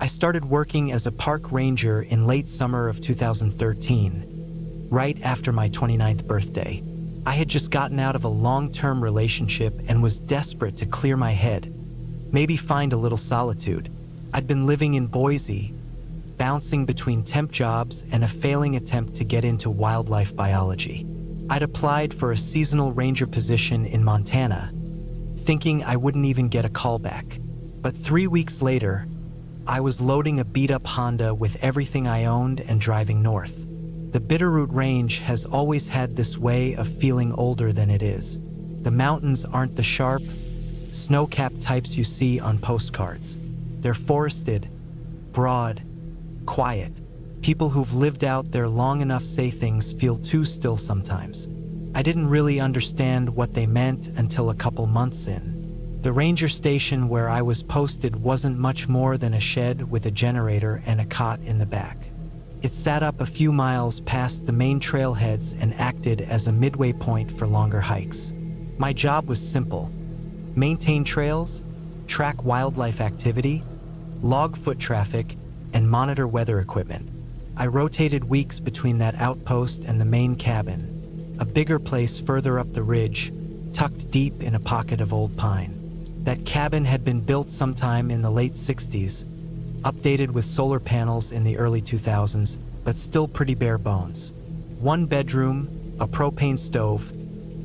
I started working as a park ranger in late summer of 2013, right after my 29th birthday. I had just gotten out of a long-term relationship and was desperate to clear my head, maybe find a little solitude. I'd been living in Boise, bouncing between temp jobs and a failing attempt to get into wildlife biology. I'd applied for a seasonal ranger position in Montana, thinking I wouldn't even get a call back. But 3 weeks later, I was loading a beat-up Honda with everything I owned and driving north. The Bitterroot Range has always had this way of feeling older than it is. The mountains aren't the sharp, snow-capped types you see on postcards. They're forested, broad, quiet. People who've lived out there long enough say things feel too still sometimes. I didn't really understand what they meant until a couple months in. The ranger station where I was posted wasn't much more than a shed with a generator and a cot in the back. It sat up a few miles past the main trailheads and acted as a midway point for longer hikes. My job was simple: maintain trails, track wildlife activity, log foot traffic, and monitor weather equipment. I rotated weeks between that outpost and the main cabin, a bigger place further up the ridge, tucked deep in a pocket of old pine. That cabin had been built sometime in the late 60s, updated with solar panels in the early 2000s, but still pretty bare bones. One bedroom, a propane stove,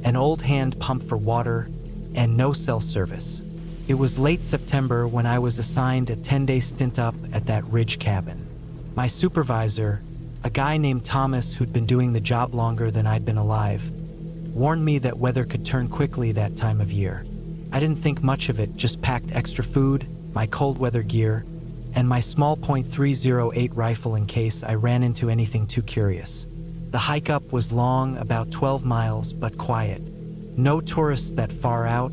an old hand pump for water, and no cell service. It was late September when I was assigned a 10-day stint up at that ridge cabin. My supervisor, a guy named Thomas who'd been doing the job longer than I'd been alive, warned me that weather could turn quickly that time of year. I didn't think much of it, just packed extra food, my cold weather gear, and my small .308 rifle in case I ran into anything too curious. The hike up was long, about 12 miles, but quiet. No tourists that far out,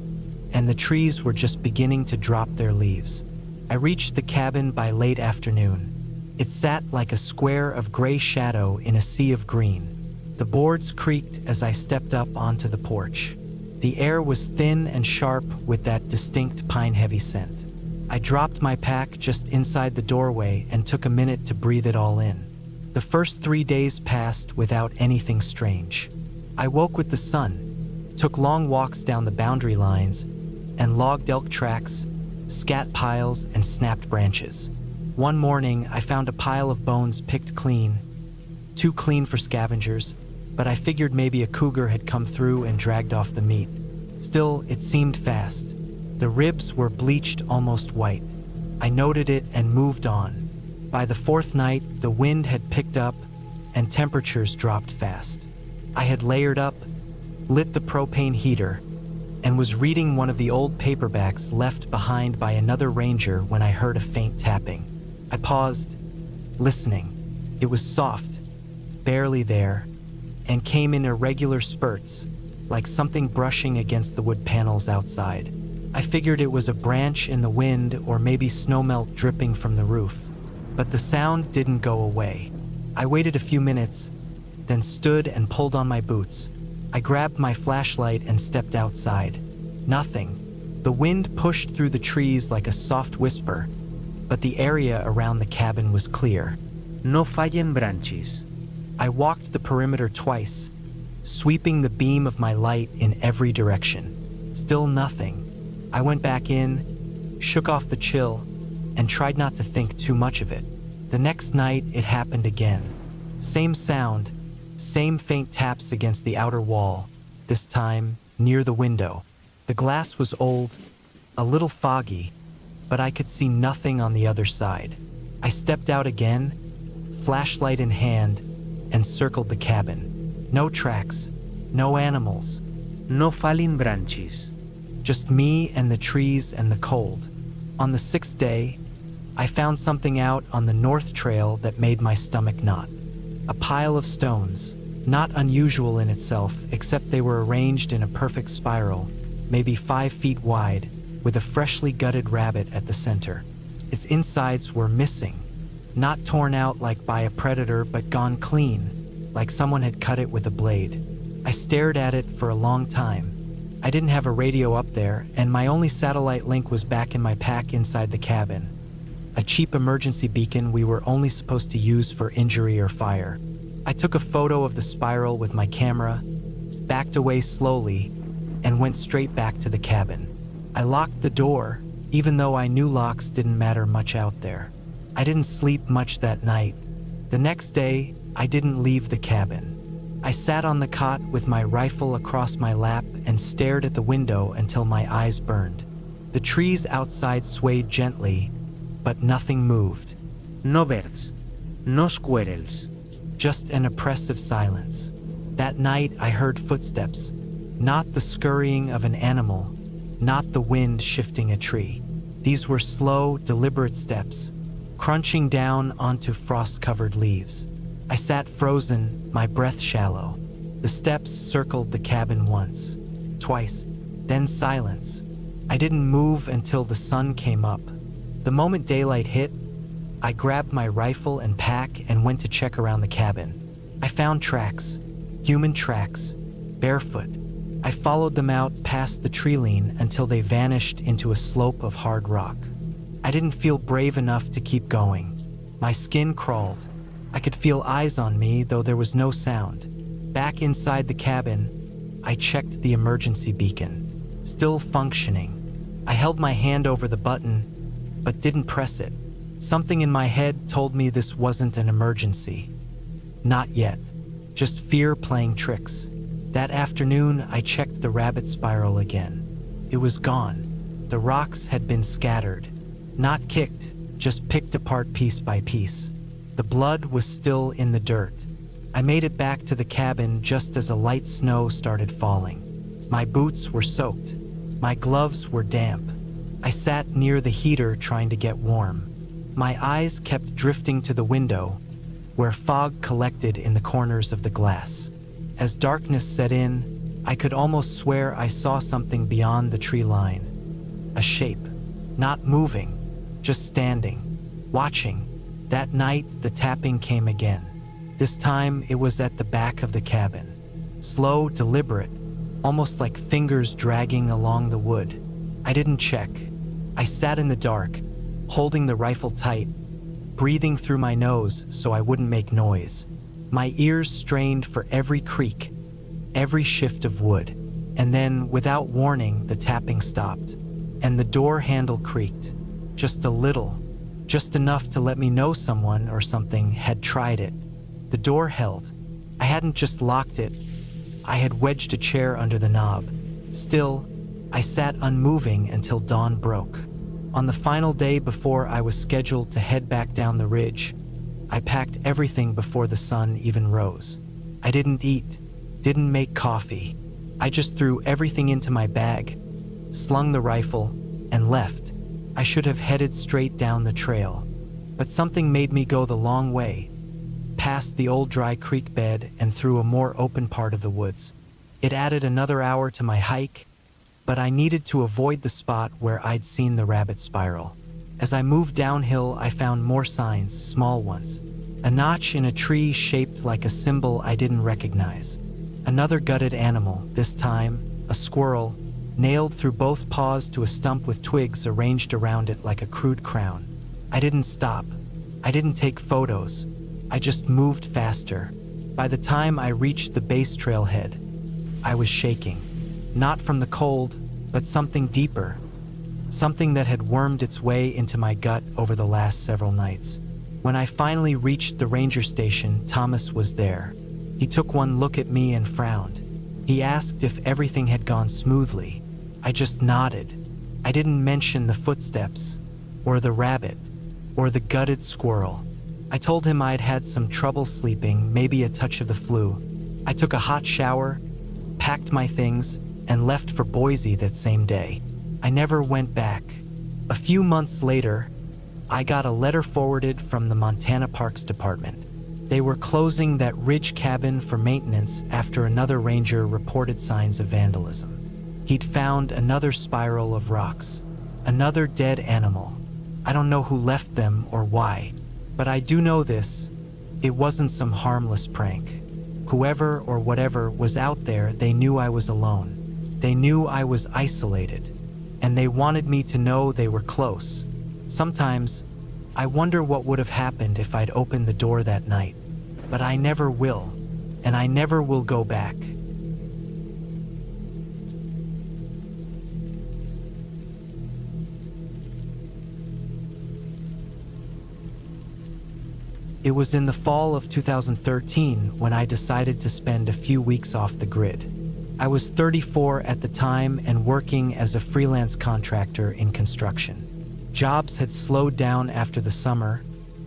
and the trees were just beginning to drop their leaves. I reached the cabin by late afternoon. It sat like a square of gray shadow in a sea of green. The boards creaked as I stepped up onto the porch. The air was thin and sharp with that distinct pine-heavy scent. I dropped my pack just inside the doorway and took a minute to breathe it all in. The first 3 days passed without anything strange. I woke with the sun, took long walks down the boundary lines, and logged elk tracks, scat piles, and snapped branches. One morning, I found a pile of bones picked clean, too clean for scavengers, but I figured maybe a cougar had come through and dragged off the meat. Still, it seemed fast. The ribs were bleached almost white. I noted it and moved on. By the fourth night, the wind had picked up and temperatures dropped fast. I had layered up, lit the propane heater, and was reading one of the old paperbacks left behind by another ranger when I heard a faint tapping. I paused, listening. It was soft, barely there, and came in irregular spurts, like something brushing against the wood panels outside. I figured it was a branch in the wind or maybe snowmelt dripping from the roof. But the sound didn't go away. I waited a few minutes, then stood and pulled on my boots. I grabbed my flashlight and stepped outside. Nothing. The wind pushed through the trees like a soft whisper, but the area around the cabin was clear. No fallen branches. I walked the perimeter twice, sweeping the beam of my light in every direction. Still nothing. I went back in, shook off the chill, and tried not to think too much of it. The next night, it happened again. Same sound, same faint taps against the outer wall, this time near the window. The glass was old, a little foggy, but I could see nothing on the other side. I stepped out again, flashlight in hand, and circled the cabin. No tracks, no animals. No fallen branches. Just me and the trees and the cold. On the 6th day, I found something out on the north trail that made my stomach knot. A pile of stones, not unusual in itself, except they were arranged in a perfect spiral, maybe 5 feet wide, with a freshly gutted rabbit at the center. Its insides were missing, not torn out like by a predator, but gone clean, like someone had cut it with a blade. I stared at it for a long time. I didn't have a radio up there, and my only satellite link was back in my pack inside the cabin. a cheap emergency beacon we were only supposed to use for injury or fire. I took a photo of the spiral with my camera, backed away slowly, and went straight back to the cabin. I locked the door, even though I knew locks didn't matter much out there. I didn't sleep much that night. The next day, I didn't leave the cabin. I sat on the cot with my rifle across my lap and stared at the window until my eyes burned. The trees outside swayed gently, but nothing moved. No birds. No squirrels. Just an oppressive silence. That night, I heard footsteps, not the scurrying of an animal, not the wind shifting a tree. These were slow, deliberate steps, crunching down onto frost-covered leaves. I sat frozen, my breath shallow. The steps circled the cabin once, twice, then silence. I didn't move until the sun came up. The moment daylight hit, I grabbed my rifle and pack and went to check around the cabin. I found tracks, human tracks, barefoot. I followed them out past the tree line until they vanished into a slope of hard rock. I didn't feel brave enough to keep going. My skin crawled. I could feel eyes on me, though there was no sound. Back inside the cabin, I checked the emergency beacon. Still functioning. I held my hand over the button, but didn't press it. Something in my head told me this wasn't an emergency. Not yet. Just fear playing tricks. That afternoon, I checked the rabbit spiral again. It was gone. The rocks had been scattered. Not kicked, just picked apart piece by piece. The blood was still in the dirt. I made it back to the cabin just as a light snow started falling. My boots were soaked. My gloves were damp. I sat near the heater trying to get warm. My eyes kept drifting to the window, where fog collected in the corners of the glass. As darkness set in, I could almost swear I saw something beyond the tree line. A shape. Not moving, just standing, watching. That night, the tapping came again. This time, it was at the back of the cabin. Slow, deliberate, almost like fingers dragging along the wood. I didn't check. I sat in the dark, holding the rifle tight, breathing through my nose so I wouldn't make noise. My ears strained for every creak, every shift of wood. And then, without warning, the tapping stopped, and the door handle creaked. Just a little, just enough to let me know someone or something had tried it. The door held. I hadn't just locked it. I had wedged a chair under the knob. Still, I sat unmoving until dawn broke. On the final day before I was scheduled to head back down the ridge, I packed everything before the sun even rose. I didn't eat, didn't make coffee. I just threw everything into my bag, slung the rifle, and left. I should have headed straight down the trail, but something made me go the long way, past the old dry creek bed and through a more open part of the woods. It added another hour to my hike, but I needed to avoid the spot where I'd seen the rabbit spiral. As I moved downhill, I found more signs, small ones. A notch in a tree shaped like a symbol I didn't recognize. Another gutted animal, this time a squirrel, nailed through both paws to a stump with twigs arranged around it like a crude crown. I didn't stop. I didn't take photos. I just moved faster. By the time I reached the base trailhead, I was shaking. Not from the cold, but something deeper. Something that had wormed its way into my gut over the last several nights. When I finally reached the ranger station, Thomas was there. He took one look at me and frowned. He asked if everything had gone smoothly. I just nodded. I didn't mention the footsteps, or the rabbit, or the gutted squirrel. I told him I'd had some trouble sleeping, maybe a touch of the flu. I took a hot shower, packed my things, and left for Boise that same day. I never went back. A few months later, I got a letter forwarded from the Montana Parks Department. They were closing that ridge cabin for maintenance after another ranger reported signs of vandalism. He'd found another spiral of rocks, another dead animal. I don't know who left them or why, but I do know this: it wasn't some harmless prank. Whoever or whatever was out there, they knew I was alone. They knew I was isolated, and they wanted me to know they were close. Sometimes, I wonder what would have happened if I'd opened the door that night. But I never will, and I never will go back. It was in the fall of 2013 when I decided to spend a few weeks off the grid. I was 34 at the time and working as a freelance contractor in construction. Jobs had slowed down after the summer,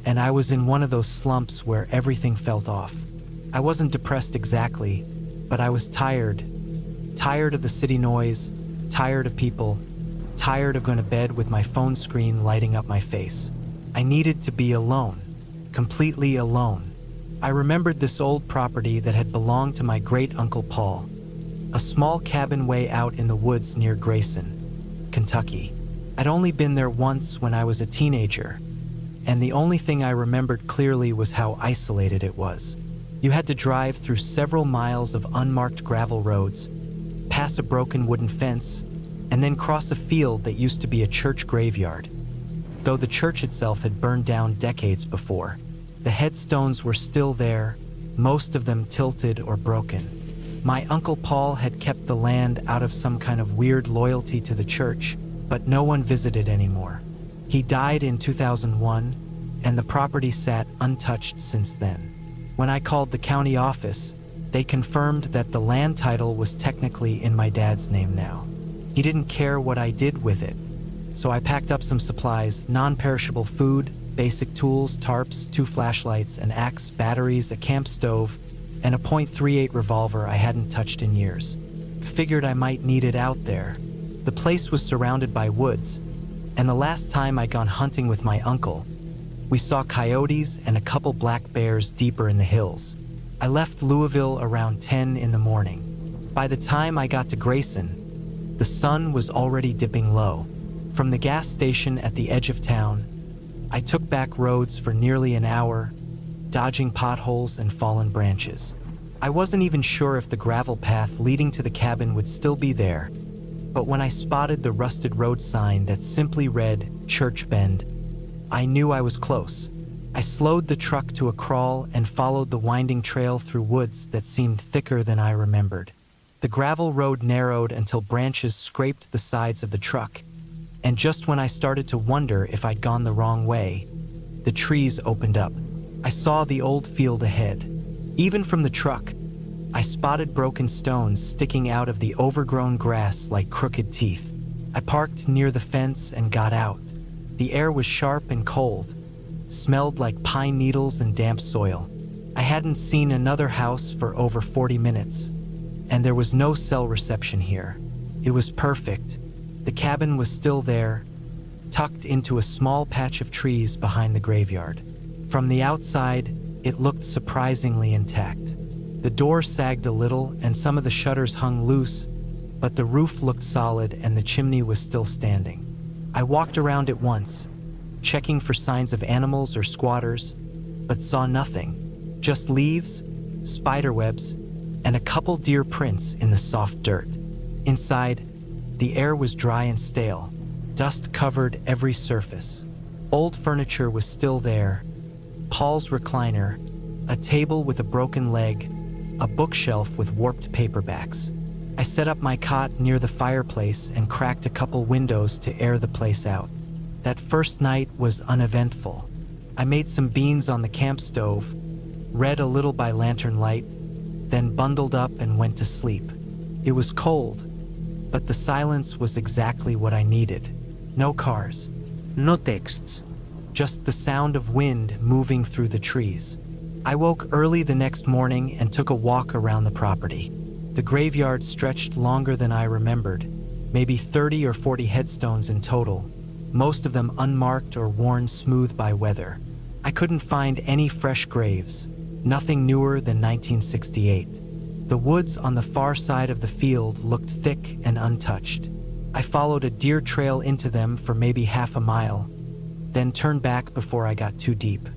and I was in one of those slumps where everything felt off. I wasn't depressed exactly, but I was tired. Tired of the city noise, tired of people, tired of going to bed with my phone screen lighting up my face. I needed to be alone. Completely alone. I remembered this old property that had belonged to my great-uncle Paul, a small cabin way out in the woods near Grayson, Kentucky. I'd only been there once when I was a teenager, and the only thing I remembered clearly was how isolated it was. You had to drive through several miles of unmarked gravel roads, pass a broken wooden fence, and then cross a field that used to be a church graveyard. Though the church itself had burned down decades before, the headstones were still there, most of them tilted or broken. My Uncle Paul had kept the land out of some kind of weird loyalty to the church, but no one visited anymore. He died in 2001, and the property sat untouched since then. When I called the county office, they confirmed that the land title was technically in my dad's name now. He didn't care what I did with it. So I packed up some supplies, non-perishable food, basic tools, tarps, 2 flashlights, an axe, batteries, a camp stove, and a .38 revolver I hadn't touched in years. Figured I might need it out there. The place was surrounded by woods, and the last time I'd gone hunting with my uncle, we saw coyotes and a couple black bears deeper in the hills. I left Louisville around 10 in the morning. By the time I got to Grayson, the sun was already dipping low. From the gas station at the edge of town, I took back roads for nearly an hour, dodging potholes and fallen branches. I wasn't even sure if the gravel path leading to the cabin would still be there, but when I spotted the rusted road sign that simply read Church Bend, I knew I was close. I slowed the truck to a crawl and followed the winding trail through woods that seemed thicker than I remembered. The gravel road narrowed until branches scraped the sides of the truck, and just when I started to wonder if I'd gone the wrong way, the trees opened up. I saw the old field ahead. Even from the truck, I spotted broken stones sticking out of the overgrown grass like crooked teeth. I parked near the fence and got out. The air was sharp and cold, smelled like pine needles and damp soil. I hadn't seen another house for over 40 minutes, and there was no cell reception here. It was perfect. The cabin was still there, tucked into a small patch of trees behind the graveyard. From the outside, it looked surprisingly intact. The door sagged a little and some of the shutters hung loose, but the roof looked solid and the chimney was still standing. I walked around it once, checking for signs of animals or squatters, but saw nothing. Just leaves, spiderwebs, and a couple deer prints in the soft dirt. Inside, the air was dry and stale. Dust covered every surface. Old furniture was still there. Paul's recliner, a table with a broken leg, a bookshelf with warped paperbacks. I set up my cot near the fireplace and cracked a couple windows to air the place out. That first night was uneventful. I made some beans on the camp stove, read a little by lantern light, then bundled up and went to sleep. It was cold, but the silence was exactly what I needed. No cars. No texts. Just the sound of wind moving through the trees. I woke early the next morning and took a walk around the property. The graveyard stretched longer than I remembered, maybe 30 or 40 headstones in total, most of them unmarked or worn smooth by weather. I couldn't find any fresh graves, nothing newer than 1968. The woods on the far side of the field looked thick and untouched. I followed a deer trail into them for maybe half a mile, then turned back before I got too deep.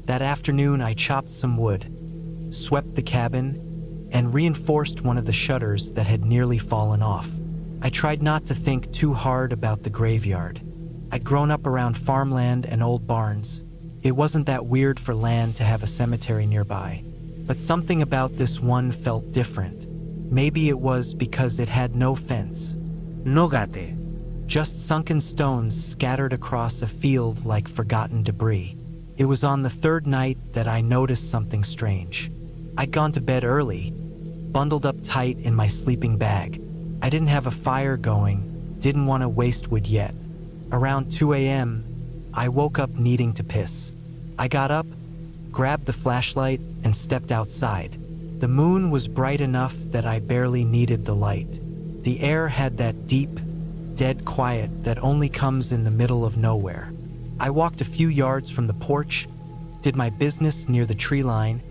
That afternoon, I chopped some wood, swept the cabin, and reinforced one of the shutters that had nearly fallen off. I tried not to think too hard about the graveyard. I'd grown up around farmland and old barns, It wasn't that weird for land to have a cemetery nearby, but something about this one felt different. Maybe it was because it had no fence. No gate. Just sunken stones scattered across a field like forgotten debris. It was on the third night that I noticed something strange. I'd gone to bed early, bundled up tight in my sleeping bag. I didn't have a fire going, didn't want to waste wood yet. Around 2 a.m., I woke up needing to piss. I got up, grabbed the flashlight, and stepped outside. The moon was bright enough that I barely needed the light. The air had that deep, dead quiet that only comes in the middle of nowhere. I walked a few yards from the porch, did my business near the tree line,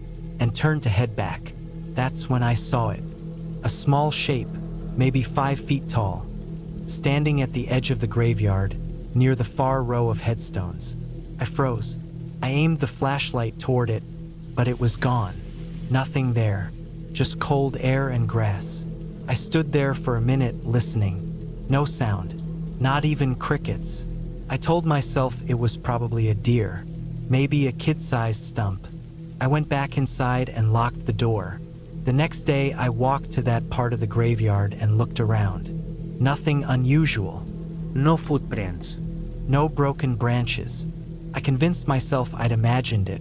and turned to head back. That's when I saw it. A small shape, maybe 5 feet tall, standing at the edge of the graveyard, near the far row of headstones. I froze. I aimed the flashlight toward it, but it was gone. Nothing there, just cold air and grass. I stood there for a minute listening. No sound, not even crickets. I told myself it was probably a deer, maybe a kid-sized stump. I went back inside and locked the door. The next day, I walked to that part of the graveyard and looked around. Nothing unusual. No footprints. No broken branches. I convinced myself I'd imagined it.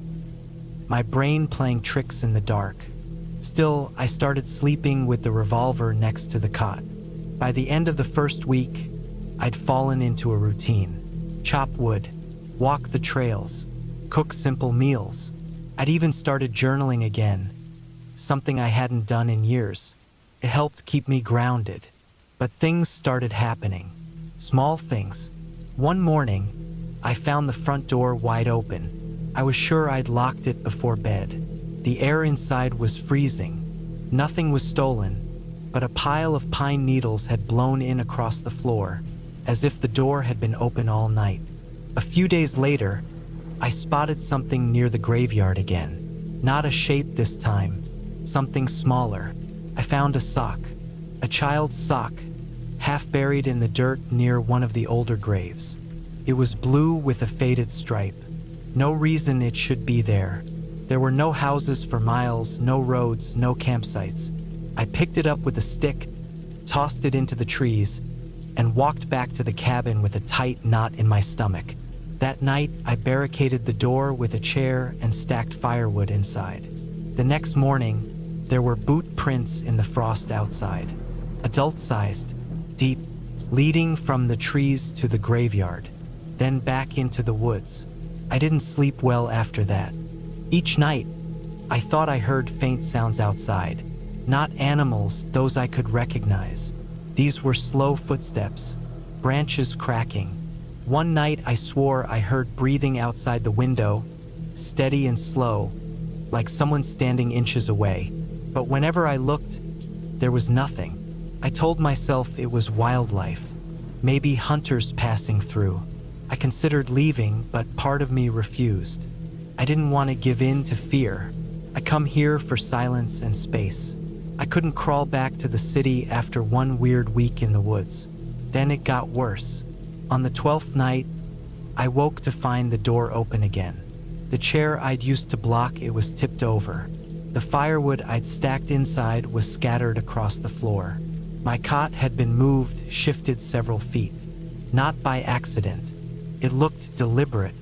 My brain playing tricks in the dark. Still, I started sleeping with the revolver next to the cot. By the end of the first week, I'd fallen into a routine. Chop wood, walk the trails, cook simple meals. I'd even started journaling again, something I hadn't done in years. It helped keep me grounded. But things started happening. Small things. One morning, I found the front door wide open. I was sure I'd locked it before bed. The air inside was freezing. Nothing was stolen, but a pile of pine needles had blown in across the floor, as if the door had been open all night. A few days later, I spotted something near the graveyard again. Not a shape this time, something smaller. I found a sock, a child's sock, half buried in the dirt near one of the older graves. It was blue with a faded stripe. No reason it should be there. There were no houses for miles, no roads, no campsites. I picked it up with a stick, tossed it into the trees, and walked back to the cabin with a tight knot in my stomach. That night, I barricaded the door with a chair and stacked firewood inside. The next morning, there were boot prints in the frost outside, adult-sized, deep, leading from the trees to the graveyard, then back into the woods. I didn't sleep well after that. Each night, I thought I heard faint sounds outside. Not animals, those I could recognize. These were slow footsteps, branches cracking. One night I swore I heard breathing outside the window, steady and slow, like someone standing inches away. But whenever I looked, there was nothing. I told myself it was wildlife, maybe hunters passing through. I considered leaving, but part of me refused. I didn't want to give in to fear. I come here for silence and space. I couldn't crawl back to the city after one weird week in the woods. Then it got worse. On the 12th night, I woke to find the door open again. The chair I'd used to block it was tipped over. The firewood I'd stacked inside was scattered across the floor. My cot had been moved, shifted several feet. Not by accident. It looked deliberate.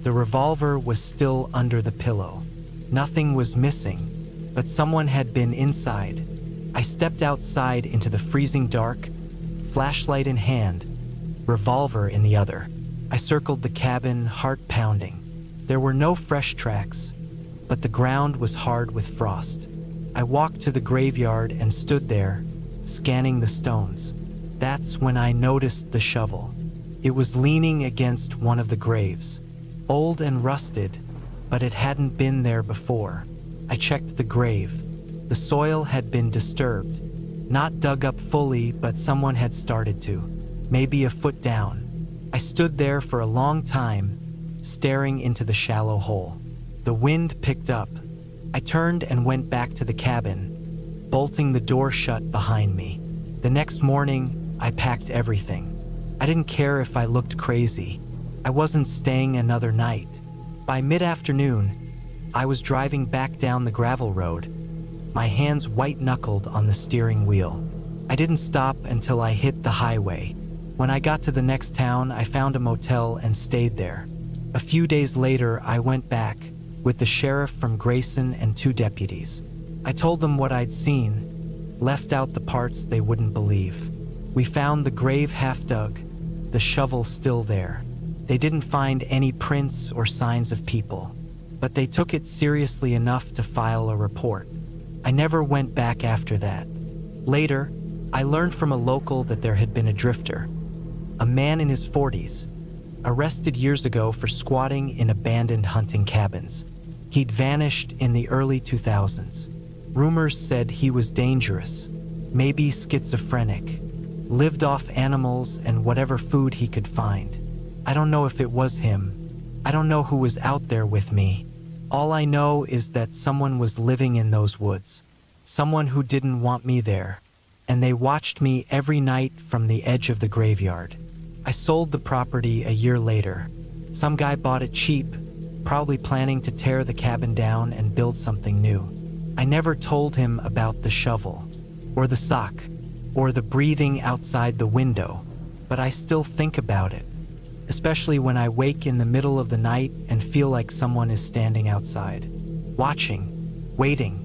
The revolver was still under the pillow. Nothing was missing. But someone had been inside. I stepped outside into the freezing dark, flashlight in hand, revolver in the other. I circled the cabin, heart pounding. There were no fresh tracks, but the ground was hard with frost. I walked to the graveyard and stood there, scanning the stones. That's when I noticed the shovel. It was leaning against one of the graves, old and rusted, but it hadn't been there before. I checked the grave. The soil had been disturbed. Not dug up fully, but someone had started to. Maybe a foot down. I stood there for a long time, staring into the shallow hole. The wind picked up. I turned and went back to the cabin, bolting the door shut behind me. The next morning, I packed everything. I didn't care if I looked crazy. I wasn't staying another night. By mid-afternoon, I was driving back down the gravel road, my hands white-knuckled on the steering wheel. I didn't stop until I hit the highway. When I got to the next town, I found a motel and stayed there. A few days later, I went back with the sheriff from Grayson and 2 deputies. I told them what I'd seen, left out the parts they wouldn't believe. We found the grave half dug, the shovel still there. They didn't find any prints or signs of people, but they took it seriously enough to file a report. I never went back after that. Later, I learned from a local that there had been a drifter, a man in his 40s, arrested years ago for squatting in abandoned hunting cabins. He'd vanished in the early 2000s. Rumors said he was dangerous, maybe schizophrenic, lived off animals and whatever food he could find. I don't know if it was him. I don't know who was out there with me. All I know is that someone was living in those woods, someone who didn't want me there, and they watched me every night from the edge of the graveyard. I sold the property a year later. Some guy bought it cheap, probably planning to tear the cabin down and build something new. I never told him about the shovel, or the sock, or the breathing outside the window, but I still think about it, especially when I wake in the middle of the night and feel like someone is standing outside, watching, waiting.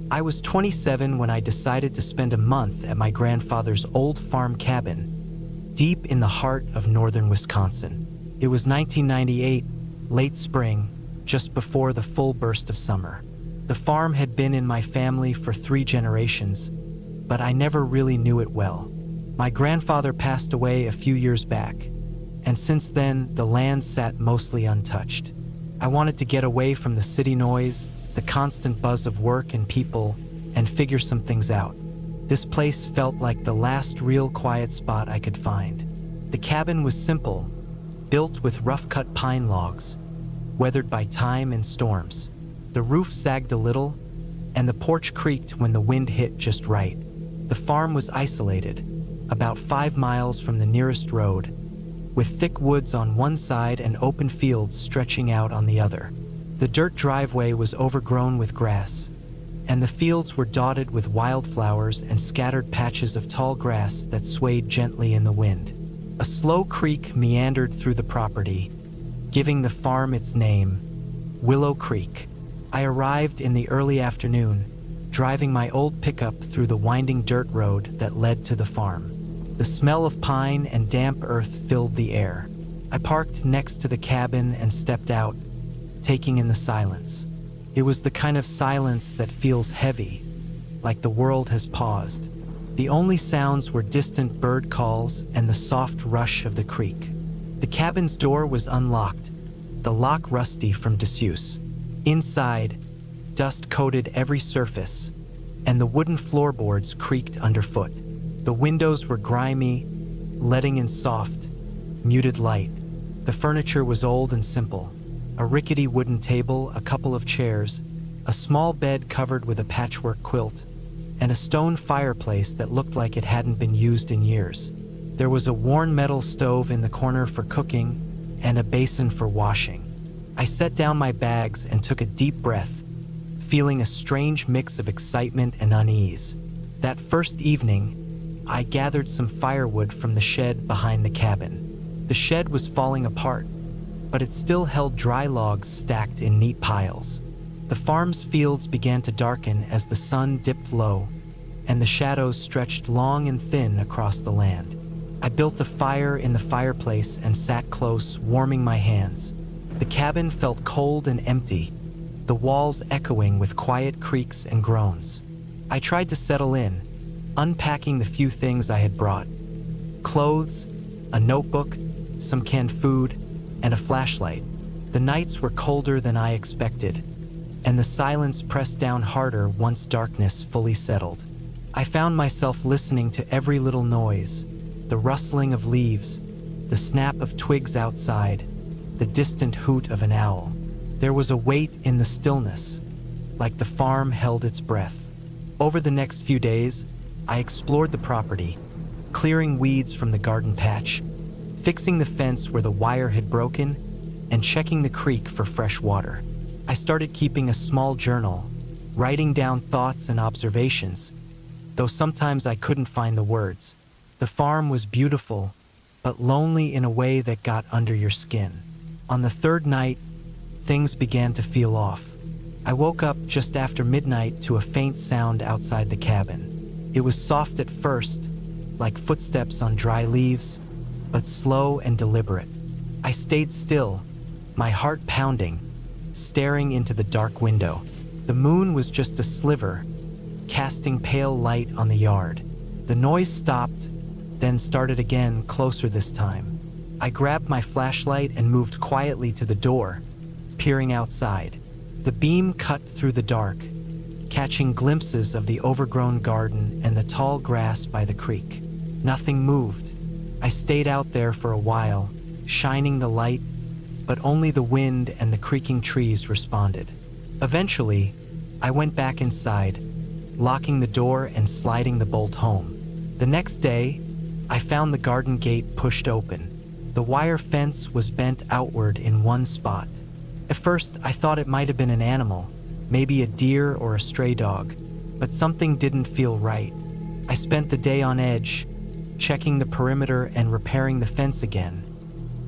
I was 27 when I decided to spend a month at my grandfather's old farm cabin, deep in the heart of northern Wisconsin. It was 1998, late spring, just before the full burst of summer. The farm had been in my family for 3 generations, but I never really knew it well. My grandfather passed away a few years back, and since then, the land sat mostly untouched. I wanted to get away from the city noise, the constant buzz of work and people, and figure some things out. This place felt like the last real quiet spot I could find. The cabin was simple, built with rough-cut pine logs, weathered by time and storms. The roof sagged a little, and the porch creaked when the wind hit just right. The farm was isolated, about 5 miles from the nearest road, with thick woods on one side and open fields stretching out on the other. The dirt driveway was overgrown with grass, and the fields were dotted with wildflowers and scattered patches of tall grass that swayed gently in the wind. A slow creek meandered through the property, giving the farm its name, Willow Creek. I arrived in the early afternoon, driving my old pickup through the winding dirt road that led to the farm. The smell of pine and damp earth filled the air. I parked next to the cabin and stepped out, taking in the silence. It was the kind of silence that feels heavy, like the world has paused. The only sounds were distant bird calls and the soft rush of the creek. The cabin's door was unlocked, the lock rusty from disuse. Inside, dust coated every surface, and the wooden floorboards creaked underfoot. The windows were grimy, letting in soft, muted light. The furniture was old and simple. A rickety wooden table, a couple of chairs, a small bed covered with a patchwork quilt, and a stone fireplace that looked like it hadn't been used in years. There was a worn metal stove in the corner for cooking and a basin for washing. I set down my bags and took a deep breath, feeling a strange mix of excitement and unease. That first evening, I gathered some firewood from the shed behind the cabin. The shed was falling apart, but it still held dry logs stacked in neat piles. The farm's fields began to darken as the sun dipped low, and the shadows stretched long and thin across the land. I built a fire in the fireplace and sat close, warming my hands. The cabin felt cold and empty, the walls echoing with quiet creaks and groans. I tried to settle in, unpacking the few things I had brought: clothes, a notebook, some canned food, and a flashlight. The nights were colder than I expected, and the silence pressed down harder once darkness fully settled. I found myself listening to every little noise, the rustling of leaves, the snap of twigs outside, the distant hoot of an owl. There was a weight in the stillness, like the farm held its breath. Over the next few days, I explored the property, clearing weeds from the garden patch, fixing the fence where the wire had broken, and checking the creek for fresh water. I started keeping a small journal, writing down thoughts and observations, though sometimes I couldn't find the words. The farm was beautiful, but lonely in a way that got under your skin. On the third night, things began to feel off. I woke up just after midnight to a faint sound outside the cabin. It was soft at first, like footsteps on dry leaves, but slow and deliberate. I stayed still, my heart pounding, staring into the dark window. The moon was just a sliver, casting pale light on the yard. The noise stopped, then started again, closer this time. I grabbed my flashlight and moved quietly to the door, peering outside. The beam cut through the dark, catching glimpses of the overgrown garden and the tall grass by the creek. Nothing moved. I stayed out there for a while, shining the light, but only the wind and the creaking trees responded. Eventually, I went back inside, locking the door and sliding the bolt home. The next day, I found the garden gate pushed open. The wire fence was bent outward in one spot. At first, I thought it might have been an animal, maybe a deer or a stray dog, but something didn't feel right. I spent the day on edge, checking the perimeter and repairing the fence again,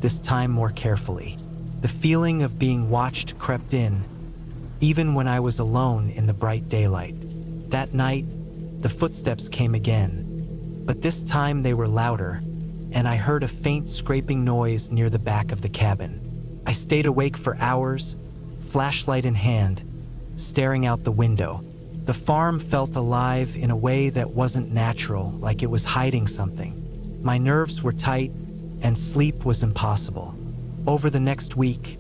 this time more carefully. The feeling of being watched crept in, even when I was alone in the bright daylight. That night, the footsteps came again, but this time they were louder, and I heard a faint scraping noise near the back of the cabin. I stayed awake for hours, flashlight in hand, staring out the window. The farm felt alive in a way that wasn't natural, like it was hiding something. My nerves were tight, and sleep was impossible. Over the next week,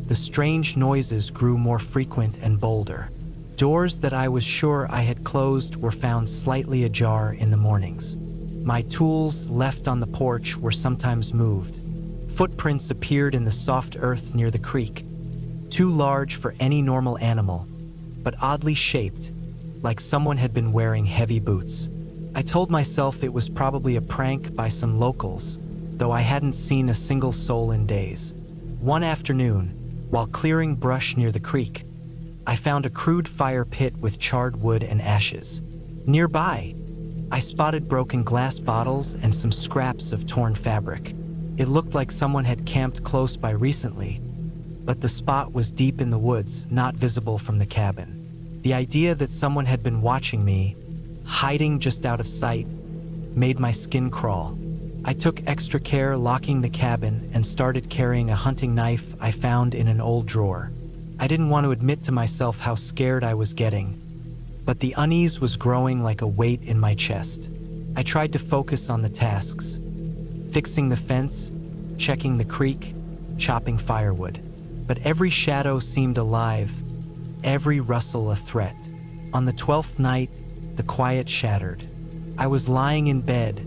the strange noises grew more frequent and bolder. Doors that I was sure I had closed were found slightly ajar in the mornings. My tools left on the porch were sometimes moved. Footprints appeared in the soft earth near the creek, too large for any normal animal, but oddly shaped, like someone had been wearing heavy boots. I told myself it was probably a prank by some locals, though I hadn't seen a single soul in days. One afternoon, while clearing brush near the creek, I found a crude fire pit with charred wood and ashes. Nearby, I spotted broken glass bottles and some scraps of torn fabric. It looked like someone had camped close by recently, but the spot was deep in the woods, not visible from the cabin. The idea that someone had been watching me, hiding just out of sight, made my skin crawl. I took extra care locking the cabin and started carrying a hunting knife I found in an old drawer. I didn't want to admit to myself how scared I was getting, but the unease was growing like a weight in my chest. I tried to focus on the tasks, fixing the fence, checking the creek, chopping firewood. But every shadow seemed alive, every rustle a threat. On the 12th night, the quiet shattered. I was lying in bed,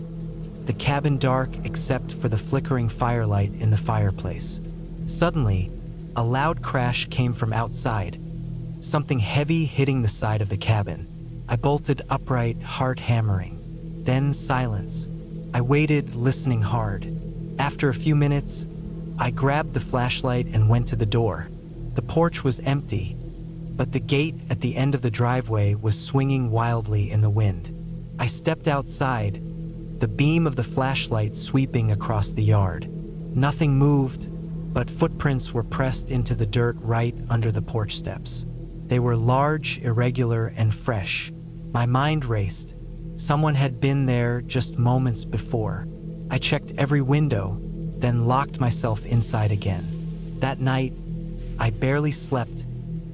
the cabin dark except for the flickering firelight in the fireplace. Suddenly, a loud crash came from outside, something heavy hitting the side of the cabin. I bolted upright, heart hammering. Then silence. I waited, listening hard. After a few minutes, I grabbed the flashlight and went to the door. The porch was empty, but the gate at the end of the driveway was swinging wildly in the wind. I stepped outside, the beam of the flashlight sweeping across the yard. Nothing moved, but footprints were pressed into the dirt right under the porch steps. They were large, irregular, and fresh. My mind raced. Someone had been there just moments before. I checked every window, then locked myself inside again. That night, I barely slept,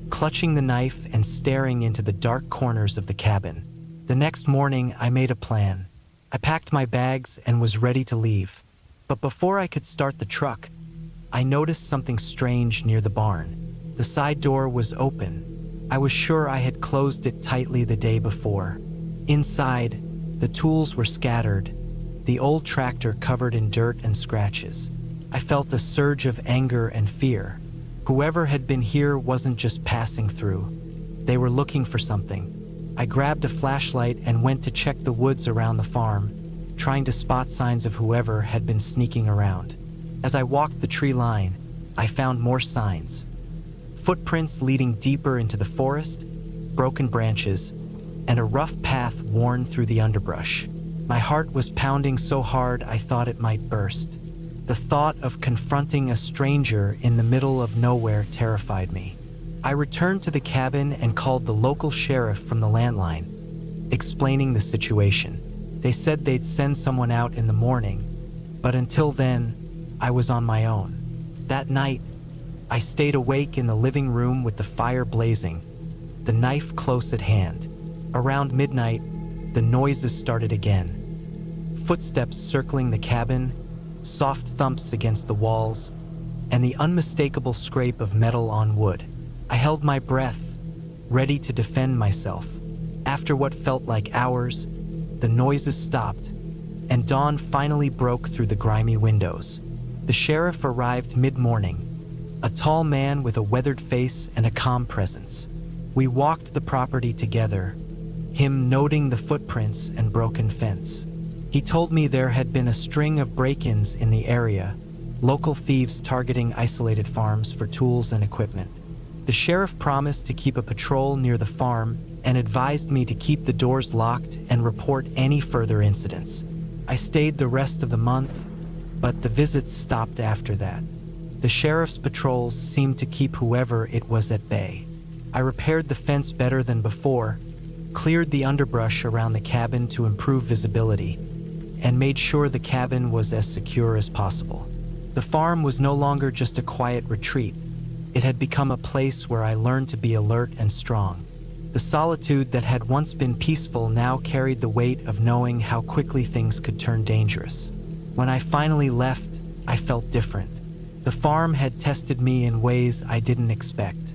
clutching the knife and staring into the dark corners of the cabin. The next morning, I made a plan. I packed my bags and was ready to leave. But before I could start the truck, I noticed something strange near the barn. The side door was open. I was sure I had closed it tightly the day before. Inside, the tools were scattered, the old tractor covered in dirt and scratches. I felt a surge of anger and fear. Whoever had been here wasn't just passing through. They were looking for something. I grabbed a flashlight and went to check the woods around the farm, trying to spot signs of whoever had been sneaking around. As I walked the tree line, I found more signs. Footprints leading deeper into the forest, broken branches, and a rough path worn through the underbrush. My heart was pounding so hard I thought it might burst. The thought of confronting a stranger in the middle of nowhere terrified me. I returned to the cabin and called the local sheriff from the landline, explaining the situation. They said they'd send someone out in the morning, but until then, I was on my own. That night, I stayed awake in the living room with the fire blazing, the knife close at hand. Around midnight, the noises started again. Footsteps circling the cabin, soft thumps against the walls, and the unmistakable scrape of metal on wood. I held my breath, ready to defend myself. After what felt like hours, the noises stopped, and dawn finally broke through the grimy windows. The sheriff arrived mid-morning, a tall man with a weathered face and a calm presence. We walked the property together, him noting the footprints and broken fence. He told me there had been a string of break-ins in the area, local thieves targeting isolated farms for tools and equipment. The sheriff promised to keep a patrol near the farm and advised me to keep the doors locked and report any further incidents. I stayed the rest of the month, but the visits stopped after that. The sheriff's patrols seemed to keep whoever it was at bay. I repaired the fence better than before, cleared the underbrush around the cabin to improve visibility, and made sure the cabin was as secure as possible. The farm was no longer just a quiet retreat. It had become a place where I learned to be alert and strong. The solitude that had once been peaceful now carried the weight of knowing how quickly things could turn dangerous. When I finally left, I felt different. The farm had tested me in ways I didn't expect.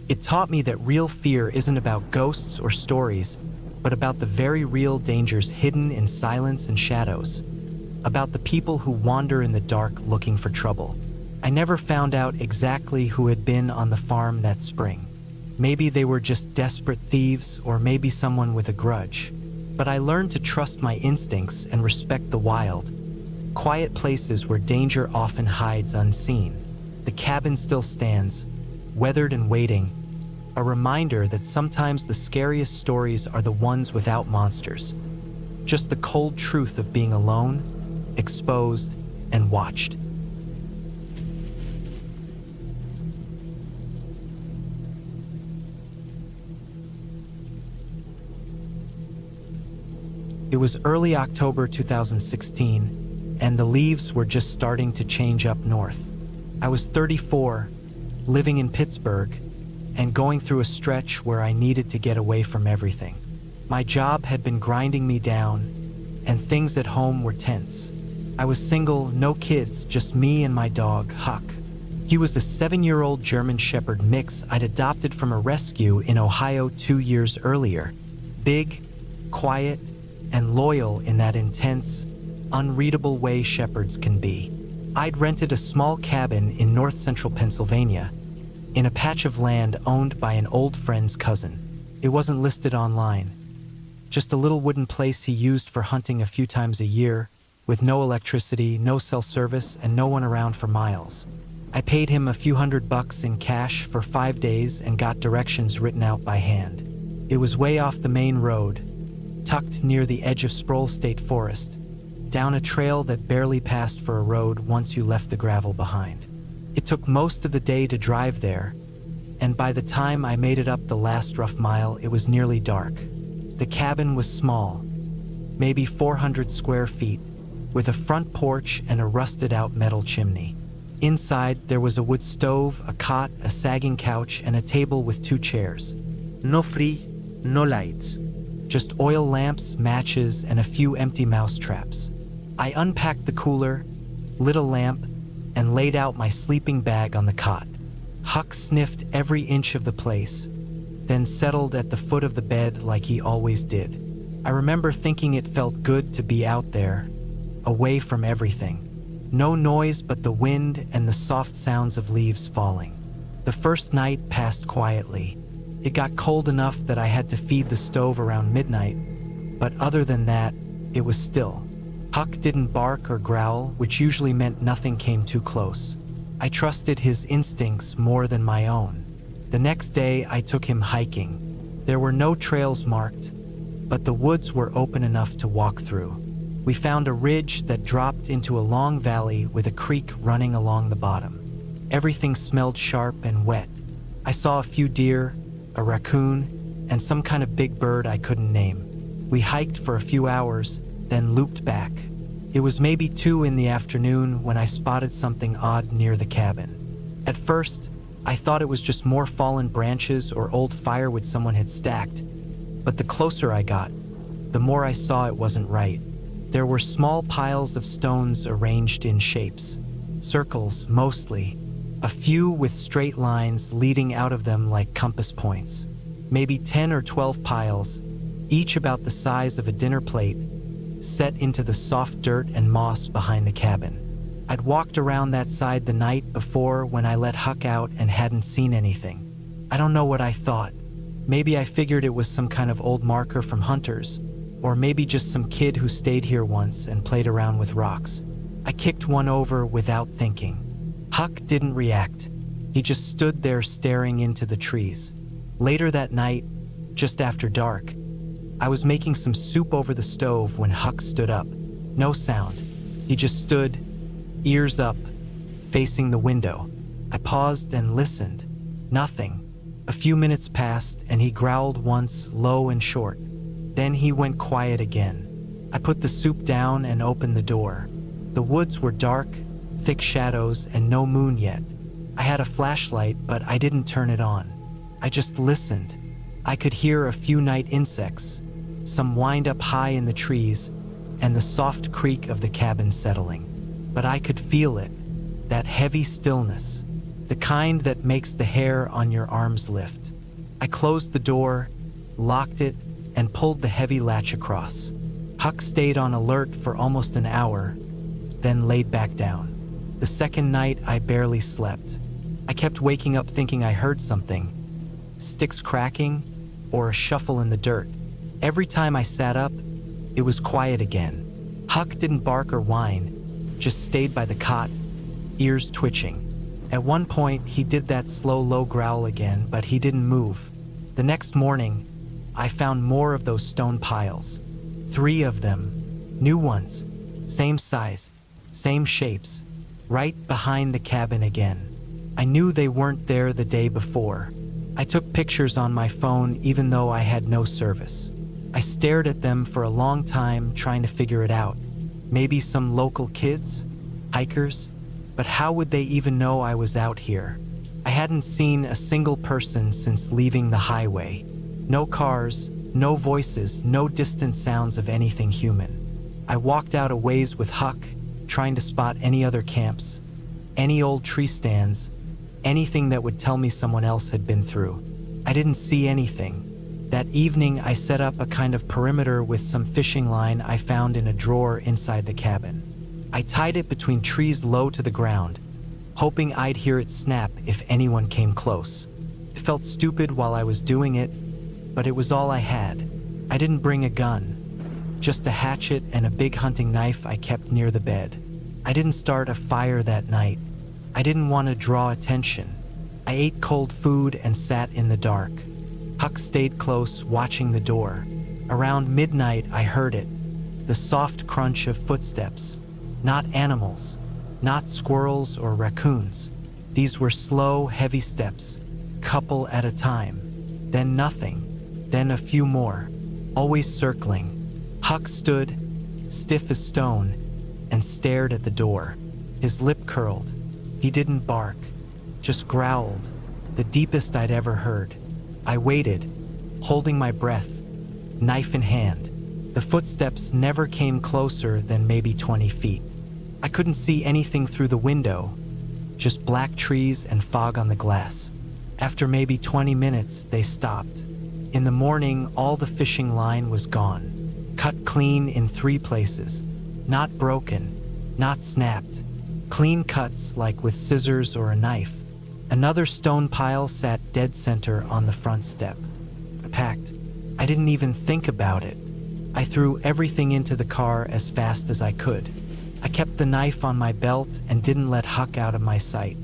It taught me that real fear isn't about ghosts or stories, but about the very real dangers hidden in silence and shadows, about the people who wander in the dark looking for trouble. I never found out exactly who had been on the farm that spring. Maybe they were just desperate thieves, or maybe someone with a grudge. But I learned to trust my instincts and respect the wild, quiet places where danger often hides unseen. The cabin still stands, weathered and waiting, a reminder that sometimes the scariest stories are the ones without monsters. Just the cold truth of being alone, exposed, and watched. It was early October 2016, and the leaves were just starting to change up north. I was 34, living in Pittsburgh, and going through a stretch where I needed to get away from everything. My job had been grinding me down, and things at home were tense. I was single, no kids, just me and my dog, Huck. He was a 7-year-old German Shepherd mix I'd adopted from a rescue in Ohio 2 years earlier. Big, quiet, and loyal in that intense, unreadable way shepherds can be. I'd rented a small cabin in north-central Pennsylvania, in a patch of land owned by an old friend's cousin. It wasn't listed online. Just a little wooden place he used for hunting a few times a year, with no electricity, no cell service, and no one around for miles. I paid him a few $100 in cash for 5 days and got directions written out by hand. It was way off the main road, tucked near the edge of Sproul State Forest, down a trail that barely passed for a road once you left the gravel behind. It took most of the day to drive there, and by the time I made it up the last rough mile, it was nearly dark. The cabin was small, maybe 400 square feet, with a front porch and a rusted-out metal chimney. Inside, there was a wood stove, a cot, a sagging couch, and a table with 2 chairs. No free, no lights. Just oil lamps, matches, and a few empty mouse traps. I unpacked the cooler, lit a lamp, and laid out my sleeping bag on the cot. Huck sniffed every inch of the place, then settled at the foot of the bed like he always did. I remember thinking it felt good to be out there, away from everything. No noise but the wind and the soft sounds of leaves falling. The first night passed quietly. It got cold enough that I had to feed the stove around midnight, but other than that, it was still. Huck didn't bark or growl, which usually meant nothing came too close. I trusted his instincts more than my own. The next day, I took him hiking. There were no trails marked, but the woods were open enough to walk through. We found a ridge that dropped into a long valley with a creek running along the bottom. Everything smelled sharp and wet. I saw a few deer, a raccoon, and some kind of big bird I couldn't name. We hiked for a few hours, then looped back. It was maybe 2 in the afternoon when I spotted something odd near the cabin. At first, I thought it was just more fallen branches or old firewood someone had stacked, but the closer I got, the more I saw it wasn't right. There were small piles of stones arranged in shapes, circles mostly, a few with straight lines leading out of them like compass points. Maybe 10 or 12 piles, each about the size of a dinner plate, set into the soft dirt and moss behind the cabin. I'd walked around that side the night before when I let Huck out and hadn't seen anything. I don't know what I thought. Maybe I figured it was some kind of old marker from hunters, or maybe just some kid who stayed here once and played around with rocks. I kicked one over without thinking. Huck didn't react. He just stood there staring into the trees. Later that night, just after dark, I was making some soup over the stove when Huck stood up. No sound. He just stood, ears up, facing the window. I paused and listened. Nothing. A few minutes passed and he growled once, low and short. Then he went quiet again. I put the soup down and opened the door. The woods were dark, thick shadows, and no moon yet. I had a flashlight, but I didn't turn it on. I just listened. I could hear a few night insects, some wind up high in the trees, and the soft creak of the cabin settling. But I could feel it, that heavy stillness, the kind that makes the hair on your arms lift. I closed the door, locked it, and pulled the heavy latch across. Huck stayed on alert for almost an hour, then laid back down. The second night, I barely slept. I kept waking up thinking I heard something, sticks cracking, or a shuffle in the dirt. Every time I sat up, it was quiet again. Huck didn't bark or whine, just stayed by the cot, ears twitching. At one point, he did that slow, low growl again, but he didn't move. The next morning, I found more of those stone piles. 3 of them, new ones, same size, same shapes, right behind the cabin again. I knew they weren't there the day before. I took pictures on my phone even though I had no service. I stared at them for a long time trying to figure it out. Maybe some local kids? Hikers? But how would they even know I was out here? I hadn't seen a single person since leaving the highway. No cars, no voices, no distant sounds of anything human. I walked out a ways with Huck, trying to spot any other camps, any old tree stands, anything that would tell me someone else had been through. I didn't see anything. That evening, I set up a kind of perimeter with some fishing line I found in a drawer inside the cabin. I tied it between trees low to the ground, hoping I'd hear it snap if anyone came close. It felt stupid while I was doing it, but it was all I had. I didn't bring a gun, just a hatchet and a big hunting knife I kept near the bed. I didn't start a fire that night. I didn't want to draw attention. I ate cold food and sat in the dark. Huck stayed close, watching the door. Around midnight, I heard it, the soft crunch of footsteps. Not animals, not squirrels or raccoons. These were slow, heavy steps, couple at a time. Then nothing. Then a few more, always circling. Huck stood, stiff as stone, and stared at the door. His lip curled. He didn't bark, just growled, the deepest I'd ever heard. I waited, holding my breath, knife in hand. The footsteps never came closer than maybe 20 feet. I couldn't see anything through the window, just black trees and fog on the glass. After maybe 20 minutes, they stopped. In the morning, all the fishing line was gone, cut clean in 3 places, not broken, not snapped, clean cuts like with scissors or a knife. Another stone pile sat dead center on the front step. I packed. I didn't even think about it. I threw everything into the car as fast as I could. I kept the knife on my belt and didn't let Huck out of my sight.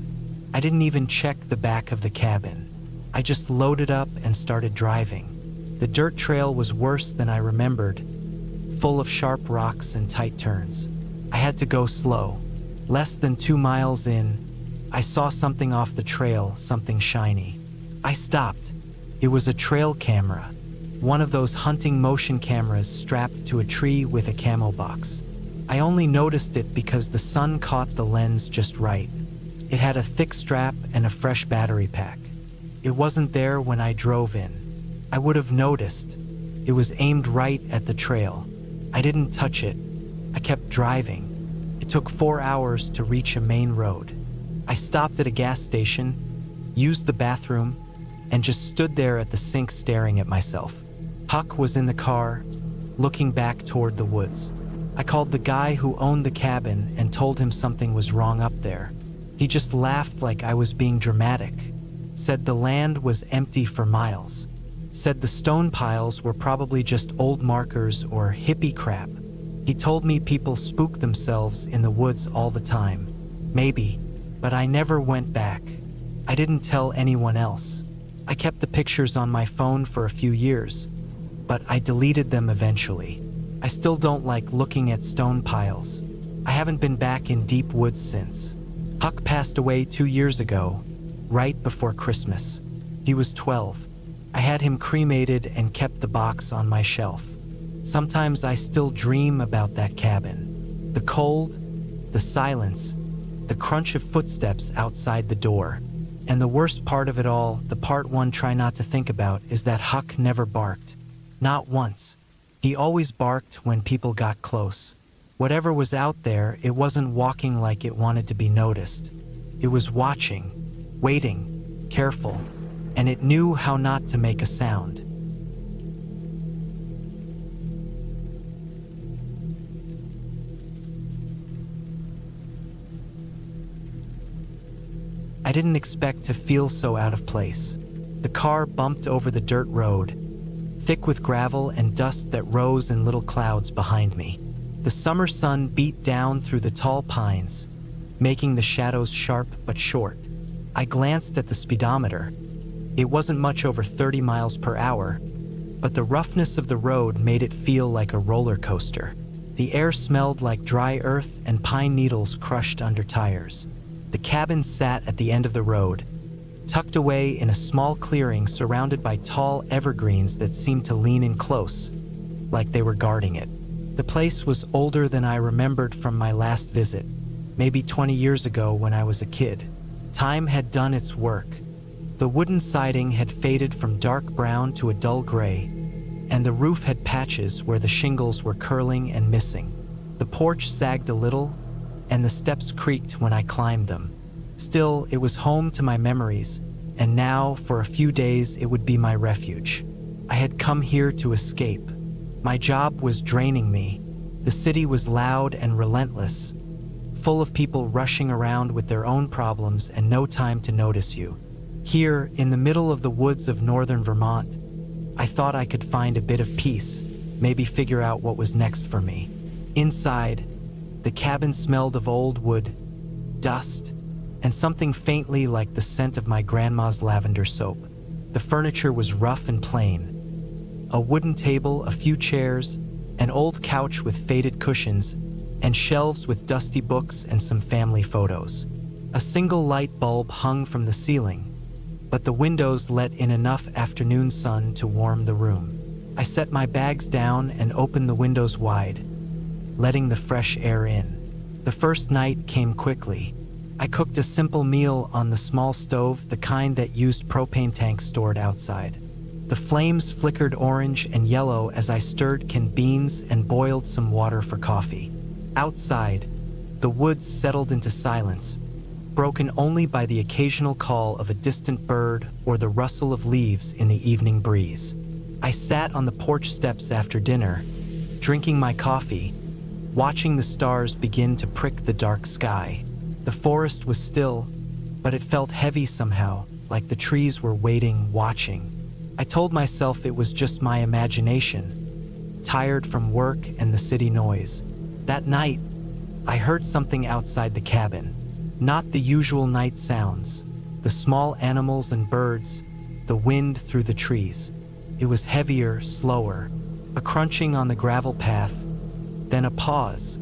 I didn't even check the back of the cabin. I just loaded up and started driving. The dirt trail was worse than I remembered, full of sharp rocks and tight turns. I had to go slow. Less than 2 miles in, I saw something off the trail, something shiny. I stopped. It was a trail camera, one of those hunting motion cameras strapped to a tree with a camo box. I only noticed it because the sun caught the lens just right. It had a thick strap and a fresh battery pack. It wasn't there when I drove in. I would have noticed. It was aimed right at the trail. I didn't touch it. I kept driving. It took 4 hours to reach a main road. I stopped at a gas station, used the bathroom, and just stood there at the sink staring at myself. Huck was in the car, looking back toward the woods. I called the guy who owned the cabin and told him something was wrong up there. He just laughed like I was being dramatic, said the land was empty for miles, said the stone piles were probably just old markers or hippie crap. He told me people spook themselves in the woods all the time. Maybe, but I never went back. I didn't tell anyone else. I kept the pictures on my phone for a few years, but I deleted them eventually. I still don't like looking at stone piles. I haven't been back in deep woods since. Huck passed away 2 years ago, right before Christmas. He was 12. I had him cremated and kept the box on my shelf. Sometimes I still dream about that cabin. The cold, the silence, the crunch of footsteps outside the door. And the worst part of it all, the part one try not to think about, is that Huck never barked. Not once. He always barked when people got close. Whatever was out there, it wasn't walking like it wanted to be noticed. It was watching, waiting, careful, and it knew how not to make a sound. I didn't expect to feel so out of place. The car bumped over the dirt road, thick with gravel and dust that rose in little clouds behind me. The summer sun beat down through the tall pines, making the shadows sharp but short. I glanced at the speedometer. It wasn't much over 30 miles per hour, but the roughness of the road made it feel like a roller coaster. The air smelled like dry earth and pine needles crushed under tires. The cabin sat at the end of the road, tucked away in a small clearing surrounded by tall evergreens that seemed to lean in close, like they were guarding it. The place was older than I remembered from my last visit, maybe 20 years ago when I was a kid. Time had done its work. The wooden siding had faded from dark brown to a dull gray, and the roof had patches where the shingles were curling and missing. The porch sagged a little, and the steps creaked when I climbed them. Still, it was home to my memories, and now, for a few days, it would be my refuge. I had come here to escape. My job was draining me. The city was loud and relentless, full of people rushing around with their own problems and no time to notice you. Here, in the middle of the woods of northern Vermont, I thought I could find a bit of peace, maybe figure out what was next for me. Inside, the cabin smelled of old wood, dust, and something faintly like the scent of my grandma's lavender soap. The furniture was rough and plain. A wooden table, a few chairs, an old couch with faded cushions, and shelves with dusty books and some family photos. A single light bulb hung from the ceiling, but the windows let in enough afternoon sun to warm the room. I set my bags down and opened the windows wide, letting the fresh air in. The first night came quickly. I cooked a simple meal on the small stove, the kind that used propane tanks stored outside. The flames flickered orange and yellow as I stirred canned beans and boiled some water for coffee. Outside, the woods settled into silence, broken only by the occasional call of a distant bird or the rustle of leaves in the evening breeze. I sat on the porch steps after dinner, drinking my coffee, watching the stars begin to prick the dark sky. The forest was still, but it felt heavy somehow, like the trees were waiting, watching. I told myself it was just my imagination, tired from work and the city noise. That night, I heard something outside the cabin. Not the usual night sounds, the small animals and birds, the wind through the trees. It was heavier, slower, a crunching on the gravel path, then a pause,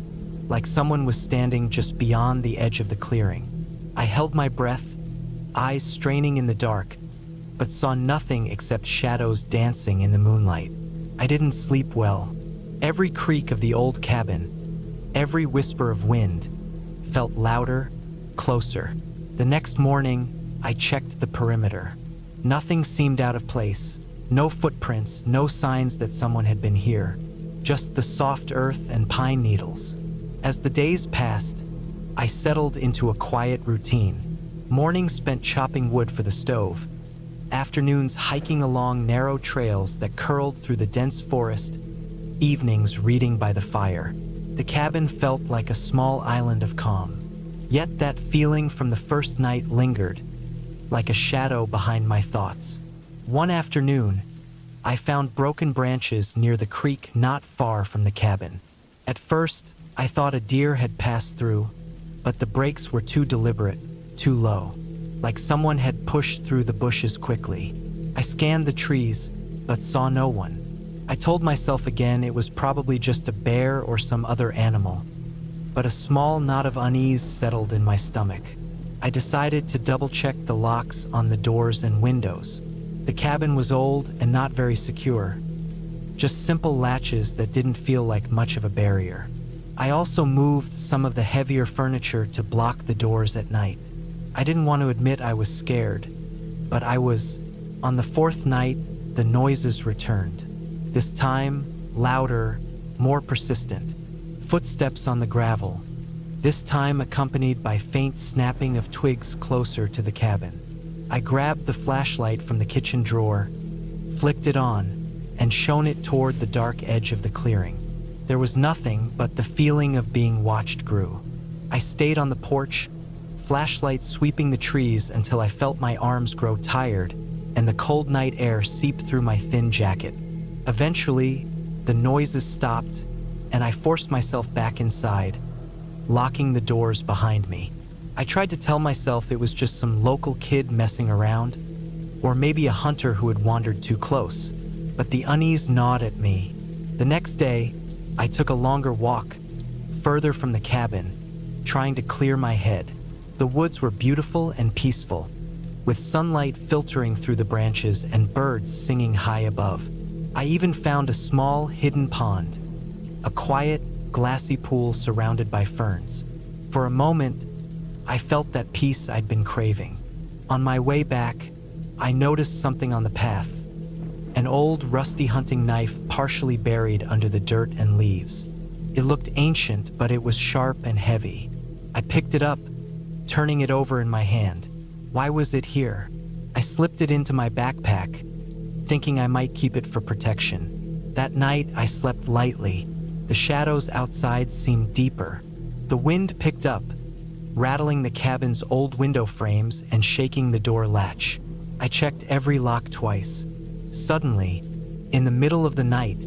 like someone was standing just beyond the edge of the clearing. I held my breath, eyes straining in the dark, but saw nothing except shadows dancing in the moonlight. I didn't sleep well. Every creak of the old cabin, every whisper of wind, felt louder, closer. The next morning, I checked the perimeter. Nothing seemed out of place. No footprints, no signs that someone had been here. Just the soft earth and pine needles. As the days passed, I settled into a quiet routine. Mornings spent chopping wood for the stove. Afternoons hiking along narrow trails that curled through the dense forest. Evenings reading by the fire. The cabin felt like a small island of calm. Yet that feeling from the first night lingered, like a shadow behind my thoughts. One afternoon, I found broken branches near the creek not far from the cabin. At first, I thought a deer had passed through, but the breaks were too deliberate, too low, like someone had pushed through the bushes quickly. I scanned the trees, but saw no one. I told myself again it was probably just a bear or some other animal, but a small knot of unease settled in my stomach. I decided to double-check the locks on the doors and windows. The cabin was old and not very secure, just simple latches that didn't feel like much of a barrier. I also moved some of the heavier furniture to block the doors at night. I didn't want to admit I was scared, but I was. On the fourth night, the noises returned. This time, louder, more persistent. Footsteps on the gravel, this time accompanied by faint snapping of twigs closer to the cabin. I grabbed the flashlight from the kitchen drawer, flicked it on, and shone it toward the dark edge of the clearing. There was nothing, but the feeling of being watched grew. I stayed on the porch, flashlight sweeping the trees until I felt my arms grow tired and the cold night air seep through my thin jacket. Eventually, the noises stopped, and I forced myself back inside, locking the doors behind me. I tried to tell myself it was just some local kid messing around, or maybe a hunter who had wandered too close, but the unease gnawed at me. The next day, I took a longer walk, further from the cabin, trying to clear my head. The woods were beautiful and peaceful, with sunlight filtering through the branches and birds singing high above. I even found a small, hidden pond, a quiet, glassy pool surrounded by ferns. For a moment, I felt that peace I'd been craving. On my way back, I noticed something on the path, an old, rusty hunting knife partially buried under the dirt and leaves. It looked ancient, but it was sharp and heavy. I picked it up, turning it over in my hand. Why was it here? I slipped it into my backpack, thinking I might keep it for protection. That night, I slept lightly. The shadows outside seemed deeper. The wind picked up, rattling the cabin's old window frames and shaking the door latch. I checked every lock twice. Suddenly, in the middle of the night,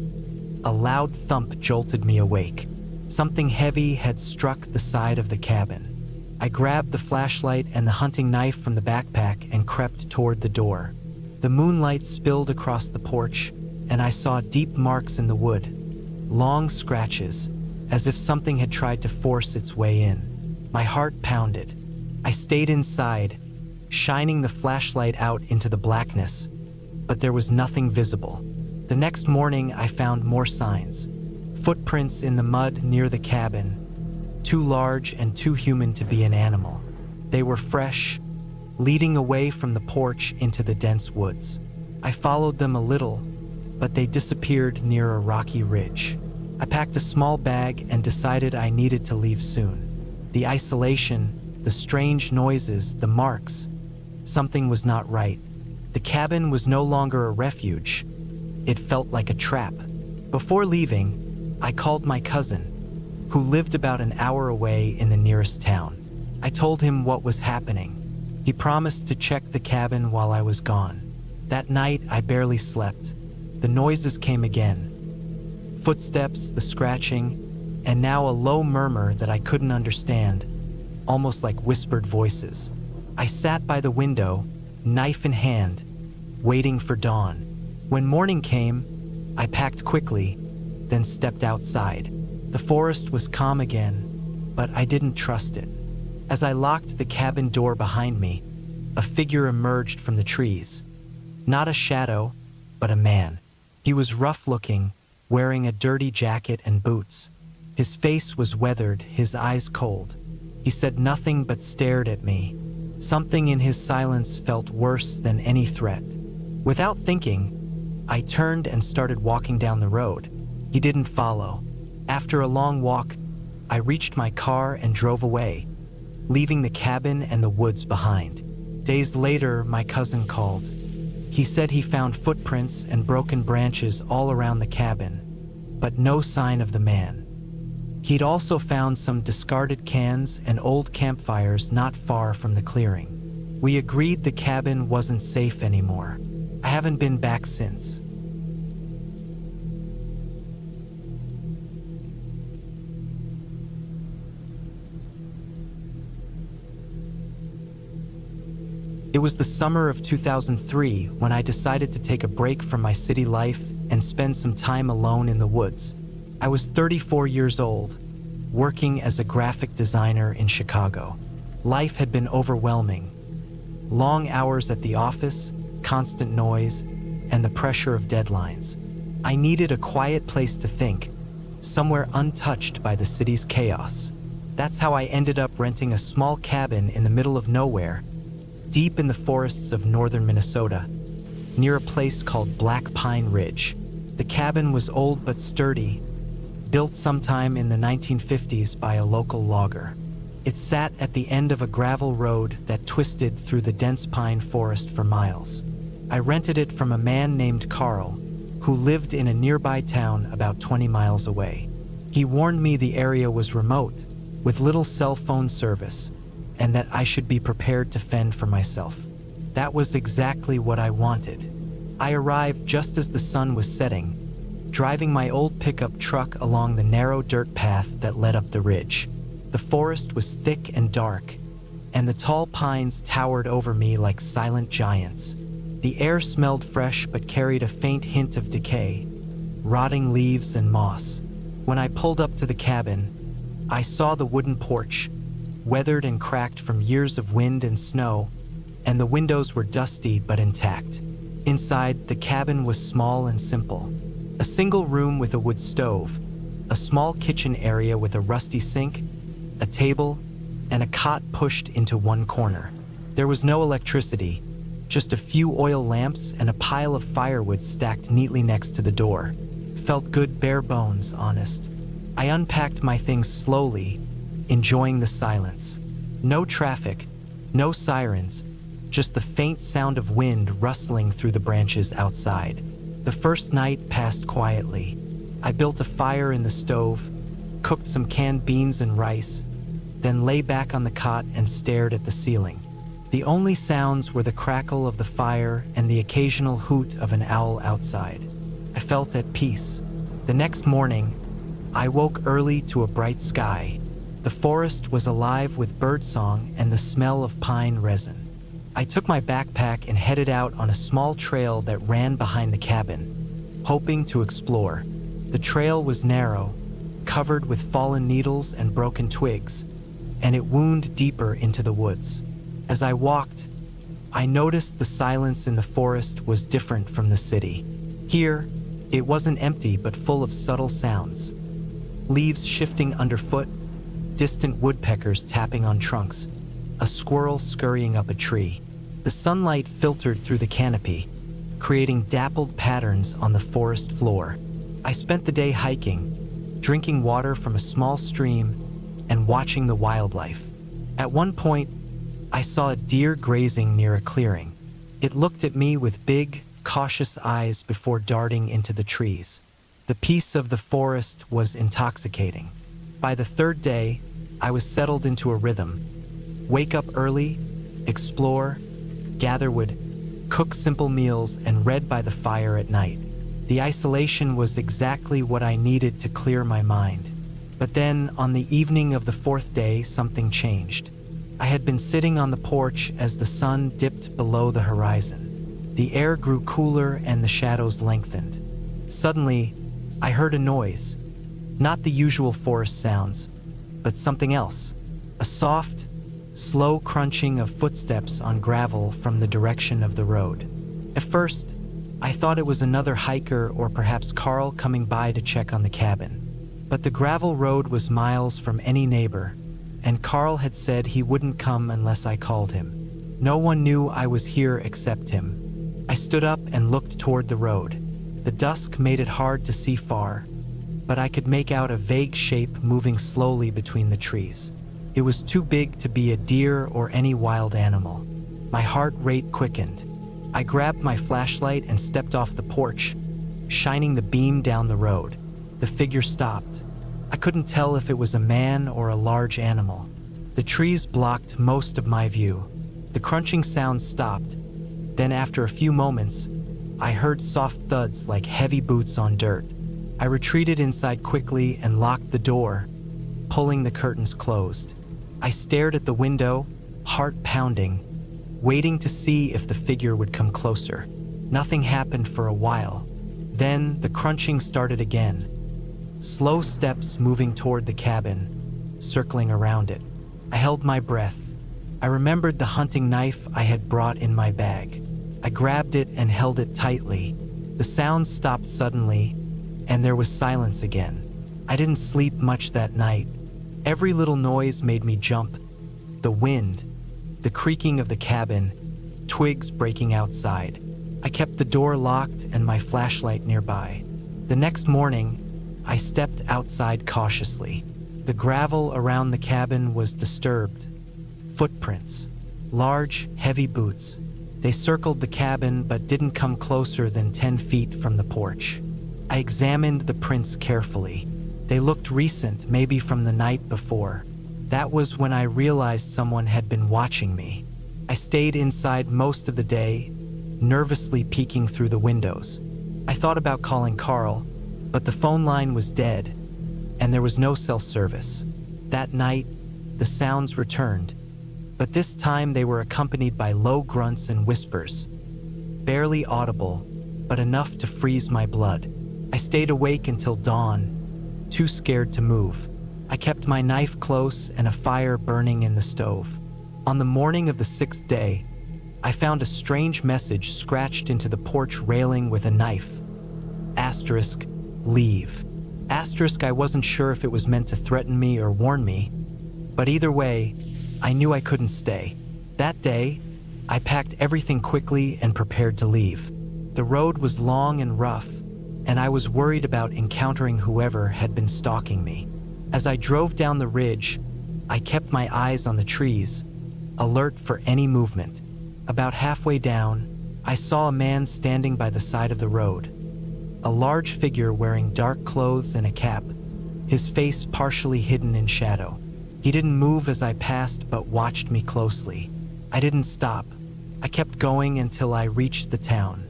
a loud thump jolted me awake. Something heavy had struck the side of the cabin. I grabbed the flashlight and the hunting knife from the backpack and crept toward the door. The moonlight spilled across the porch, and I saw deep marks in the wood, long scratches, as if something had tried to force its way in. My heart pounded. I stayed inside, shining the flashlight out into the blackness, but there was nothing visible. The next morning, I found more signs. Footprints in the mud near the cabin, too large and too human to be an animal. They were fresh, leading away from the porch into the dense woods. I followed them a little, but they disappeared near a rocky ridge. I packed a small bag and decided I needed to leave soon. The isolation, the strange noises, the marks. Something was not right. The cabin was no longer a refuge. It felt like a trap. Before leaving, I called my cousin, who lived about an hour away in the nearest town. I told him what was happening. He promised to check the cabin while I was gone. That night, I barely slept. The noises came again. Footsteps, the scratching, and now a low murmur that I couldn't understand, almost like whispered voices. I sat by the window, knife in hand, waiting for dawn. When morning came, I packed quickly, then stepped outside. The forest was calm again, but I didn't trust it. As I locked the cabin door behind me, a figure emerged from the trees. Not a shadow, but a man. He was rough-looking, wearing a dirty jacket and boots. His face was weathered, his eyes cold. He said nothing but stared at me. Something in his silence felt worse than any threat. Without thinking, I turned and started walking down the road. He didn't follow. After a long walk, I reached my car and drove away, leaving the cabin and the woods behind. Days later, my cousin called. He said he found footprints and broken branches all around the cabin, but no sign of the man. He'd also found some discarded cans and old campfires not far from the clearing. We agreed the cabin wasn't safe anymore. I haven't been back since. It was the summer of 2003 when I decided to take a break from my city life and spend some time alone in the woods. I was 34 years old, working as a graphic designer in Chicago. Life had been overwhelming. Long hours at the office, constant noise, and the pressure of deadlines. I needed a quiet place to think, somewhere untouched by the city's chaos. That's how I ended up renting a small cabin in the middle of nowhere, deep in the forests of northern Minnesota, near a place called Black Pine Ridge. The cabin was old but sturdy, built sometime in the 1950s by a local logger. It sat at the end of a gravel road that twisted through the dense pine forest for miles. I rented it from a man named Carl, who lived in a nearby town about 20 miles away. He warned me the area was remote, with little cell phone service, and that I should be prepared to fend for myself. That was exactly what I wanted. I arrived just as the sun was setting, driving my old pickup truck along the narrow dirt path that led up the ridge. The forest was thick and dark, and the tall pines towered over me like silent giants. The air smelled fresh but carried a faint hint of decay, rotting leaves and moss. When I pulled up to the cabin, I saw the wooden porch, weathered and cracked from years of wind and snow, and the windows were dusty but intact. Inside, the cabin was small and simple. A single room with a wood stove, a small kitchen area with a rusty sink, a table, and a cot pushed into one corner. There was no electricity, just a few oil lamps and a pile of firewood stacked neatly next to the door. Felt good, bare bones, honest. I unpacked my things slowly, enjoying the silence. No traffic, no sirens, just the faint sound of wind rustling through the branches outside. The first night passed quietly. I built a fire in the stove, cooked some canned beans and rice, then lay back on the cot and stared at the ceiling. The only sounds were the crackle of the fire and the occasional hoot of an owl outside. I felt at peace. The next morning, I woke early to a bright sky. The forest was alive with birdsong and the smell of pine resin. I took my backpack and headed out on a small trail that ran behind the cabin, hoping to explore. The trail was narrow, covered with fallen needles and broken twigs, and it wound deeper into the woods. As I walked, I noticed the silence in the forest was different from the city. Here, it wasn't empty but full of subtle sounds. Leaves shifting underfoot, distant woodpeckers tapping on trunks, a squirrel scurrying up a tree. The sunlight filtered through the canopy, creating dappled patterns on the forest floor. I spent the day hiking, drinking water from a small stream, and watching the wildlife. At one point, I saw a deer grazing near a clearing. It looked at me with big, cautious eyes before darting into the trees. The peace of the forest was intoxicating. By the third day, I was settled into a rhythm. Wake up early, explore, gather wood, cook simple meals, and read by the fire at night. The isolation was exactly what I needed to clear my mind. But then, on the evening of the fourth day, something changed. I had been sitting on the porch as the sun dipped below the horizon. The air grew cooler and the shadows lengthened. Suddenly, I heard a noise. Not the usual forest sounds, but something else. A soft, slow crunching of footsteps on gravel from the direction of the road. At first, I thought it was another hiker or perhaps Carl coming by to check on the cabin. But the gravel road was miles from any neighbor, and Carl had said he wouldn't come unless I called him. No one knew I was here except him. I stood up and looked toward the road. The dusk made it hard to see far, but I could make out a vague shape moving slowly between the trees. It was too big to be a deer or any wild animal. My heart rate quickened. I grabbed my flashlight and stepped off the porch, shining the beam down the road. The figure stopped. I couldn't tell if it was a man or a large animal. The trees blocked most of my view. The crunching sound stopped. Then after a few moments, I heard soft thuds like heavy boots on dirt. I retreated inside quickly and locked the door, pulling the curtains closed. I stared at the window, heart pounding, waiting to see if the figure would come closer. Nothing happened for a while. Then the crunching started again. Slow steps moving toward the cabin, circling around it. I held my breath. I remembered the hunting knife I had brought in my bag. I grabbed it and held it tightly. The sound stopped suddenly, and there was silence again. I didn't sleep much that night. Every little noise made me jump. The wind, the creaking of the cabin, twigs breaking outside. I kept the door locked and my flashlight nearby. The next morning, I stepped outside cautiously. The gravel around the cabin was disturbed. Footprints, large, heavy boots. They circled the cabin but didn't come closer than 10 feet from the porch. I examined the prints carefully. They looked recent, maybe from the night before. That was when I realized someone had been watching me. I stayed inside most of the day, nervously peeking through the windows. I thought about calling Carl, but the phone line was dead, and there was no cell service. That night, the sounds returned, but this time they were accompanied by low grunts and whispers. Barely audible, but enough to freeze my blood. I stayed awake until dawn, too scared to move. I kept my knife close and a fire burning in the stove. On the morning of the 6th day, I found a strange message scratched into the porch railing with a knife. Asterisk, leave. Asterisk, I wasn't sure if it was meant to threaten me or warn me, but either way, I knew I couldn't stay. That day, I packed everything quickly and prepared to leave. The road was long and rough, and I was worried about encountering whoever had been stalking me. As I drove down the ridge, I kept my eyes on the trees, alert for any movement. About halfway down, I saw a man standing by the side of the road. A large figure wearing dark clothes and a cap, his face partially hidden in shadow. He didn't move as I passed but watched me closely. I didn't stop. I kept going until I reached the town.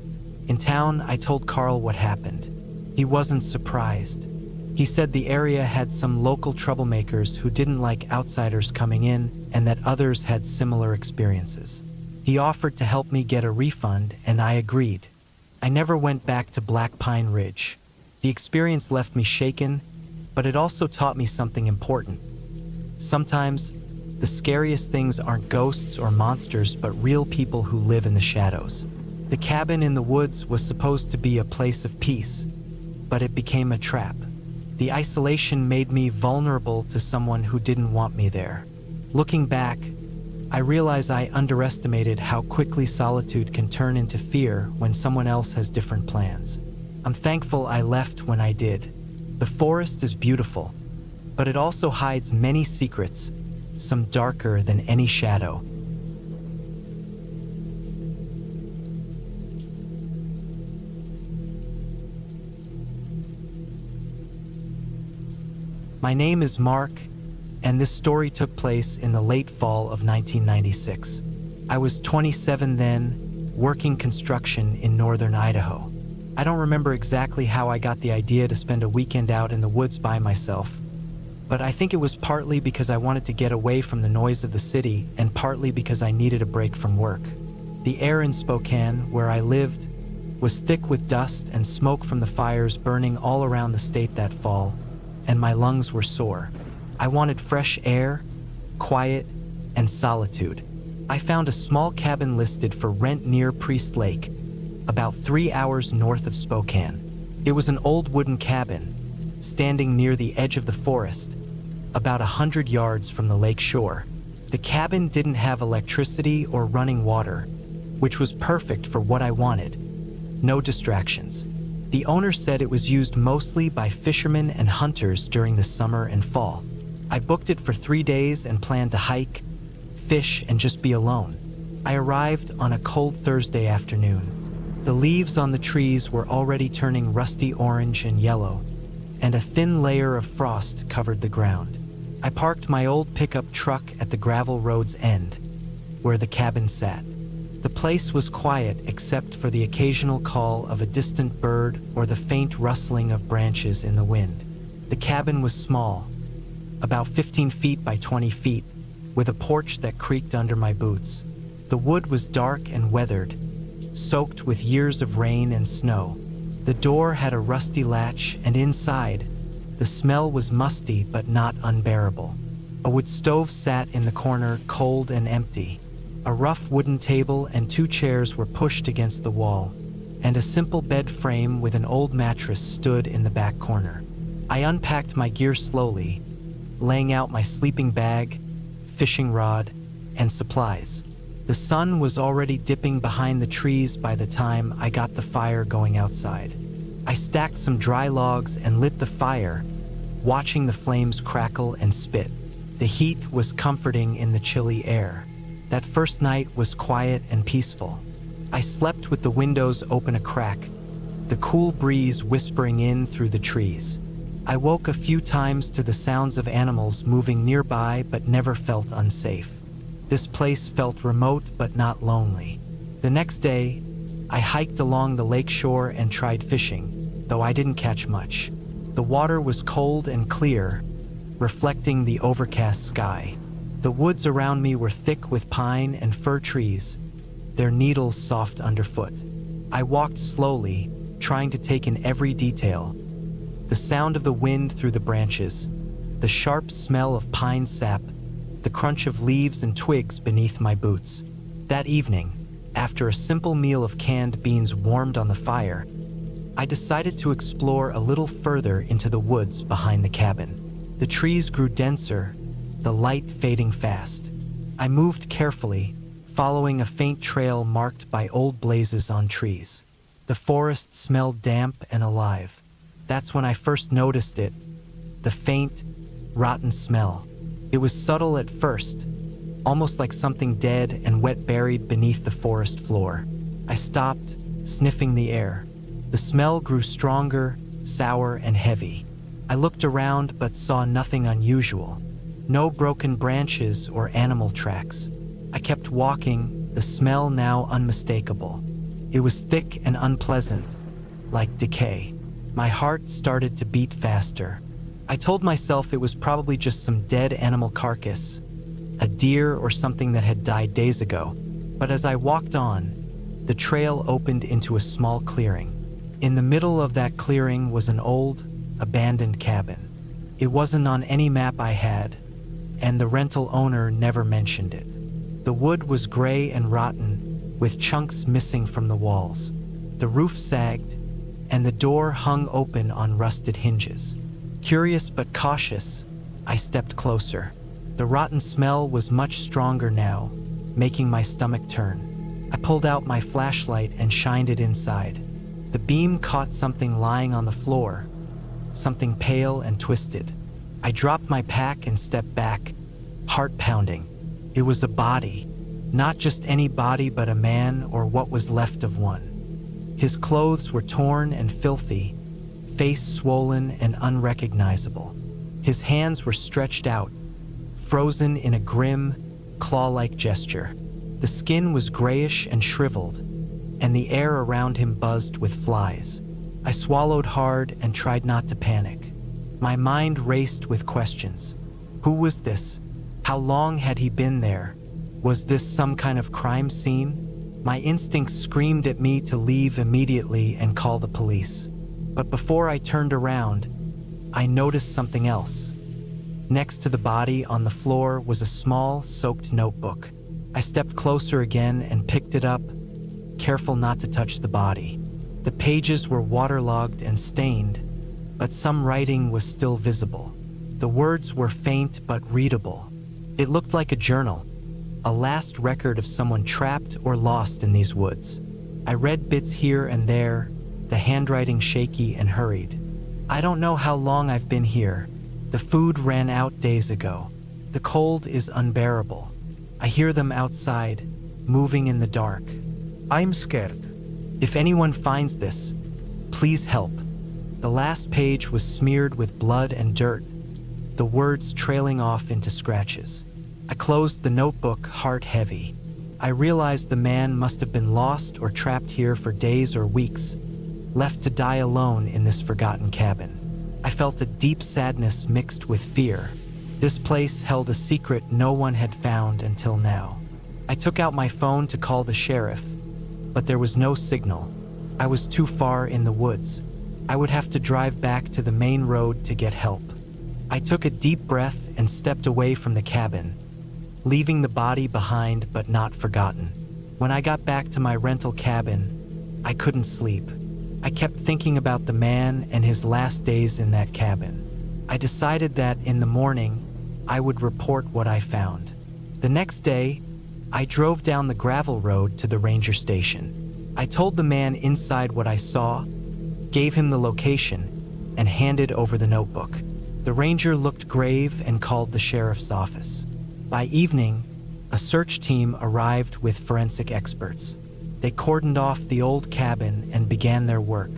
In town, I told Carl what happened. He wasn't surprised. He said the area had some local troublemakers who didn't like outsiders coming in and that others had similar experiences. He offered to help me get a refund, and I agreed. I never went back to Black Pine Ridge. The experience left me shaken, but it also taught me something important. Sometimes, the scariest things aren't ghosts or monsters, but real people who live in the shadows. The cabin in the woods was supposed to be a place of peace, but it became a trap. The isolation made me vulnerable to someone who didn't want me there. Looking back, I realize I underestimated how quickly solitude can turn into fear when someone else has different plans. I'm thankful I left when I did. The forest is beautiful, but it also hides many secrets, some darker than any shadow. My name is Mark, and this story took place in the late fall of 1996. I was 27 then, working construction in northern Idaho. I don't remember exactly how I got the idea to spend a weekend out in the woods by myself, but I think it was partly because I wanted to get away from the noise of the city and partly because I needed a break from work. The air in Spokane, where I lived, was thick with dust and smoke from the fires burning all around the state that fall, and my lungs were sore. I wanted fresh air, quiet, and solitude. I found a small cabin listed for rent near Priest Lake, about 3 hours north of Spokane. It was an old wooden cabin, standing near the edge of the forest, about 100 yards from the lake shore. The cabin didn't have electricity or running water, which was perfect for what I wanted. No distractions. The owner said it was used mostly by fishermen and hunters during the summer and fall. I booked it for 3 days and planned to hike, fish, and just be alone. I arrived on a cold Thursday afternoon. The leaves on the trees were already turning rusty orange and yellow, and a thin layer of frost covered the ground. I parked my old pickup truck at the gravel road's end, where the cabin sat. The place was quiet except for the occasional call of a distant bird or the faint rustling of branches in the wind. The cabin was small, about 15 feet by 20 feet, with a porch that creaked under my boots. The wood was dark and weathered, soaked with years of rain and snow. The door had a rusty latch, and inside, the smell was musty but not unbearable. A wood stove sat in the corner, cold and empty. A rough wooden table and 2 chairs were pushed against the wall, and a simple bed frame with an old mattress stood in the back corner. I unpacked my gear slowly, laying out my sleeping bag, fishing rod, and supplies. The sun was already dipping behind the trees by the time I got the fire going outside. I stacked some dry logs and lit the fire, watching the flames crackle and spit. The heat was comforting in the chilly air. That first night was quiet and peaceful. I slept with the windows open a crack, the cool breeze whispering in through the trees. I woke a few times to the sounds of animals moving nearby but never felt unsafe. This place felt remote but not lonely. The next day, I hiked along the lake shore and tried fishing, though I didn't catch much. The water was cold and clear, reflecting the overcast sky. The woods around me were thick with pine and fir trees, their needles soft underfoot. I walked slowly, trying to take in every detail. The sound of the wind through the branches, the sharp smell of pine sap, the crunch of leaves and twigs beneath my boots. That evening, after a simple meal of canned beans warmed on the fire, I decided to explore a little further into the woods behind the cabin. The trees grew denser, the light fading fast. I moved carefully, following a faint trail marked by old blazes on trees. The forest smelled damp and alive. That's when I first noticed it, the faint, rotten smell. It was subtle at first, almost like something dead and wet buried beneath the forest floor. I stopped, sniffing the air. The smell grew stronger, sour, and heavy. I looked around but saw nothing unusual. No broken branches or animal tracks. I kept walking, the smell now unmistakable. It was thick and unpleasant, like decay. My heart started to beat faster. I told myself it was probably just some dead animal carcass, a deer or something that had died days ago. But as I walked on, the trail opened into a small clearing. In the middle of that clearing was an old, abandoned cabin. It wasn't on any map I had, and the rental owner never mentioned it. The wood was gray and rotten, with chunks missing from the walls. The roof sagged, and the door hung open on rusted hinges. Curious but cautious, I stepped closer. The rotten smell was much stronger now, making my stomach turn. I pulled out my flashlight and shined it inside. The beam caught something lying on the floor, something pale and twisted. I dropped my pack and stepped back, heart pounding. It was a body, not just any body but a man or what was left of one. His clothes were torn and filthy, face swollen and unrecognizable. His hands were stretched out, frozen in a grim, claw-like gesture. The skin was grayish and shriveled, and the air around him buzzed with flies. I swallowed hard and tried not to panic. My mind raced with questions. Who was this? How long had he been there? Was this some kind of crime scene? My instincts screamed at me to leave immediately and call the police. But before I turned around, I noticed something else. Next to the body on the floor was a small, soaked notebook. I stepped closer again and picked it up, careful not to touch the body. The pages were waterlogged and stained, but some writing was still visible. The words were faint but readable. It looked like a journal, a last record of someone trapped or lost in these woods. I read bits here and there, the handwriting shaky and hurried. I don't know how long I've been here. The food ran out days ago. The cold is unbearable. I hear them outside, moving in the dark. I'm scared. If anyone finds this, please help. The last page was smeared with blood and dirt, the words trailing off into scratches. I closed the notebook, heart heavy. I realized the man must have been lost or trapped here for days or weeks, left to die alone in this forgotten cabin. I felt a deep sadness mixed with fear. This place held a secret no one had found until now. I took out my phone to call the sheriff, but there was no signal. I was too far in the woods. I would have to drive back to the main road to get help. I took a deep breath and stepped away from the cabin, leaving the body behind but not forgotten. When I got back to my rental cabin, I couldn't sleep. I kept thinking about the man and his last days in that cabin. I decided that in the morning, I would report what I found. The next day, I drove down the gravel road to the ranger station. I told the man inside what I saw, gave him the location, and handed over the notebook. The ranger looked grave and called the sheriff's office. By evening, a search team arrived with forensic experts. They cordoned off the old cabin and began their work.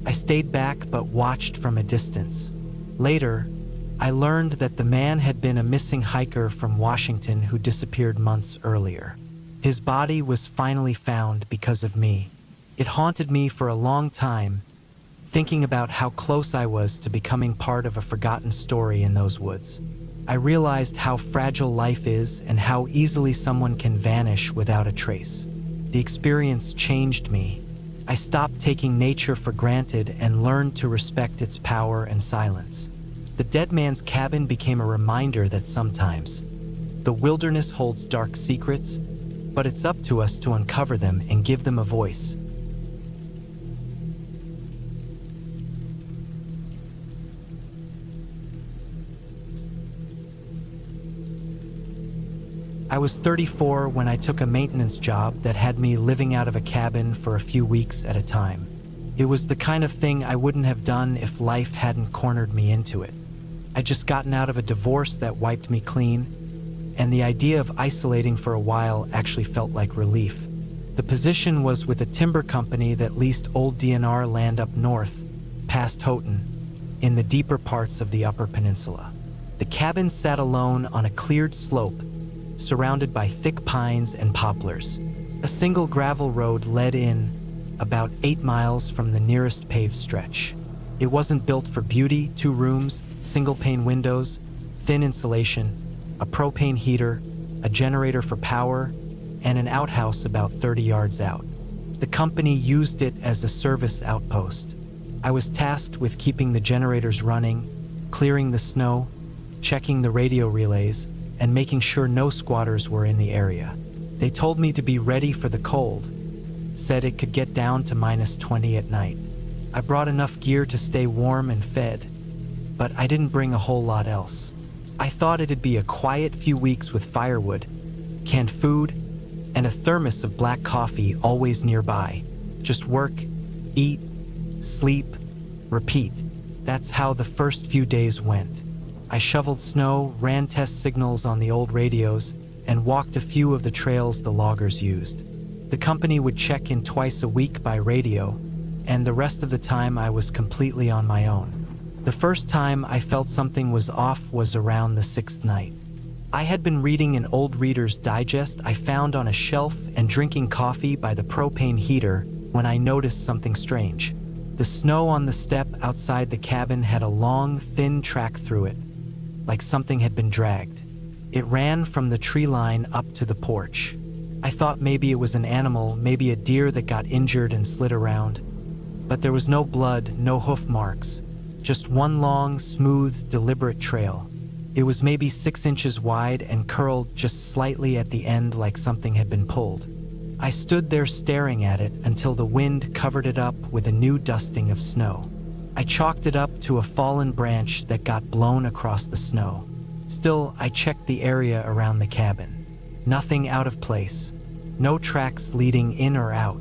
I stayed back but watched from a distance. Later, I learned that the man had been a missing hiker from Washington who disappeared months earlier. His body was finally found because of me. It haunted me for a long time, thinking about how close I was to becoming part of a forgotten story in those woods. I realized how fragile life is and how easily someone can vanish without a trace. The experience changed me. I stopped taking nature for granted and learned to respect its power and silence. The dead man's cabin became a reminder that sometimes the wilderness holds dark secrets, but it's up to us to uncover them and give them a voice. I was 34 when I took a maintenance job that had me living out of a cabin for a few weeks at a time. It was the kind of thing I wouldn't have done if life hadn't cornered me into it. I'd just gotten out of a divorce that wiped me clean, and the idea of isolating for a while actually felt like relief. The position was with a timber company that leased old DNR land up north, past Houghton, in the deeper parts of the Upper Peninsula. The cabin sat alone on a cleared slope, surrounded by thick pines and poplars. A single gravel road led in, about 8 miles from the nearest paved stretch. It wasn't built for beauty, 2 rooms, single-pane windows, thin insulation, a propane heater, a generator for power, and an outhouse about 30 yards out. The company used it as a service outpost. I was tasked with keeping the generators running, clearing the snow, checking the radio relays, and making sure no squatters were in the area. They told me to be ready for the cold, said it could get down to -20 at night. I brought enough gear to stay warm and fed, but I didn't bring a whole lot else. I thought it'd be a quiet few weeks with firewood, canned food, and a thermos of black coffee always nearby. Just work, eat, sleep, repeat. That's how the first few days went. I shoveled snow, ran test signals on the old radios, and walked a few of the trails the loggers used. The company would check in twice a week by radio, and the rest of the time I was completely on my own. The first time I felt something was off was around the 6th night. I had been reading an old Reader's Digest I found on a shelf and drinking coffee by the propane heater when I noticed something strange. The snow on the step outside the cabin had a long, thin track through it, like something had been dragged. It ran from the tree line up to the porch. I thought maybe it was an animal, maybe a deer that got injured and slid around. But there was no blood, no hoof marks, just one long, smooth, deliberate trail. It was maybe 6 inches wide and curled just slightly at the end like something had been pulled. I stood there staring at it until the wind covered it up with a new dusting of snow. I chalked it up to a fallen branch that got blown across the snow. Still, I checked the area around the cabin. Nothing out of place. No tracks leading in or out.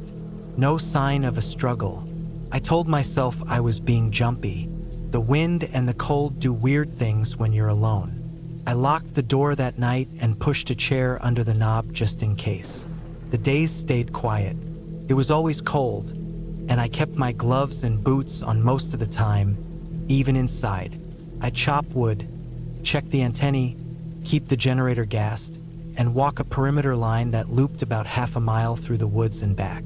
No sign of a struggle. I told myself I was being jumpy. The wind and the cold do weird things when you're alone. I locked the door that night and pushed a chair under the knob just in case. The days stayed quiet. It was always cold, and I kept my gloves and boots on most of the time, even inside. I'd chop wood, check the antennae, keep the generator gassed, and walk a perimeter line that looped about half a mile through the woods and back.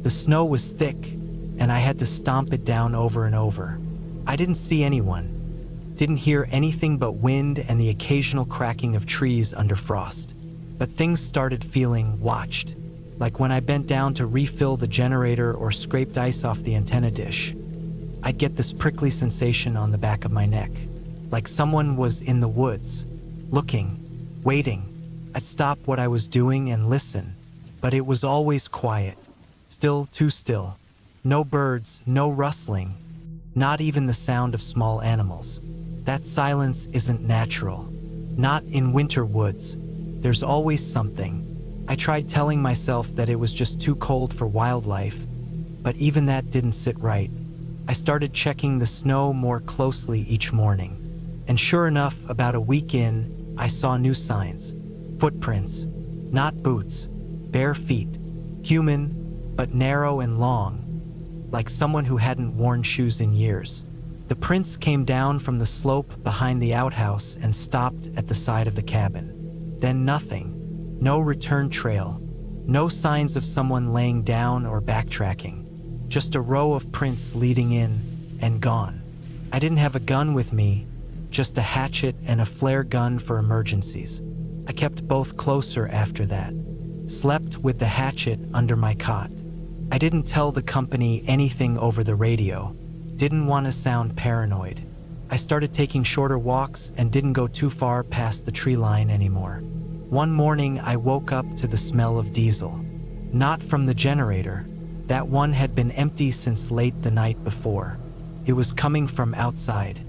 The snow was thick, and I had to stomp it down over and over. I didn't see anyone, didn't hear anything but wind and the occasional cracking of trees under frost. But things started feeling watched, like when I bent down to refill the generator or scraped ice off the antenna dish. I'd get this prickly sensation on the back of my neck, like someone was in the woods, looking, waiting. I'd stop what I was doing and listen, but it was always quiet, still too still. No birds, no rustling, not even the sound of small animals. That silence isn't natural. Not in winter woods. There's always something. I tried telling myself that it was just too cold for wildlife, but even that didn't sit right. I started checking the snow more closely each morning. And sure enough, about a week in, I saw new signs. Footprints, not boots, bare feet, human, but narrow and long, like someone who hadn't worn shoes in years. The prints came down from the slope behind the outhouse and stopped at the side of the cabin. Then nothing, no return trail, no signs of someone laying down or backtracking, just a row of prints leading in and gone. I didn't have a gun with me, just a hatchet and a flare gun for emergencies. I kept both closer after that, slept with the hatchet under my cot. I didn't tell the company anything over the radio, didn't want to sound paranoid. I started taking shorter walks and didn't go too far past the tree line anymore. One morning I woke up to the smell of diesel. Not from the generator. That one had been empty since late the night before. It was coming from outside.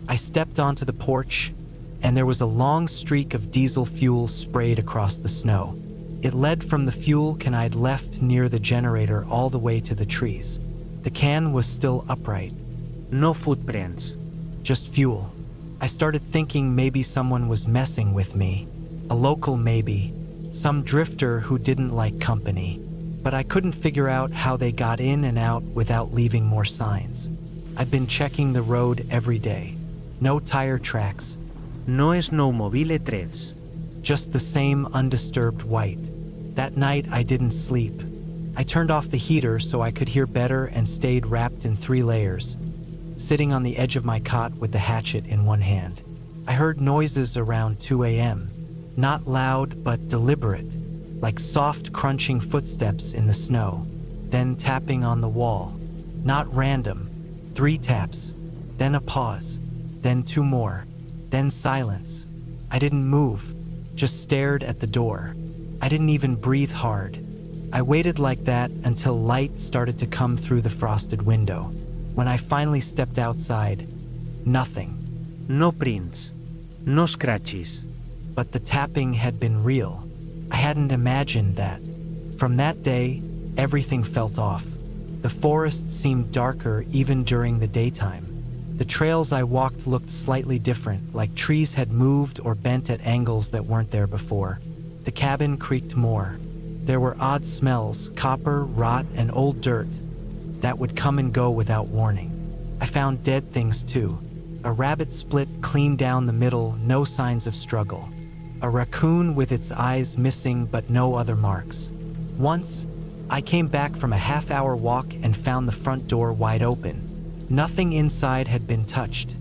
I stepped onto the porch, and there was a long streak of diesel fuel sprayed across the snow. It led from the fuel can I'd left near the generator all the way to the trees. The can was still upright. No footprints. Just fuel. I started thinking maybe someone was messing with me. A local maybe. Some drifter who didn't like company. But I couldn't figure out how they got in and out without leaving more signs. I'd been checking the road every day. No tire tracks. No snowmobile treads. Just the same undisturbed white. That night I didn't sleep. I turned off the heater so I could hear better and stayed wrapped in 3 layers, sitting on the edge of my cot with the hatchet in one hand. I heard noises around 2 a.m. Not loud but deliberate, like soft crunching footsteps in the snow, then tapping on the wall. Not random. 3 taps, then a pause, then 2 more, then silence. I didn't move, just stared at the door. I didn't even breathe hard. I waited like that until light started to come through the frosted window. When I finally stepped outside, nothing. No prints. No scratches. But the tapping had been real. I hadn't imagined that. From that day, everything felt off. The forest seemed darker even during the daytime. The trails I walked looked slightly different, like trees had moved or bent at angles that weren't there before. The cabin creaked more. There were odd smells, copper, rot, and old dirt, that would come and go without warning. I found dead things too. A rabbit split clean down the middle, no signs of struggle. a raccoon with its eyes missing but no other marks. Once, I came back from a half-hour walk and found the front door wide open. Nothing inside had been touched,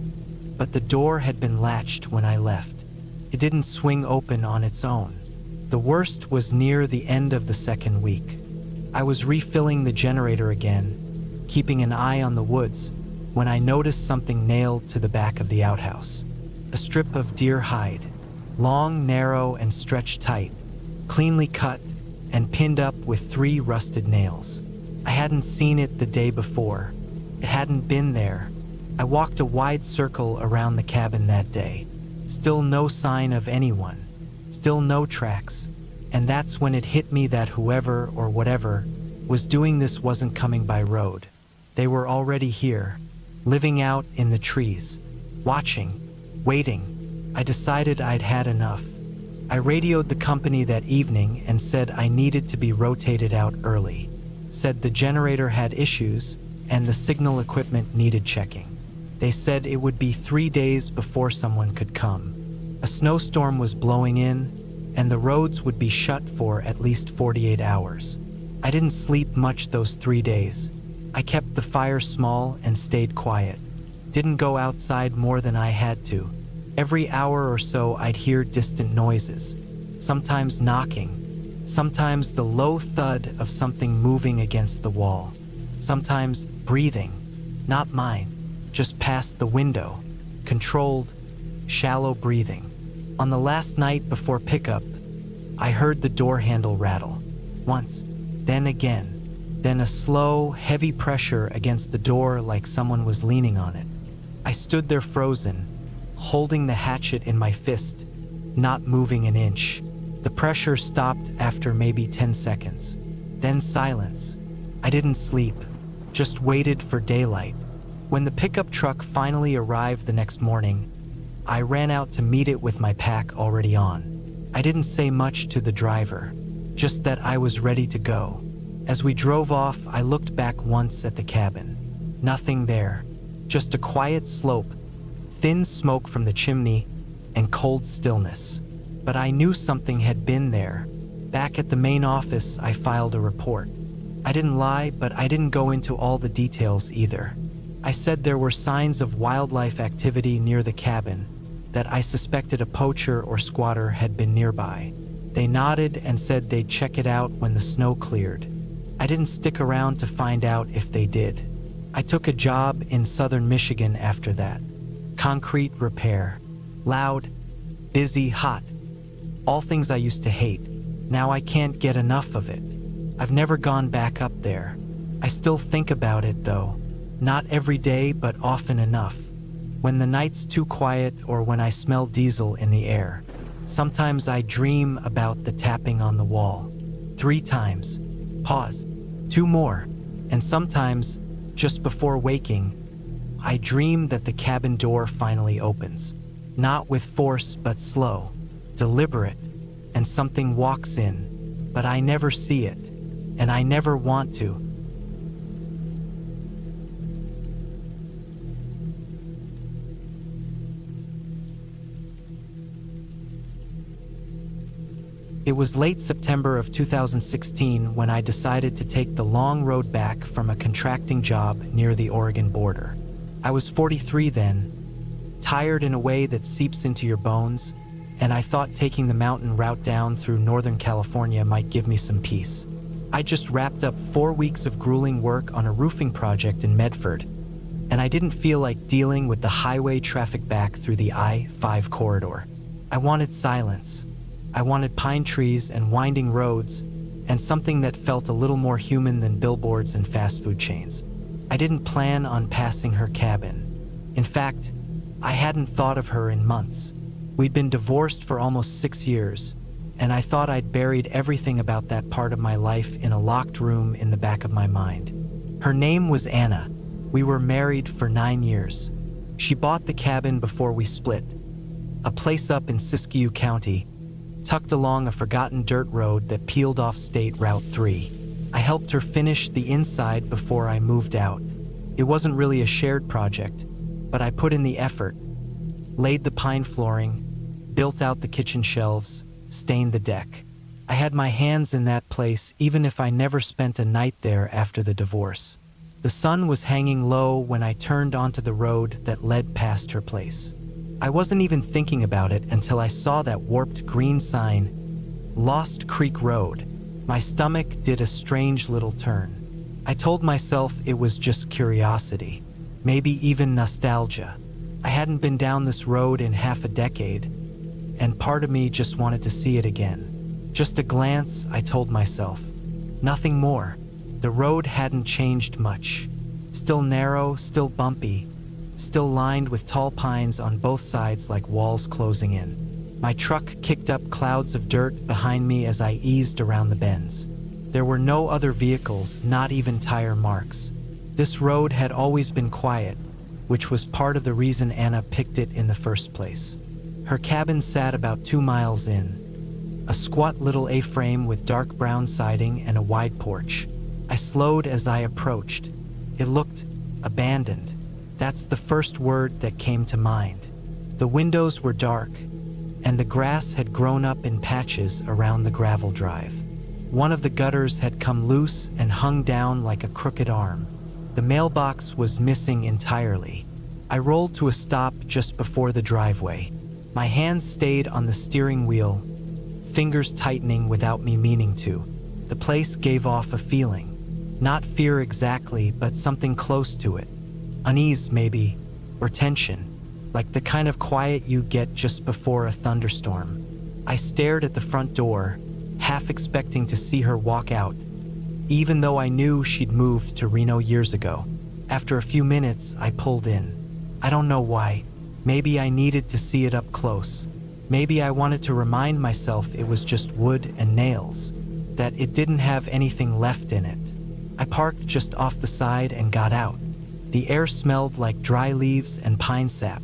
but the door had been latched when I left. It didn't swing open on its own. The worst was near the end of the second week. I was refilling the generator again, keeping an eye on the woods, when I noticed something nailed to the back of the outhouse. A strip of deer hide, long, narrow, and stretched tight, cleanly cut and pinned up with 3 rusted nails. I hadn't seen it the day before. It hadn't been there. I walked a wide circle around the cabin that day. Still no sign of anyone. Still no tracks. And that's when it hit me that whoever or whatever was doing this wasn't coming by road. They were already here, living out in the trees, watching, waiting. I decided I'd had enough. I radioed the company that evening and said I needed to be rotated out early. Said the generator had issues and the signal equipment needed checking. They said it would be 3 days before someone could come. A snowstorm was blowing in, and the roads would be shut for at least 48 hours. I didn't sleep much those 3 days. I kept the fire small and stayed quiet. Didn't go outside more than I had to. Every hour or so I'd hear distant noises, sometimes knocking, sometimes the low thud of something moving against the wall, sometimes breathing, not mine, just past the window, controlled, shallow breathing. On the last night before pickup, I heard the door handle rattle. Once, then again, then a slow, heavy pressure against the door like someone was leaning on it. I stood there frozen, holding the hatchet in my fist, not moving an inch. The pressure stopped after maybe 10 seconds. Then silence. I didn't sleep, just waited for daylight. When the pickup truck finally arrived the next morning, I ran out to meet it with my pack already on. I didn't say much to the driver, just that I was ready to go. As we drove off, I looked back once at the cabin. Nothing there, just a quiet slope, thin smoke from the chimney, and cold stillness. But I knew something had been there. Back at the main office, I filed a report. I didn't lie, but I didn't go into all the details either. I said there were signs of wildlife activity near the cabin, that I suspected a poacher or squatter had been nearby. They nodded and said they'd check it out when the snow cleared. I didn't stick around to find out if they did. I took a job in southern Michigan after that. Concrete repair. Loud, busy, hot. All things I used to hate. Now I can't get enough of it. I've never gone back up there. I still think about it though. Not every day, but often enough. When the night's too quiet or when I smell diesel in the air. Sometimes I dream about the tapping on the wall. 3 times. Pause. 2 more. And sometimes, just before waking, I dream that the cabin door finally opens. Not with force, but slow, deliberate, and something walks in, but I never see it, and I never want to. It was late September of 2016 when I decided to take the long road back from a contracting job near the Oregon border. I was 43 then, tired in a way that seeps into your bones, and I thought taking the mountain route down through Northern California might give me some peace. I just wrapped up 4 weeks of grueling work on a roofing project in Medford, and I didn't feel like dealing with the highway traffic back through the I-5 corridor. I wanted silence. I wanted pine trees and winding roads, and something that felt a little more human than billboards and fast food chains. I didn't plan on passing her cabin. In fact, I hadn't thought of her in months. We'd been divorced for almost 6 years, and I thought I'd buried everything about that part of my life in a locked room in the back of my mind. Her name was Anna. We were married for 9 years. She bought the cabin before we split, a place up in Siskiyou County, tucked along a forgotten dirt road that peeled off State Route 3. I helped her finish the inside before I moved out. It wasn't really a shared project, but I put in the effort, laid the pine flooring, built out the kitchen shelves, stained the deck. I had my hands in that place even if I never spent a night there after the divorce. The sun was hanging low when I turned onto the road that led past her place. I wasn't even thinking about it until I saw that warped green sign, Lost Creek Road. My stomach did a strange little turn. I told myself it was just curiosity, maybe even nostalgia. I hadn't been down this road in half a decade, and part of me just wanted to see it again. Just a glance, I told myself. Nothing more. The road hadn't changed much. Still narrow, still bumpy, still lined with tall pines on both sides like walls closing in. My truck kicked up clouds of dirt behind me as I eased around the bends. There were no other vehicles, not even tire marks. This road had always been quiet, which was part of the reason Anna picked it in the first place. Her cabin sat about 2 miles in, a squat little A-frame with dark brown siding and a wide porch. I slowed as I approached. It looked abandoned. That's the first word that came to mind. The windows were dark, and the grass had grown up in patches around the gravel drive. One of the gutters had come loose and hung down like a crooked arm. The mailbox was missing entirely. I rolled to a stop just before the driveway. My hands stayed on the steering wheel, fingers tightening without me meaning to. The place gave off a feeling. Not fear exactly, but something close to it. Unease, maybe, or tension, like the kind of quiet you get just before a thunderstorm. I stared at the front door, half expecting to see her walk out, even though I knew she'd moved to Reno years ago. After a few minutes, I pulled in. I don't know why. Maybe I needed to see it up close. Maybe I wanted to remind myself it was just wood and nails, that it didn't have anything left in it. I parked just off the side and got out. The air smelled like dry leaves and pine sap.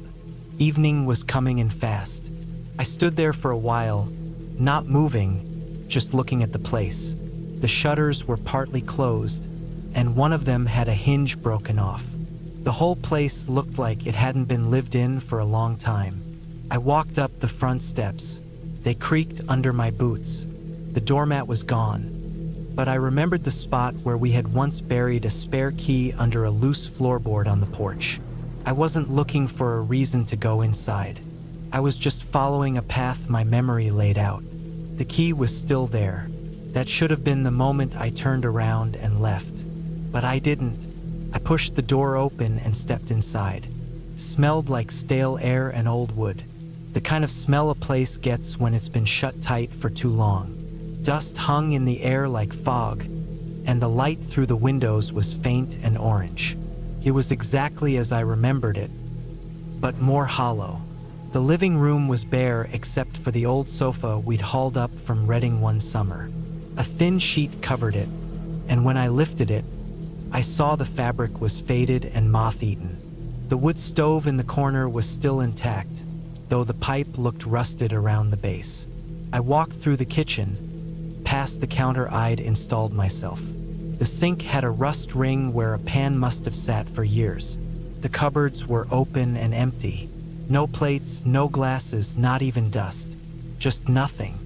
Evening was coming in fast. I stood there for a while, not moving, just looking at the place. The shutters were partly closed, and one of them had a hinge broken off. The whole place looked like it hadn't been lived in for a long time. I walked up the front steps. They creaked under my boots. The doormat was gone, but I remembered the spot where we had once buried a spare key under a loose floorboard on the porch. I wasn't looking for a reason to go inside. I was just following a path my memory laid out. The key was still there. That should have been the moment I turned around and left. But I didn't. I pushed the door open and stepped inside. It smelled like stale air and old wood. The kind of smell a place gets when it's been shut tight for too long. Dust hung in the air like fog, and the light through the windows was faint and orange. It was exactly as I remembered it, but more hollow. The living room was bare except for the old sofa we'd hauled up from Reading one summer. A thin sheet covered it, and when I lifted it, I saw the fabric was faded and moth-eaten. The wood stove in the corner was still intact, though the pipe looked rusted around the base. I walked through the kitchen, past the counter I'd installed myself. The sink had a rust ring where a pan must have sat for years. The cupboards were open and empty. No plates, no glasses, not even dust. Just nothing.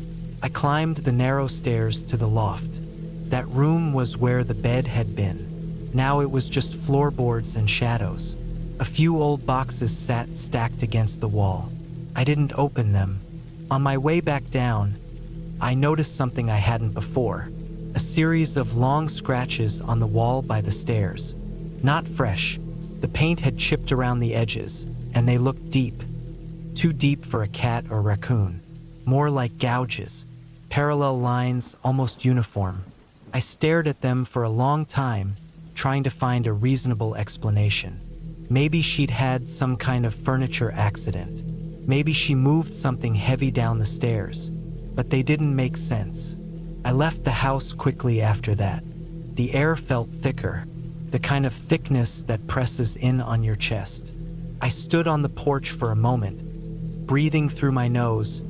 I climbed the narrow stairs to the loft. That room was where the bed had been. Now it was just floorboards and shadows. A few old boxes sat stacked against the wall. I didn't open them. On my way back down, I noticed something I hadn't before. A series of long scratches on the wall by the stairs. Not fresh. The paint had chipped around the edges, and they looked deep. Too deep for a cat or raccoon. More like gouges. Parallel lines, almost uniform. I stared at them for a long time, trying to find a reasonable explanation. Maybe she'd had some kind of furniture accident. Maybe she moved something heavy down the stairs. But they didn't make sense. I left the house quickly after that. The air felt thicker, the kind of thickness that presses in on your chest. I stood on the porch for a moment, breathing through my nose,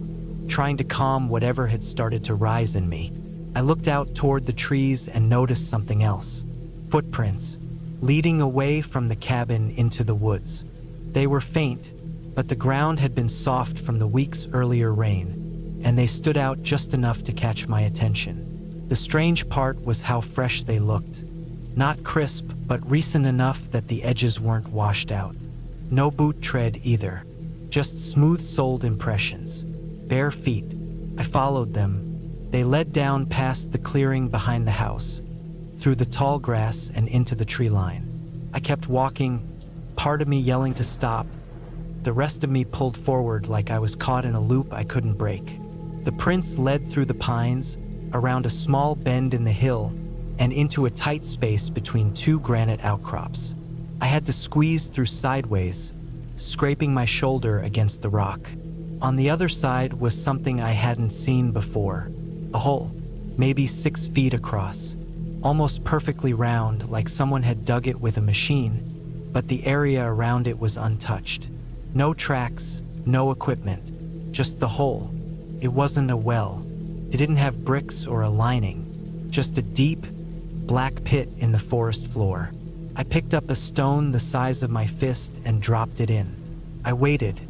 trying to calm whatever had started to rise in me. I looked out toward the trees and noticed something else. Footprints, leading away from the cabin into the woods. They were faint, but the ground had been soft from the week's earlier rain, and they stood out just enough to catch my attention. The strange part was how fresh they looked. Not crisp, but recent enough that the edges weren't washed out. No boot tread either, just smooth-soled impressions. Bare feet. I followed them. They led down past the clearing behind the house, through the tall grass and into the tree line. I kept walking, part of me yelling to stop. The rest of me pulled forward like I was caught in a loop I couldn't break. The prints led through the pines, around a small bend in the hill, and into a tight space between two granite outcrops. I had to squeeze through sideways, scraping my shoulder against the rock. On the other side was something I hadn't seen before. A hole, maybe 6 feet across, almost perfectly round, like someone had dug it with a machine, but the area around it was untouched. No tracks, no equipment, just the hole. It wasn't a well. It didn't have bricks or a lining, just a deep, black pit in the forest floor. I picked up a stone the size of my fist and dropped it in. I waited.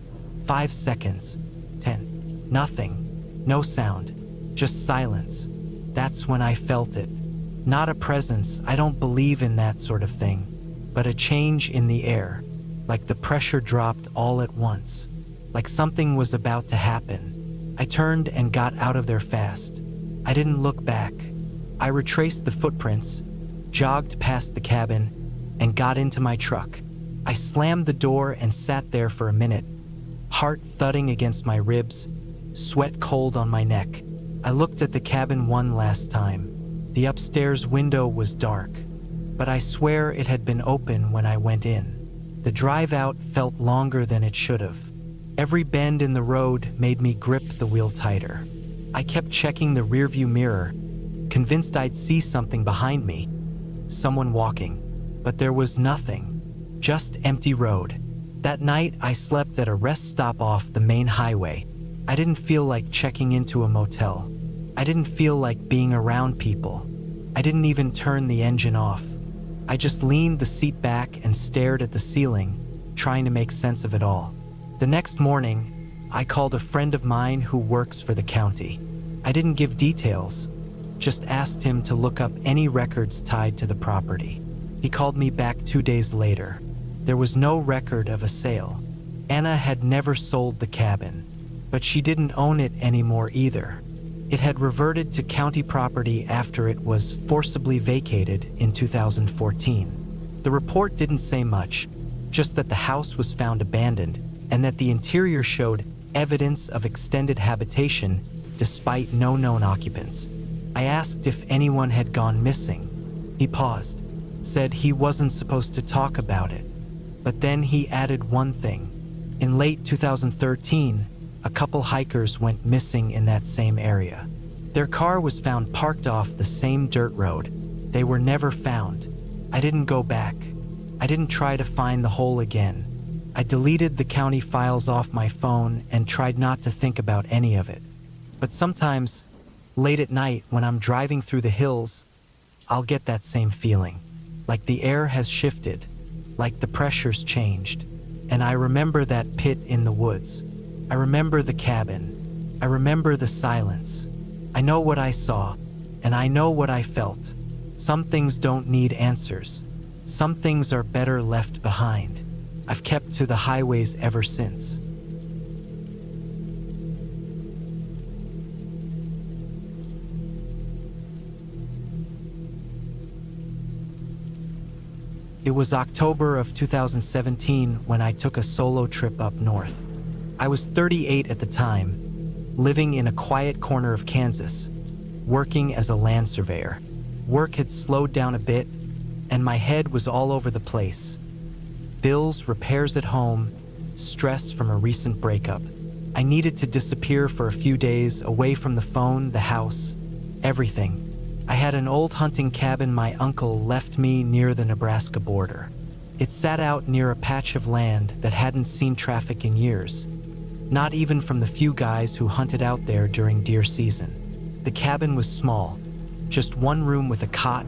5 seconds. 10. Nothing. No sound. Just silence. That's when I felt it. Not a presence, I don't believe in that sort of thing, but a change in the air, like the pressure dropped all at once, like something was about to happen. I turned and got out of there fast. I didn't look back. I retraced the footprints, jogged past the cabin, and got into my truck. I slammed the door and sat there for a minute, heart thudding against my ribs, sweat cold on my neck. I looked at the cabin one last time. The upstairs window was dark, but I swear it had been open when I went in. The drive out felt longer than it should have. Every bend in the road made me grip the wheel tighter. I kept checking the rearview mirror, convinced I'd see something behind me, someone walking. But there was nothing, just empty road. That night, I slept at a rest stop off the main highway. I didn't feel like checking into a motel. I didn't feel like being around people. I didn't even turn the engine off. I just leaned the seat back and stared at the ceiling, trying to make sense of it all. The next morning, I called a friend of mine who works for the county. I didn't give details, just asked him to look up any records tied to the property. He called me back 2 days later. There was no record of a sale. Anna had never sold the cabin, but she didn't own it anymore either. It had reverted to county property after it was forcibly vacated in 2014. The report didn't say much, just that the house was found abandoned and that the interior showed evidence of extended habitation despite no known occupants. I asked if anyone had gone missing. He paused, said he wasn't supposed to talk about it. But then he added one thing. In late 2013, a couple hikers went missing in that same area. Their car was found parked off the same dirt road. They were never found. I didn't go back. I didn't try to find the hole again. I deleted the county files off my phone and tried not to think about any of it. But sometimes, late at night when I'm driving through the hills, I'll get that same feeling. Like the air has shifted, like the pressure's changed. And I remember that pit in the woods. I remember the cabin. I remember the silence. I know what I saw, and I know what I felt. Some things don't need answers. Some things are better left behind. I've kept to the highways ever since. It was October of 2017 when I took a solo trip up north. I was 38 at the time, living in a quiet corner of Kansas, working as a land surveyor. Work had slowed down a bit, and my head was all over the place. Bills, repairs at home, stress from a recent breakup. I needed to disappear for a few days, away from the phone, the house, everything. I had an old hunting cabin my uncle left me near the Nebraska border. It sat out near a patch of land that hadn't seen traffic in years, not even from the few guys who hunted out there during deer season. The cabin was small, just one room with a cot,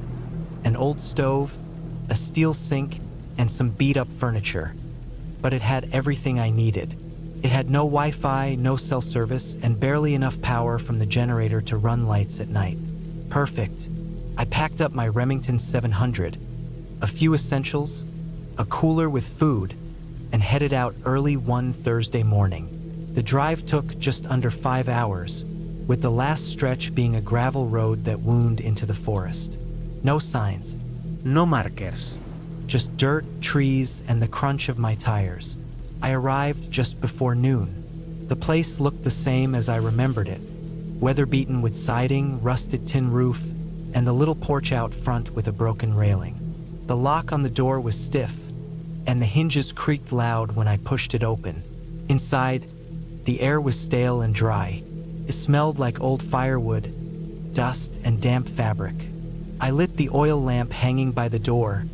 an old stove, a steel sink, and some beat-up furniture. But it had everything I needed. It had no Wi-Fi, no cell service, and barely enough power from the generator to run lights at night. Perfect. I packed up my Remington 700, a few essentials, a cooler with food, and headed out early one Thursday morning. The drive took just under 5 hours, with the last stretch being a gravel road that wound into the forest. No signs. No markers. Just dirt, trees, and the crunch of my tires. I arrived just before noon. The place looked the same as I remembered it. Weather-beaten with siding, rusted tin roof, and the little porch out front with a broken railing. The lock on the door was stiff, and the hinges creaked loud when I pushed it open. Inside, the air was stale and dry. It smelled like old firewood, dust, and damp fabric. I lit the oil lamp hanging by the door,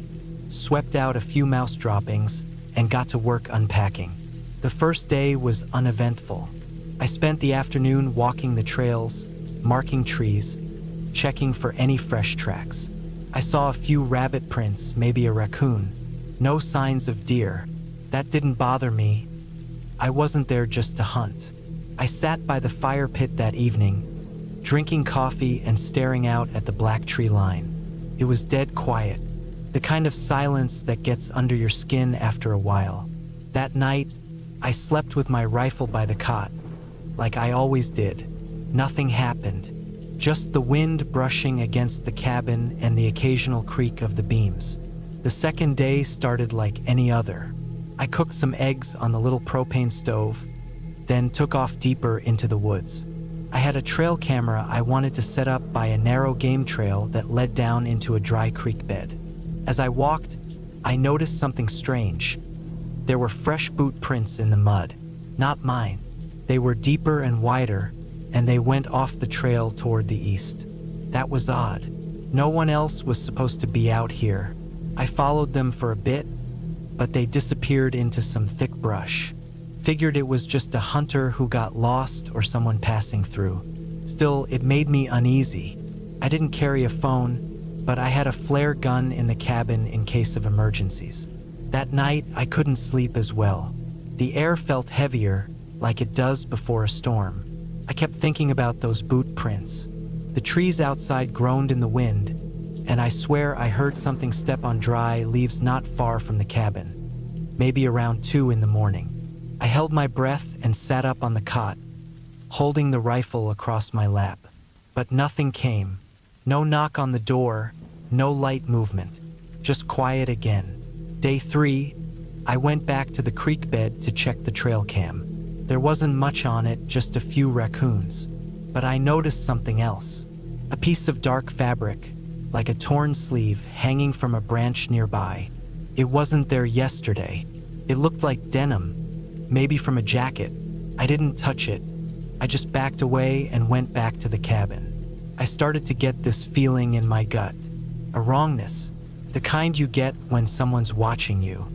swept out a few mouse droppings, and got to work unpacking. The first day was uneventful. I spent the afternoon walking the trails, marking trees, checking for any fresh tracks. I saw a few rabbit prints, maybe a raccoon. No signs of deer. That didn't bother me. I wasn't there just to hunt. I sat by the fire pit that evening, drinking coffee and staring out at the black tree line. It was dead quiet. The kind of silence that gets under your skin after a while. That night, I slept with my rifle by the cot, like I always did. Nothing happened, just the wind brushing against the cabin and the occasional creak of the beams. The second day started like any other. I cooked some eggs on the little propane stove, then took off deeper into the woods. I had a trail camera I wanted to set up by a narrow game trail that led down into a dry creek bed. As I walked, I noticed something strange. There were fresh boot prints in the mud. Not mine. They were deeper and wider, and they went off the trail toward the east. That was odd. No one else was supposed to be out here. I followed them for a bit, but they disappeared into some thick brush. Figured it was just a hunter who got lost or someone passing through. Still, it made me uneasy. I didn't carry a phone, but I had a flare gun in the cabin in case of emergencies. That night, I couldn't sleep as well. The air felt heavier, like it does before a storm. I kept thinking about those boot prints. The trees outside groaned in the wind, and I swear I heard something step on dry leaves not far from the cabin, maybe around 2 in the morning. I held my breath and sat up on the cot, holding the rifle across my lap. But nothing came. No knock on the door, no light movement, just quiet again. Day 3, I went back to the creek bed to check the trail cam. There wasn't much on it, just a few raccoons. But I noticed something else. A piece of dark fabric, like a torn sleeve, hanging from a branch nearby. It wasn't there yesterday. It looked like denim, maybe from a jacket. I didn't touch it. I just backed away and went back to the cabin. I started to get this feeling in my gut. A wrongness. The kind you get when someone's watching you.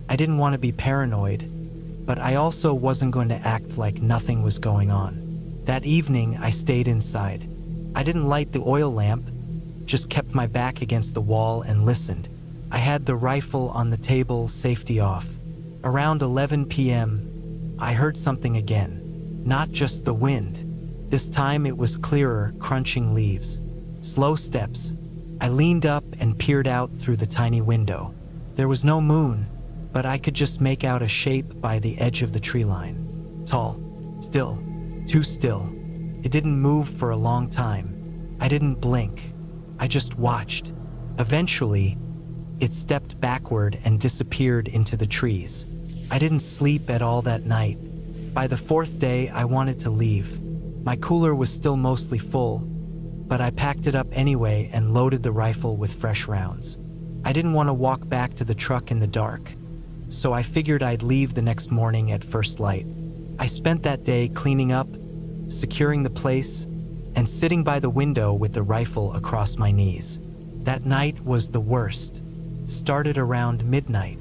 I didn't want to be paranoid, but I also wasn't going to act like nothing was going on. That evening, I stayed inside. I didn't light the oil lamp, just kept my back against the wall and listened. I had the rifle on the table, safety off. Around 11 p.m., I heard something again. Not just the wind. This time it was clearer, crunching leaves. Slow steps. I leaned up and peered out through the tiny window. There was no moon, but I could just make out a shape by the edge of the tree line. Tall, still, too still. It didn't move for a long time. I didn't blink. I just watched. Eventually, it stepped backward and disappeared into the trees. I didn't sleep at all that night. By the 4th day, I wanted to leave. My cooler was still mostly full, but I packed it up anyway and loaded the rifle with fresh rounds. I didn't want to walk back to the truck in the dark, so I figured I'd leave the next morning at first light. I spent that day cleaning up, securing the place, and sitting by the window with the rifle across my knees. That night was the worst. Started around midnight.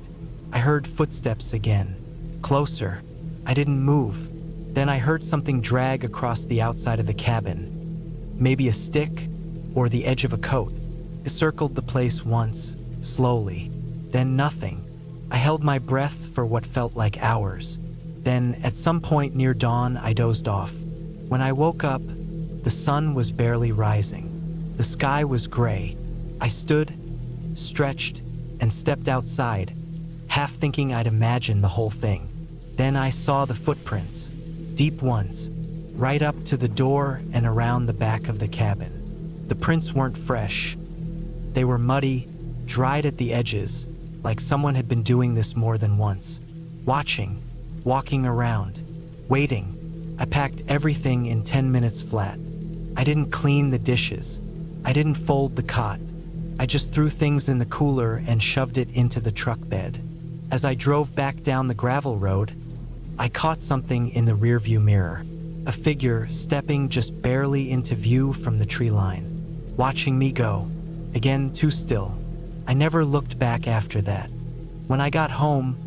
I heard footsteps again. Closer. I didn't move. Then I heard something drag across the outside of the cabin. Maybe a stick or the edge of a coat. It circled the place once, slowly. Then nothing. I held my breath for what felt like hours. Then, at some point near dawn, I dozed off. When I woke up, the sun was barely rising. The sky was gray. I stood, stretched, and stepped outside, half thinking I'd imagined the whole thing. Then I saw the footprints, deep ones, right up to the door and around the back of the cabin. The prints weren't fresh. They were muddy, dried at the edges, like someone had been doing this more than once. Watching, walking around, waiting. I packed everything in 10 minutes flat. I didn't clean the dishes. I didn't fold the cot. I just threw things in the cooler and shoved it into the truck bed. As I drove back down the gravel road, I caught something in the rearview mirror. A figure stepping just barely into view from the tree line, watching me go. Again, too still. I never looked back after that. When I got home,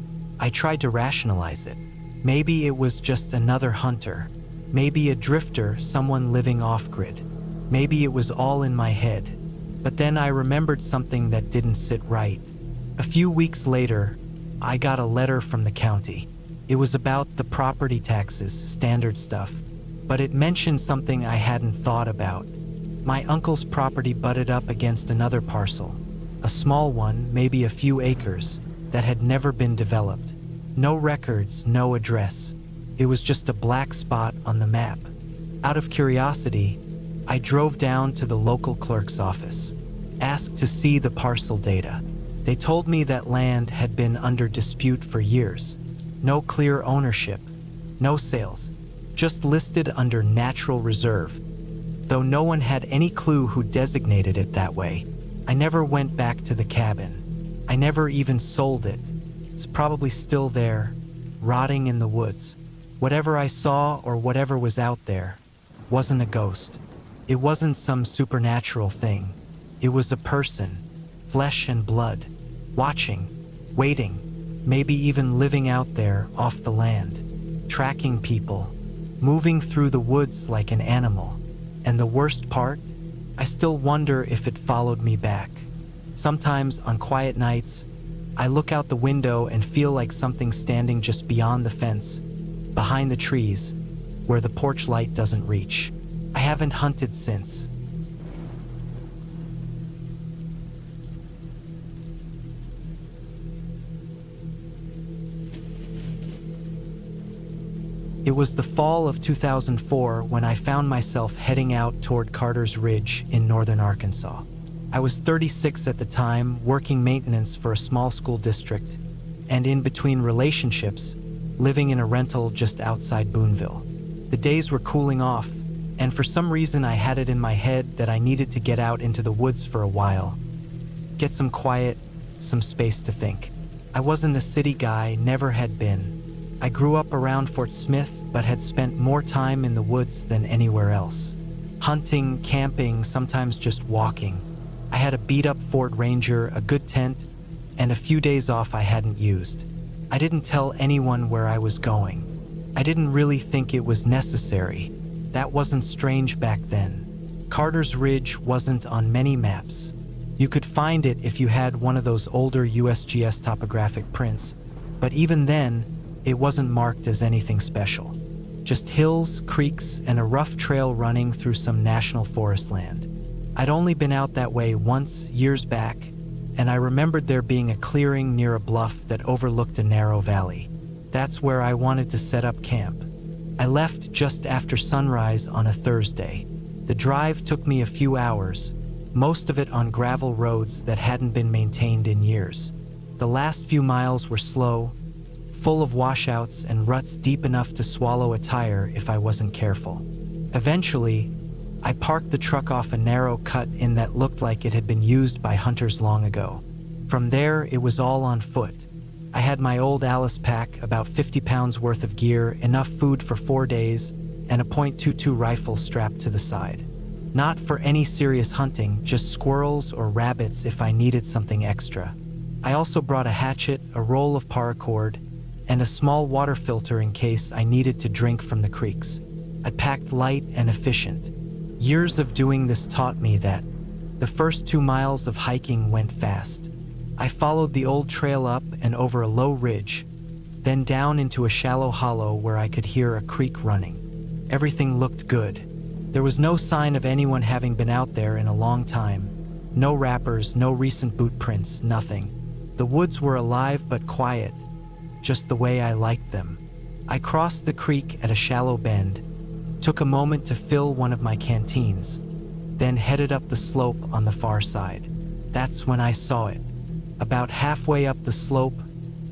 I tried to rationalize it. Maybe it was just another hunter. Maybe a drifter, someone living off-grid. Maybe it was all in my head. But then I remembered something that didn't sit right. A few weeks later, I got a letter from the county. It was about the property taxes, standard stuff. But it mentioned something I hadn't thought about. My uncle's property butted up against another parcel. A small one, maybe a few acres, that had never been developed. No records, no address. It was just a black spot on the map. Out of curiosity, I drove down to the local clerk's office, asked to see the parcel data. They told me that land had been under dispute for years. No clear ownership, no sales, just listed under natural reserve. Though no one had any clue who designated it that way, I never went back to the cabin. I never even sold it. It's probably still there, rotting in the woods. Whatever I saw or whatever was out there wasn't a ghost. It wasn't some supernatural thing. It was a person, flesh and blood, watching, waiting, maybe even living out there off the land, tracking people, moving through the woods like an animal. And the worst part, I still wonder if it followed me back. Sometimes on quiet nights, I look out the window and feel like something's standing just beyond the fence, behind the trees, where the porch light doesn't reach. I haven't hunted since. It was the fall of 2004 when I found myself heading out toward Carter's Ridge in northern Arkansas. I was 36 at the time, working maintenance for a small school district, and in between relationships, living in a rental just outside Boonville. The days were cooling off, and for some reason I had it in my head that I needed to get out into the woods for a while. Get some quiet, some space to think. I wasn't a city guy, never had been. I grew up around Fort Smith, but had spent more time in the woods than anywhere else. Hunting, camping, sometimes just walking. I had a beat-up Ford Ranger, a good tent, and a few days off I hadn't used. I didn't tell anyone where I was going. I didn't really think it was necessary. That wasn't strange back then. Carter's Ridge wasn't on many maps. You could find it if you had one of those older USGS topographic prints, but even then, it wasn't marked as anything special. Just hills, creeks, and a rough trail running through some national forest land. I'd only been out that way once, years back, and I remembered there being a clearing near a bluff that overlooked a narrow valley. That's where I wanted to set up camp. I left just after sunrise on a Thursday. The drive took me a few hours, most of it on gravel roads that hadn't been maintained in years. The last few miles were slow, full of washouts and ruts deep enough to swallow a tire if I wasn't careful. Eventually, I parked the truck off a narrow cut in that looked like it had been used by hunters long ago. From there, it was all on foot. I had my old Alice pack, about 50 pounds worth of gear, enough food for 4 days, and a .22 rifle strapped to the side. Not for any serious hunting, just squirrels or rabbits if I needed something extra. I also brought a hatchet, a roll of paracord, and a small water filter in case I needed to drink from the creeks. I packed light and efficient. Years of doing this taught me that the first 2 miles of hiking went fast. I followed the old trail up and over a low ridge, then down into a shallow hollow where I could hear a creek running. Everything looked good. There was no sign of anyone having been out there in a long time. No wrappers, no recent boot prints, nothing. The woods were alive but quiet, just the way I liked them. I crossed the creek at a shallow bend, took a moment to fill one of my canteens, then headed up the slope on the far side. That's when I saw it. About halfway up the slope,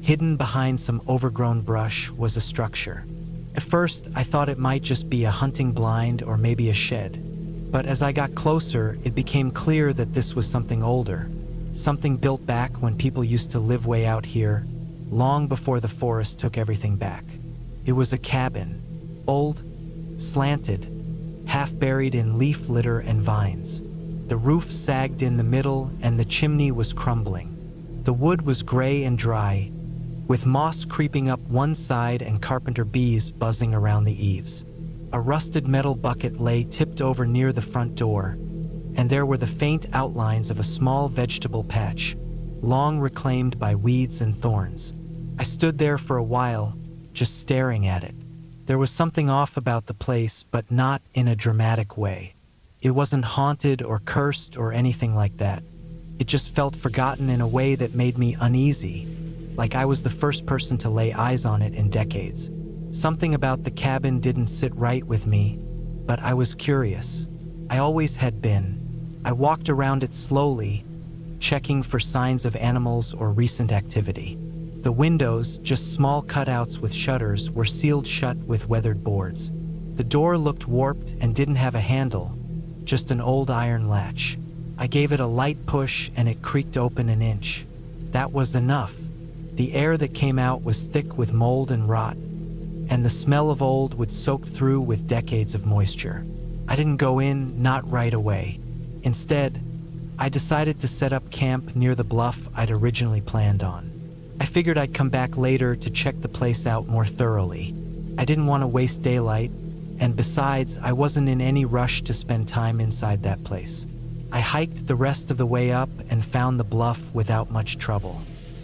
hidden behind some overgrown brush, was a structure. At first, I thought it might just be a hunting blind or maybe a shed. But as I got closer, it became clear that this was something older. Something built back when people used to live way out here, long before the forest took everything back. It was a cabin. Old, slanted, half buried in leaf litter and vines. The roof sagged in the middle and the chimney was crumbling. The wood was gray and dry, with moss creeping up one side and carpenter bees buzzing around the eaves. A rusted metal bucket lay tipped over near the front door, and there were the faint outlines of a small vegetable patch, long reclaimed by weeds and thorns. I stood there for a while, just staring at it. There was something off about the place, but not in a dramatic way. It wasn't haunted or cursed or anything like that. It just felt forgotten in a way that made me uneasy, like I was the first person to lay eyes on it in decades. Something about the cabin didn't sit right with me, but I was curious. I always had been. I walked around it slowly, checking for signs of animals or recent activity. The windows, just small cutouts with shutters, were sealed shut with weathered boards. The door looked warped and didn't have a handle, just an old iron latch. I gave it a light push and it creaked open an inch. That was enough. The air that came out was thick with mold and rot, and the smell of old would soak through with decades of moisture. I didn't go in, not right away. Instead, I decided to set up camp near the bluff I'd originally planned on. I figured I'd come back later to check the place out more thoroughly. I didn't want to waste daylight, and besides, I wasn't in any rush to spend time inside that place. I hiked the rest of the way up and found the bluff without much trouble.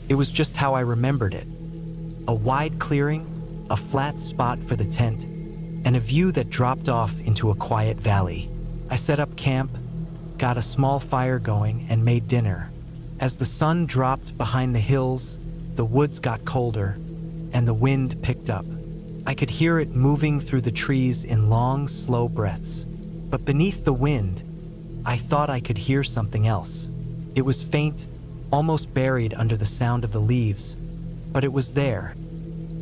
It was just how I remembered it. A wide clearing, a flat spot for the tent, and a view that dropped off into a quiet valley. I set up camp, got a small fire going, and made dinner. As the sun dropped behind the hills, the woods got colder, and the wind picked up. I could hear it moving through the trees in long, slow breaths. But beneath the wind, I thought I could hear something else. It was faint, almost buried under the sound of the leaves, but it was there.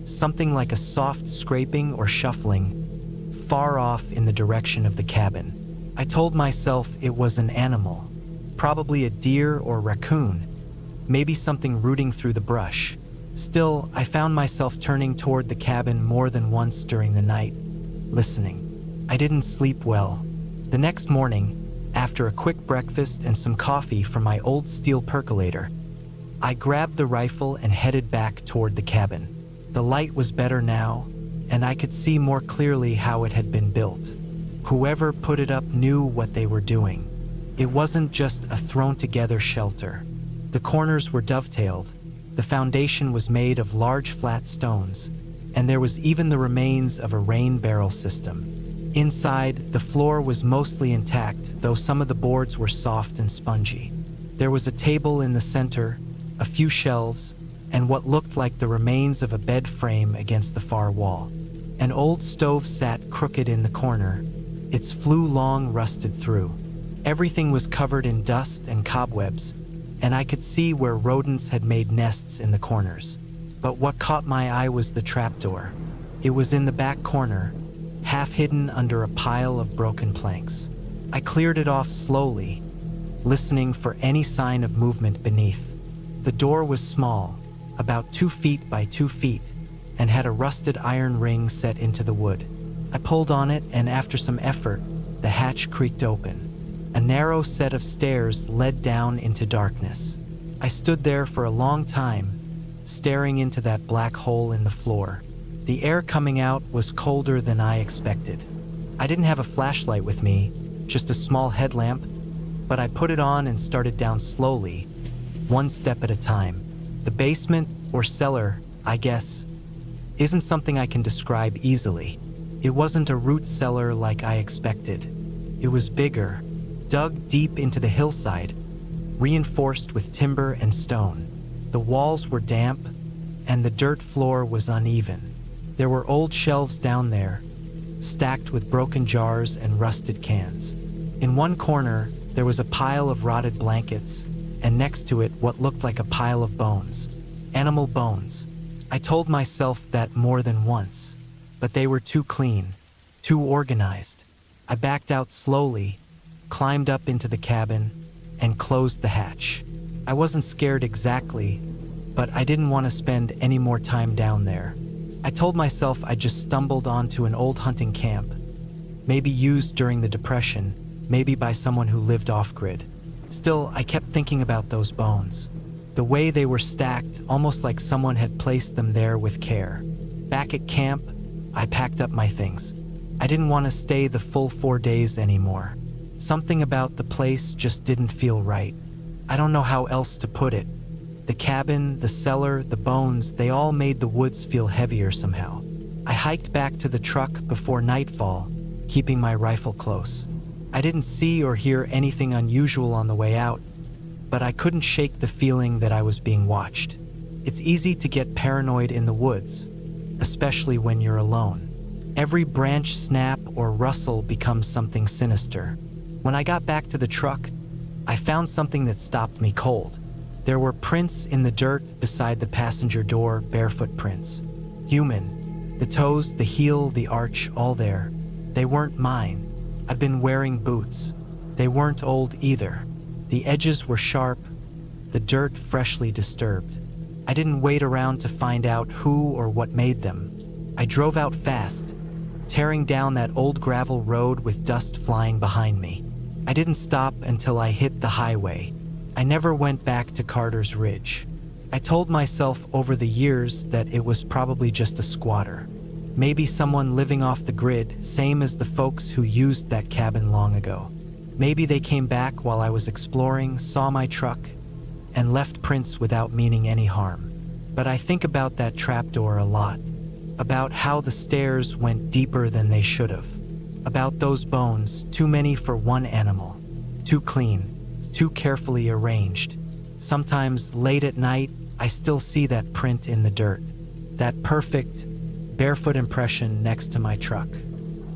Something like a soft scraping or shuffling, far off in the direction of the cabin. I told myself it was an animal, probably a deer or raccoon, maybe something rooting through the brush. Still, I found myself turning toward the cabin more than once during the night, listening. I didn't sleep well. The next morning, after a quick breakfast and some coffee from my old steel percolator, I grabbed the rifle and headed back toward the cabin. The light was better now, and I could see more clearly how it had been built. Whoever put it up knew what they were doing. It wasn't just a thrown-together shelter. The corners were dovetailed, the foundation was made of large flat stones, and there was even the remains of a rain barrel system. Inside, the floor was mostly intact, though some of the boards were soft and spongy. There was a table in the center, a few shelves, and what looked like the remains of a bed frame against the far wall. An old stove sat crooked in the corner, its flue long rusted through. Everything was covered in dust and cobwebs, and I could see where rodents had made nests in the corners. But what caught my eye was the trapdoor. It was in the back corner, half hidden under a pile of broken planks. I cleared it off slowly, listening for any sign of movement beneath. The door was small, about 2 feet by 2 feet, and had a rusted iron ring set into the wood. I pulled on it, and after some effort, the hatch creaked open. A narrow set of stairs led down into darkness. I stood there for a long time, staring into that black hole in the floor. The air coming out was colder than I expected. I didn't have a flashlight with me, just a small headlamp, but I put it on and started down slowly, one step at a time. The basement, or cellar, I guess, isn't something I can describe easily. It wasn't a root cellar like I expected. It was bigger, dug deep into the hillside, reinforced with timber and stone. The walls were damp, and the dirt floor was uneven. There were old shelves down there, stacked with broken jars and rusted cans. In one corner, there was a pile of rotted blankets, and next to it, what looked like a pile of bones. Animal bones. I told myself that more than once, but they were too clean, too organized. I backed out slowly, climbed up into the cabin, and closed the hatch. I wasn't scared exactly, but I didn't want to spend any more time down there. I told myself I just stumbled onto an old hunting camp, maybe used during the Depression, maybe by someone who lived off-grid. Still, I kept thinking about those bones. The way they were stacked, almost like someone had placed them there with care. Back at camp, I packed up my things. I didn't want to stay the full 4 days anymore. Something about the place just didn't feel right. I don't know how else to put it. The cabin, the cellar, the bones, they all made the woods feel heavier somehow. I hiked back to the truck before nightfall, keeping my rifle close. I didn't see or hear anything unusual on the way out, but I couldn't shake the feeling that I was being watched. It's easy to get paranoid in the woods, especially when you're alone. Every branch snap or rustle becomes something sinister. When I got back to the truck, I found something that stopped me cold. There were prints in the dirt beside the passenger door, barefoot prints. Human. The toes, the heel, the arch, all there. They weren't mine. I'd been wearing boots. They weren't old either. The edges were sharp, the dirt freshly disturbed. I didn't wait around to find out who or what made them. I drove out fast, tearing down that old gravel road with dust flying behind me. I didn't stop until I hit the highway. I never went back to Carter's Ridge. I told myself over the years that it was probably just a squatter. Maybe someone living off the grid, same as the folks who used that cabin long ago. Maybe they came back while I was exploring, saw my truck, and left prints without meaning any harm. But I think about that trapdoor a lot, about how the stairs went deeper than they should have, about those bones, too many for one animal, too clean, too carefully arranged. Sometimes late at night, I still see that print in the dirt, that perfect, barefoot impression next to my truck,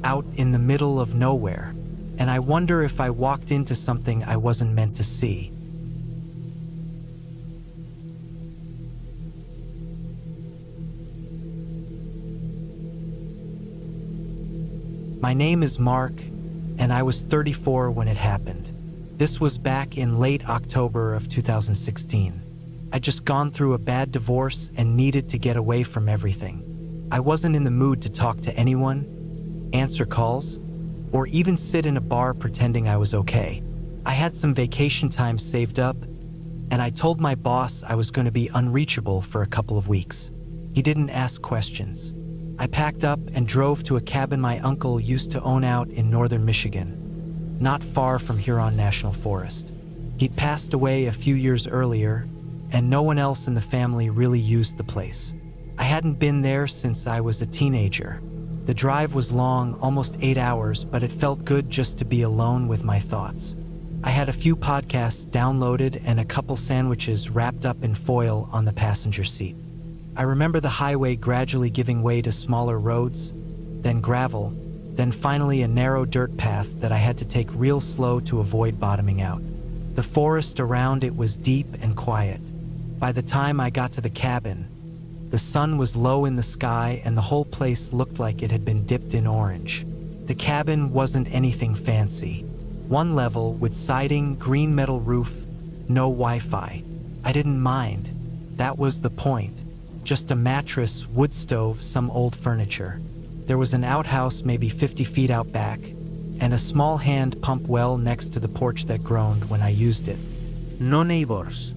out in the middle of nowhere, and I wonder if I walked into something I wasn't meant to see. My name is Mark, and I was 34 when it happened. This was back in late October of 2016. I'd just gone through a bad divorce and needed to get away from everything. I wasn't in the mood to talk to anyone, answer calls, or even sit in a bar pretending I was okay. I had some vacation time saved up, and I told my boss I was going to be unreachable for a couple of weeks. He didn't ask questions. I packed up and drove to a cabin my uncle used to own out in northern Michigan, not far from Huron National Forest. He'd passed away a few years earlier, and no one else in the family really used the place. I hadn't been there since I was a teenager. The drive was long, almost 8 hours, but it felt good just to be alone with my thoughts. I had a few podcasts downloaded and a couple sandwiches wrapped up in foil on the passenger seat. I remember the highway gradually giving way to smaller roads, then gravel, then finally a narrow dirt path that I had to take real slow to avoid bottoming out. The forest around it was deep and quiet. By the time I got to the cabin, the sun was low in the sky and the whole place looked like it had been dipped in orange. The cabin wasn't anything fancy. One level with siding, green metal roof, no Wi-Fi. I didn't mind. That was the point. Just a mattress, wood stove, some old furniture. There was an outhouse maybe 50 feet out back, and a small hand pump well next to the porch that groaned when I used it. No neighbors.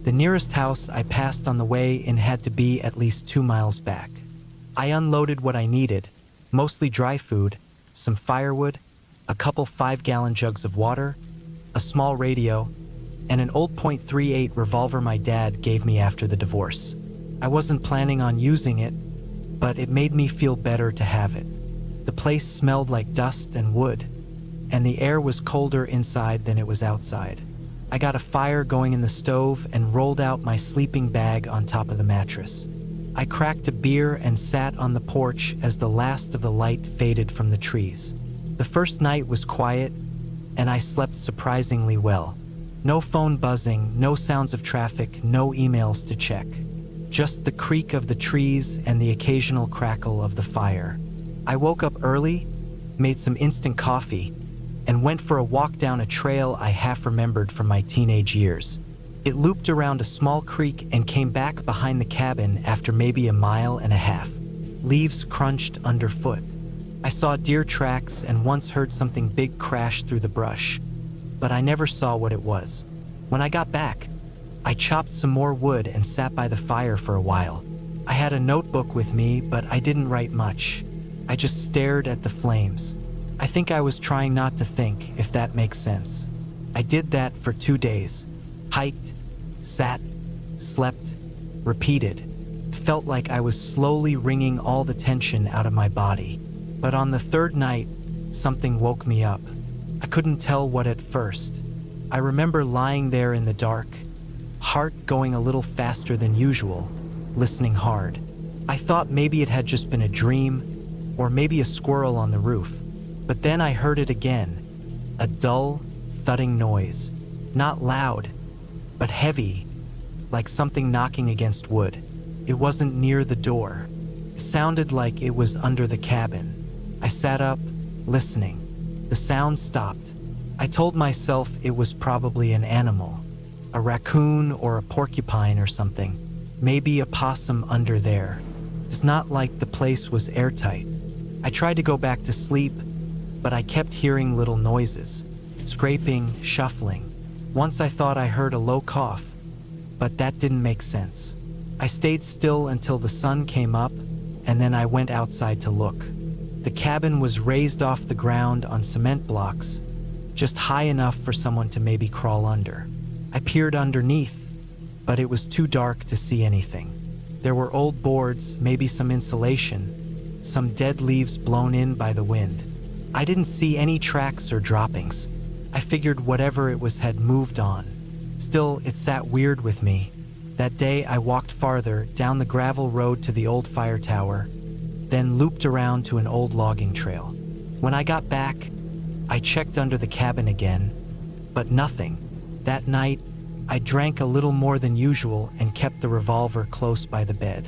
The nearest house I passed on the way in had to be at least 2 miles back. I unloaded what I needed, mostly dry food, some firewood, a couple 5-gallon jugs of water, a small radio, and an old .38 revolver my dad gave me after the divorce. I wasn't planning on using it, but it made me feel better to have it. The place smelled like dust and wood, and the air was colder inside than it was outside. I got a fire going in the stove and rolled out my sleeping bag on top of the mattress. I cracked a beer and sat on the porch as the last of the light faded from the trees. The first night was quiet, and I slept surprisingly well. No phone buzzing, no sounds of traffic, no emails to check. Just the creak of the trees and the occasional crackle of the fire. I woke up early, made some instant coffee, and went for a walk down a trail I half remembered from my teenage years. It looped around a small creek and came back behind the cabin after maybe a mile and a half. Leaves crunched underfoot. I saw deer tracks and once heard something big crash through the brush, but I never saw what it was. When I got back, I chopped some more wood and sat by the fire for a while. I had a notebook with me, but I didn't write much. I just stared at the flames. I think I was trying not to think, if that makes sense. I did that for 2 days. Hiked, sat, slept, repeated. It felt like I was slowly wringing all the tension out of my body. But on the third night, something woke me up. I couldn't tell what at first. I remember lying there in the dark, heart going a little faster than usual, listening hard. I thought maybe it had just been a dream, or maybe a squirrel on the roof. But then I heard it again, a dull, thudding noise. Not loud, but heavy, like something knocking against wood. It wasn't near the door. It sounded like it was under the cabin. I sat up, listening. The sound stopped. I told myself it was probably an animal, a raccoon or a porcupine or something, maybe a possum under there. It's not like the place was airtight. I tried to go back to sleep, but I kept hearing little noises, scraping, shuffling. Once I thought I heard a low cough, but that didn't make sense. I stayed still until the sun came up, and then I went outside to look. The cabin was raised off the ground on cement blocks, just high enough for someone to maybe crawl under. I peered underneath, but it was too dark to see anything. There were old boards, maybe some insulation, some dead leaves blown in by the wind. I didn't see any tracks or droppings. I figured whatever it was had moved on. Still, it sat weird with me. That day I walked farther, down the gravel road to the old fire tower, then looped around to an old logging trail. When I got back, I checked under the cabin again, but nothing. That night, I drank a little more than usual and kept the revolver close by the bed.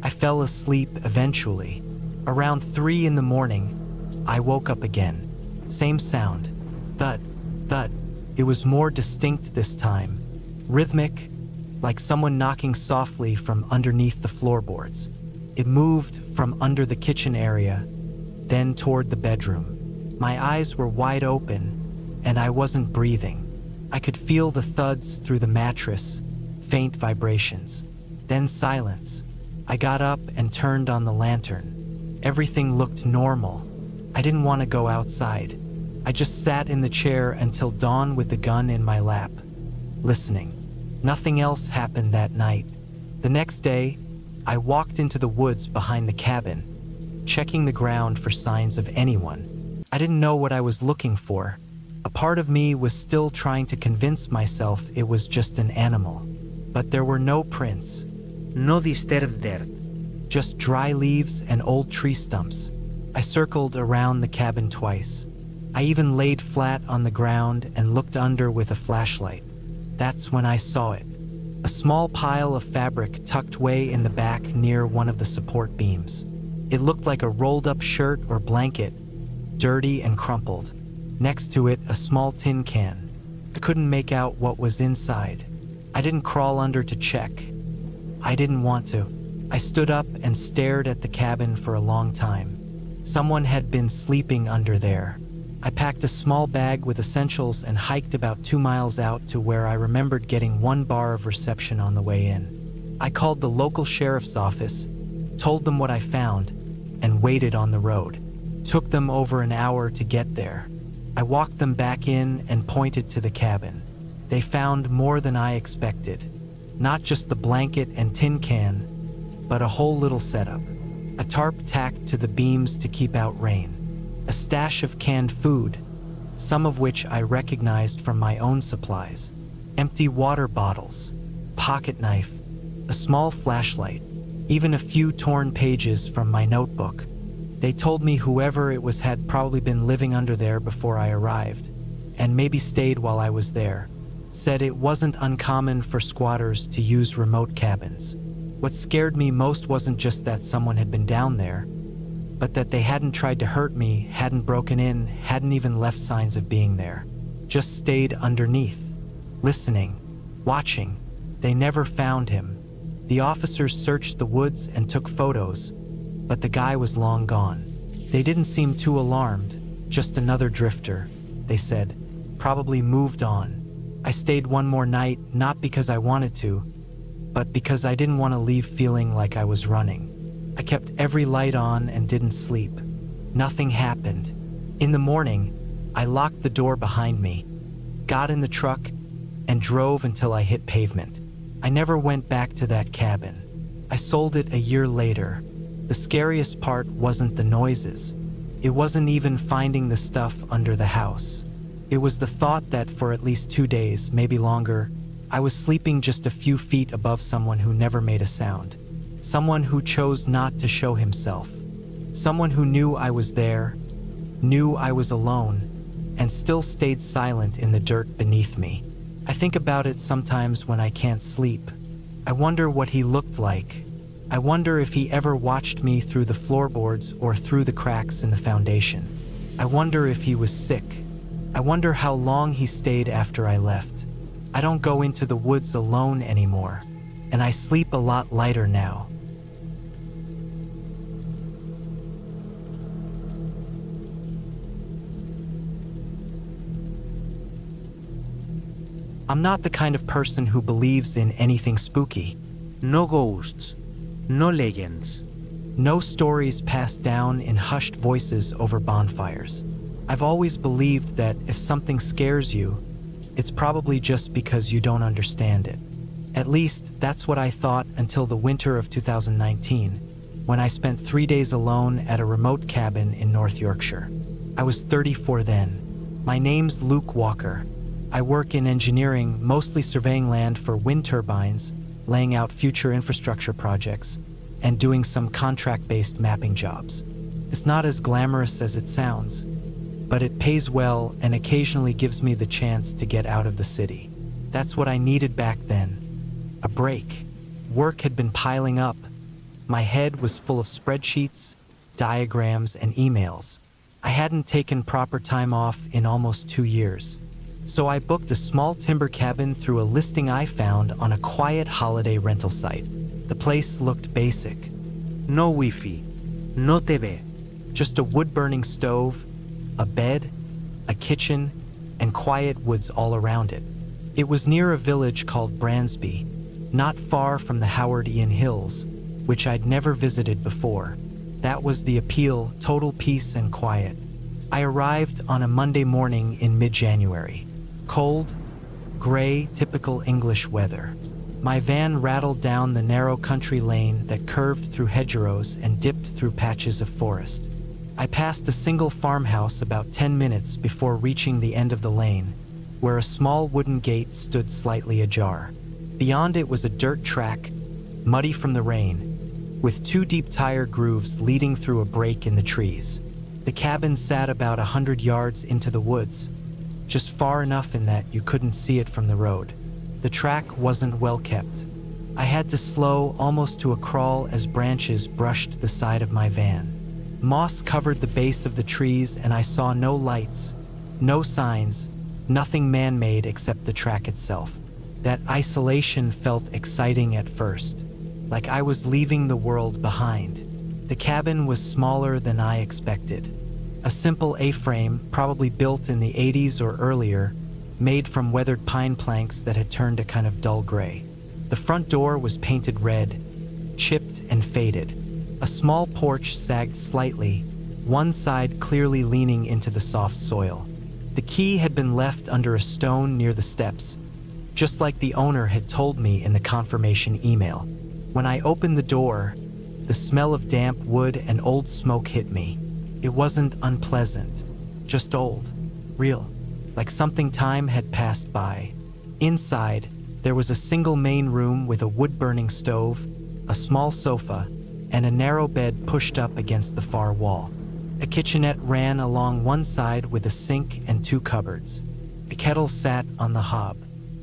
I fell asleep eventually. Around 3 in the morning, I woke up again. Same sound. Thud, thud. It was more distinct this time. Rhythmic, like someone knocking softly from underneath the floorboards. It moved from under the kitchen area, then toward the bedroom. My eyes were wide open, and I wasn't breathing. I could feel the thuds through the mattress, faint vibrations. Then silence. I got up and turned on the lantern. Everything looked normal. I didn't want to go outside. I just sat in the chair until dawn with the gun in my lap, listening. Nothing else happened that night. The next day, I walked into the woods behind the cabin, checking the ground for signs of anyone. I didn't know what I was looking for. A part of me was still trying to convince myself it was just an animal. But there were no prints. No disturbed dirt. Just dry leaves and old tree stumps. I circled around the cabin twice. I even laid flat on the ground and looked under with a flashlight. That's when I saw it. A small pile of fabric tucked way in the back near one of the support beams. It looked like a rolled-up shirt or blanket, dirty and crumpled. Next to it, a small tin can. I couldn't make out what was inside. I didn't crawl under to check. I didn't want to. I stood up and stared at the cabin for a long time. Someone had been sleeping under there. I packed a small bag with essentials and hiked about 2 miles out to where I remembered getting 1 bar of reception on the way in. I called the local sheriff's office, told them what I found, and waited on the road. Took them over an hour to get there. I walked them back in and pointed to the cabin. They found more than I expected. Not just the blanket and tin can, but a whole little setup. a tarp tacked to the beams to keep out rain, a stash of canned food, some of which I recognized from my own supplies, empty water bottles, pocket knife, a small flashlight, even a few torn pages from my notebook. They told me whoever it was had probably been living under there before I arrived, and maybe stayed while I was there. Said it wasn't uncommon for squatters to use remote cabins. What scared me most wasn't just that someone had been down there, but that they hadn't tried to hurt me, hadn't broken in, hadn't even left signs of being there. Just stayed underneath, listening, watching. They never found him. The officers searched the woods and took photos, but the guy was long gone. They didn't seem too alarmed, just another drifter, they said, probably moved on. I stayed one more night, not because I wanted to, but because I didn't want to leave feeling like I was running. I kept every light on and didn't sleep. Nothing happened. In the morning, I locked the door behind me, got in the truck, and drove until I hit pavement. I never went back to that cabin. I sold it a year later. The scariest part wasn't the noises. It wasn't even finding the stuff under the house. It was the thought that for at least 2 days, maybe longer, I was sleeping just a few feet above someone who never made a sound. Someone who chose not to show himself. Someone who knew I was there, knew I was alone, and still stayed silent in the dirt beneath me. I think about it sometimes when I can't sleep. I wonder what he looked like. I wonder if he ever watched me through the floorboards or through the cracks in the foundation. I wonder if he was sick. I wonder how long he stayed after I left. I don't go into the woods alone anymore, and I sleep a lot lighter now. I'm not the kind of person who believes in anything spooky. No ghosts, no legends. No stories passed down in hushed voices over bonfires. I've always believed that if something scares you, it's probably just because you don't understand it. At least, that's what I thought until the winter of 2019, when I spent 3 days alone at a remote cabin in North Yorkshire. I was 34 then. My name's Luke Walker. I work in engineering, mostly surveying land for wind turbines, laying out future infrastructure projects, and doing some contract-based mapping jobs. It's not as glamorous as it sounds, but it pays well and occasionally gives me the chance to get out of the city. That's what I needed back then. A break. Work had been piling up. My head was full of spreadsheets, diagrams, and emails. I hadn't taken proper time off in almost 2 years. So I booked a small timber cabin through a listing I found on a quiet holiday rental site. The place looked basic. No Wi-Fi, no TV. Just a wood-burning stove, a bed, a kitchen, and quiet woods all around it. It was near a village called Bransby, not far from the Howard Ian Hills, which I'd never visited before. That was the appeal, total peace and quiet. I arrived on a Monday morning in mid-January. Cold, gray, typical English weather. My van rattled down the narrow country lane that curved through hedgerows and dipped through patches of forest. I passed a single farmhouse about 10 minutes before reaching the end of the lane, where a small wooden gate stood slightly ajar. Beyond it was a dirt track, muddy from the rain, with 2 deep tire grooves leading through a break in the trees. The cabin sat about 100 yards into the woods, just far enough in that you couldn't see it from the road. The track wasn't well kept. I had to slow almost to a crawl as branches brushed the side of my van. Moss covered the base of the trees and I saw no lights, no signs, nothing man-made except the track itself. That isolation felt exciting at first, like I was leaving the world behind. The cabin was smaller than I expected. A simple A-frame, probably built in the 80s or earlier, made from weathered pine planks that had turned a kind of dull gray. The front door was painted red, chipped and faded. A small porch sagged slightly, one side clearly leaning into the soft soil. The key had been left under a stone near the steps, just like the owner had told me in the confirmation email. When I opened the door, The smell of damp wood and old smoke hit me. It wasn't unpleasant, just old, real, like something time had passed by. Inside, there was a single main room with a wood-burning stove, a small sofa, and a narrow bed pushed up against the far wall. A kitchenette ran along one side with a sink and 2 cupboards. A kettle sat on the hob.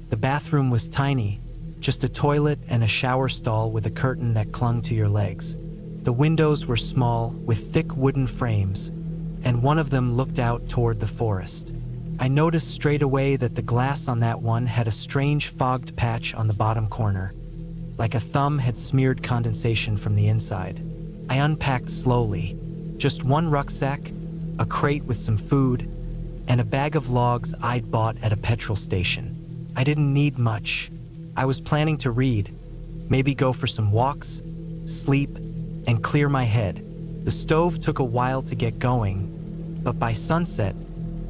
The bathroom was tiny, just a toilet and a shower stall with a curtain that clung to your legs. The windows were small, with thick wooden frames, and one of them looked out toward the forest. I noticed straight away that the glass on that one had a strange fogged patch on the bottom corner, like a thumb had smeared condensation from the inside. I unpacked slowly. Just one rucksack, a crate with some food, and a bag of logs I'd bought at a petrol station. I didn't need much. I was planning to read, maybe go for some walks, sleep, and clear my head. The stove took a while to get going, but by sunset,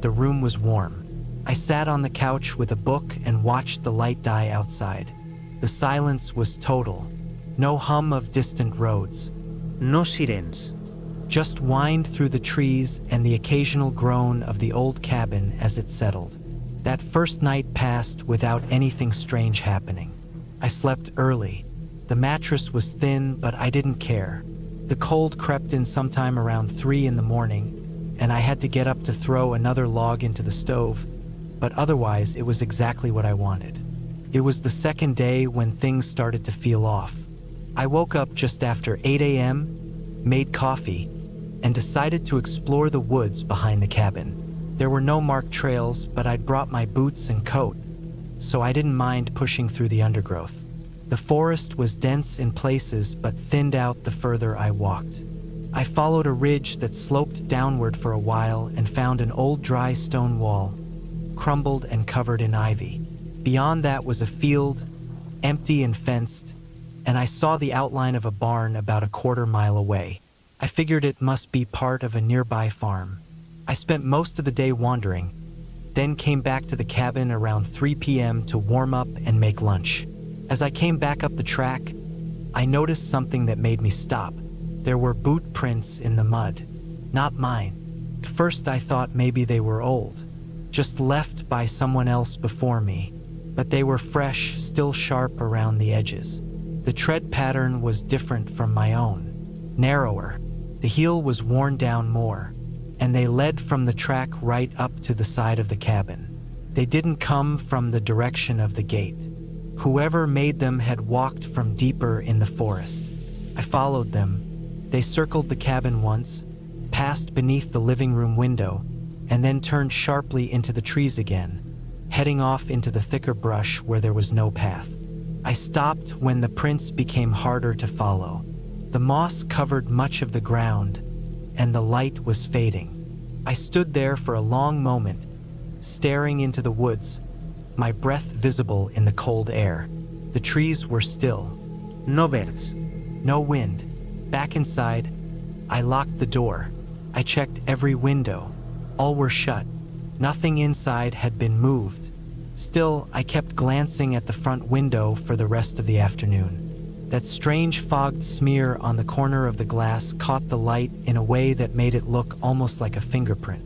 the room was warm. I sat on the couch with a book and watched the light die outside. The silence was total. No hum of distant roads. No sirens. Just whined through the trees and the occasional groan of the old cabin as it settled. That first night passed without anything strange happening. I slept early. The mattress was thin, but I didn't care. The cold crept in sometime around 3 in the morning, and I had to get up to throw another log into the stove, but otherwise it was exactly what I wanted. It was the second day when things started to feel off. I woke up just after 8 a.m., made coffee, and decided to explore the woods behind the cabin. There were no marked trails, but I'd brought my boots and coat, so I didn't mind pushing through the undergrowth. The forest was dense in places, but thinned out the further I walked. I followed a ridge that sloped downward for a while and found an old dry stone wall, crumbled and covered in ivy. Beyond that was a field, empty and fenced, and I saw the outline of a barn about a quarter-mile away. I figured it must be part of a nearby farm. I spent most of the day wandering, then came back to the cabin around 3 p.m. to warm up and make lunch. As I came back up the track, I noticed something that made me stop. There were boot prints in the mud, not mine. At first I thought maybe they were old, just left by someone else before me, but they were fresh, still sharp around the edges. The tread pattern was different from my own, narrower. The heel was worn down more, and they led from the track right up to the side of the cabin. They didn't come from the direction of the gate. Whoever made them had walked from deeper in the forest. I followed them. They circled the cabin once, passed beneath the living room window, and then turned sharply into the trees again, heading off into the thicker brush where there was no path. I stopped when the prints became harder to follow. The moss covered much of the ground, and the light was fading. I stood there for a long moment, staring into the woods, my breath visible in the cold air. The trees were still. No birds. No wind. Back inside, I locked the door. I checked every window. All were shut. Nothing inside had been moved. Still, I kept glancing at the front window for the rest of the afternoon. That strange fogged smear on the corner of the glass caught the light in a way that made it look almost like a fingerprint.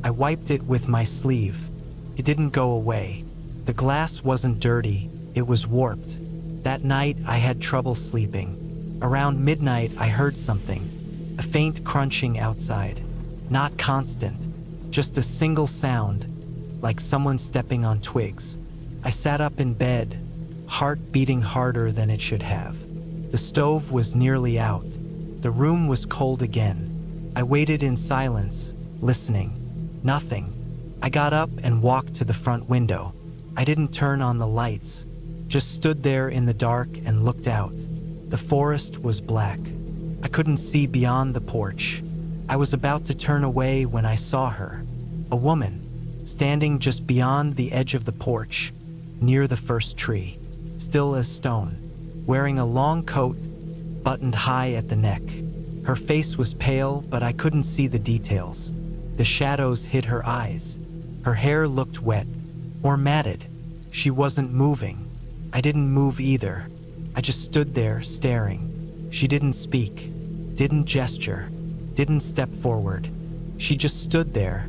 I wiped it with my sleeve. It didn't go away. The glass wasn't dirty, it was warped. That night, I had trouble sleeping. Around midnight, I heard something, a faint crunching outside. Not constant, just a single sound, like someone stepping on twigs. I sat up in bed, heart beating harder than it should have. The stove was nearly out. The room was cold again. I waited in silence, listening. Nothing. I got up and walked to the front window. I didn't turn on the lights, just stood there in the dark and looked out. The forest was black. I couldn't see beyond the porch. I was about to turn away when I saw her, a woman, standing just beyond the edge of the porch, near the first tree, still as stone, wearing a long coat, buttoned high at the neck. Her face was pale, but I couldn't see the details. The shadows hid her eyes. Her hair looked wet, or matted. She wasn't moving. I didn't move either. I just stood there, staring. She didn't speak, didn't gesture, didn't step forward. She just stood there,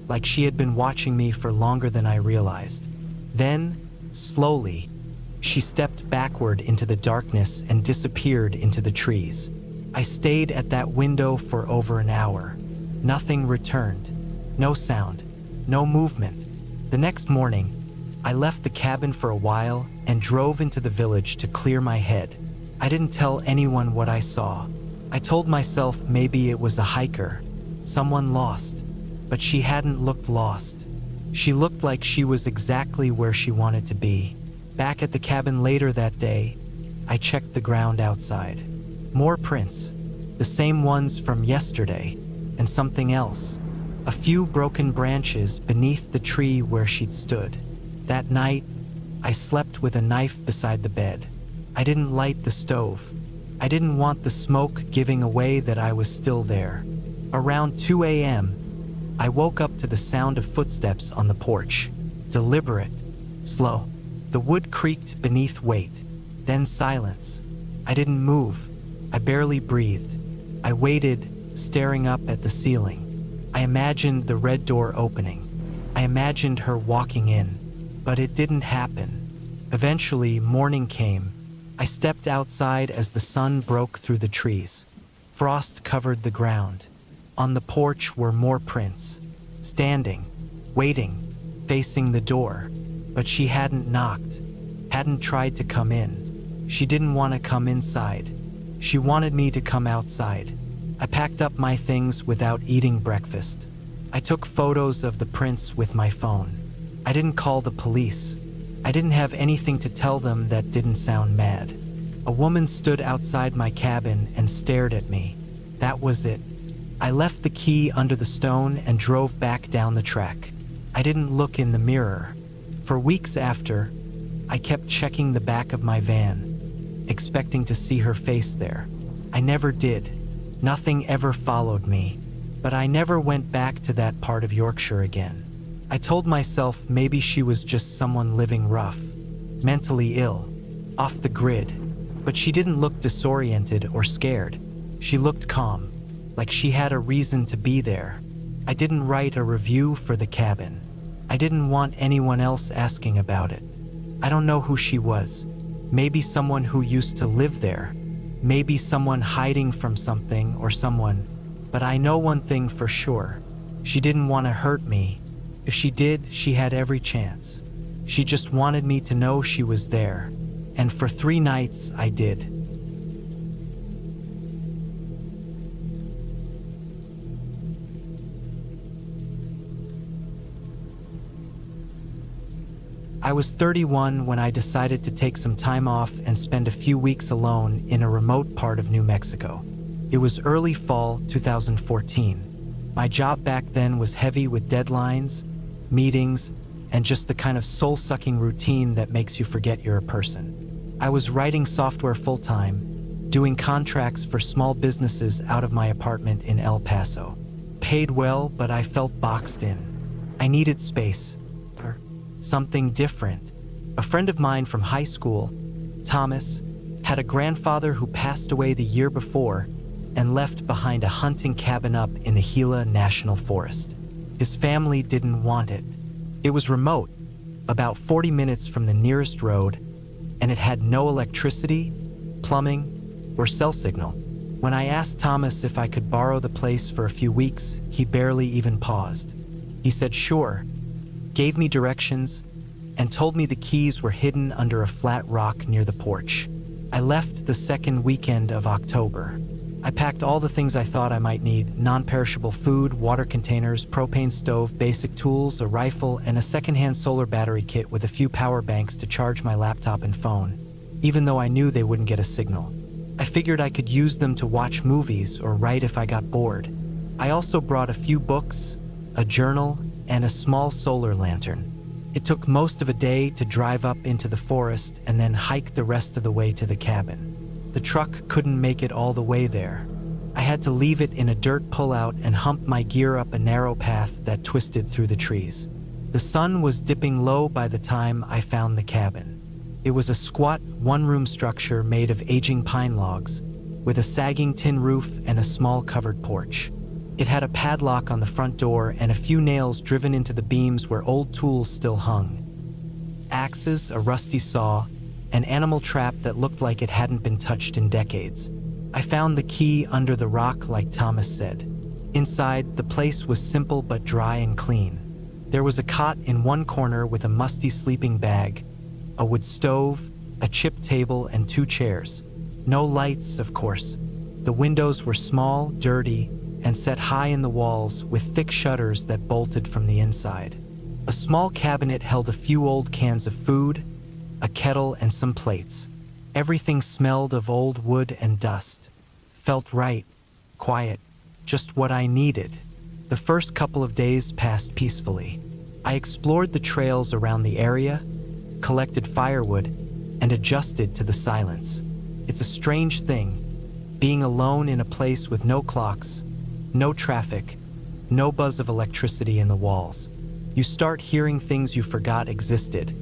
like she had been watching me for longer than I realized. Then, slowly, she stepped backward into the darkness and disappeared into the trees. I stayed at that window for over an hour. Nothing returned. No sound. No movement. The next morning, I left the cabin for a while and drove into the village to clear my head. I didn't tell anyone what I saw. I told myself maybe it was a hiker, someone lost, but she hadn't looked lost. She looked like she was exactly where she wanted to be. Back at the cabin later that day, I checked the ground outside. More prints, the same ones from yesterday, and something else. A few broken branches beneath the tree where she'd stood. That night, I slept with a knife beside the bed. I didn't light the stove. I didn't want the smoke giving away that I was still there. Around 2 a.m., I woke up to the sound of footsteps on the porch. Deliberate, slow. The wood creaked beneath weight, then silence. I didn't move. I barely breathed. I waited, staring up at the ceiling. I imagined the red door opening. I imagined her walking in, but it didn't happen. Eventually, morning came. I stepped outside as the sun broke through the trees. Frost covered the ground. On the porch were more prints, standing, waiting, facing the door. But she hadn't knocked, hadn't tried to come in. She didn't want to come inside. She wanted me to come outside. I packed up my things without eating breakfast. I took photos of the prints with my phone. I didn't call the police. I didn't have anything to tell them that didn't sound mad. A woman stood outside my cabin and stared at me. That was it. I left the key under the stone and drove back down the track. I didn't look in the mirror. For weeks after, I kept checking the back of my van, expecting to see her face there. I never did. Nothing ever followed me, but I never went back to that part of Yorkshire again. I told myself maybe she was just someone living rough, mentally ill, off the grid, but she didn't look disoriented or scared. She looked calm, like she had a reason to be there. I didn't write a review for the cabin. I didn't want anyone else asking about it. I don't know who she was. Maybe someone who used to live there. Maybe someone hiding from something or someone. But I know one thing for sure. She didn't want to hurt me. If she did, she had every chance. She just wanted me to know she was there. And for 3 nights, I did. I was 31 when I decided to take some time off and spend a few weeks alone in a remote part of New Mexico. It was early fall 2014. My job back then was heavy with deadlines, meetings, and just the kind of soul-sucking routine that makes you forget you're a person. I was writing software full-time, doing contracts for small businesses out of my apartment in El Paso. Paid well, but I felt boxed in. I needed space. Something different. A friend of mine from high school, Thomas, had a grandfather who passed away the year before and left behind a hunting cabin up in the Gila National Forest. His family didn't want it. It was remote, about 40 minutes from the nearest road, and it had no electricity, plumbing, or cell signal. When I asked Thomas if I could borrow the place for a few weeks, he barely even paused. He said sure, gave me directions, and told me the keys were hidden under a flat rock near the porch. I left the second weekend of October. I packed all the things I thought I might need: non-perishable food, water containers, propane stove, basic tools, a rifle, and a secondhand solar battery kit with a few power banks to charge my laptop and phone, even though I knew they wouldn't get a signal. I figured I could use them to watch movies or write if I got bored. I also brought a few books, a journal, and a small solar lantern. It took most of a day to drive up into the forest and then hike the rest of the way to the cabin. The truck couldn't make it all the way there. I had to leave it in a dirt pullout and hump my gear up a narrow path that twisted through the trees. The sun was dipping low by the time I found the cabin. It was a squat, one-room structure made of aging pine logs, with a sagging tin roof and a small covered porch. It had a padlock on the front door and a few nails driven into the beams where old tools still hung. Axes, a rusty saw, an animal trap that looked like it hadn't been touched in decades. I found the key under the rock like Thomas said. Inside, the place was simple but dry and clean. There was a cot in one corner with a musty sleeping bag, a wood stove, a chip table, and 2 chairs. No lights, of course. The windows were small, dirty, and set high in the walls with thick shutters that bolted from the inside. A small cabinet held a few old cans of food, a kettle, and some plates. Everything smelled of old wood and dust. Felt right, quiet, just what I needed. The first couple of days passed peacefully. I explored the trails around the area, collected firewood, and adjusted to the silence. It's a strange thing, being alone in a place with no clocks, no traffic, no buzz of electricity in the walls. You start hearing things you forgot existed.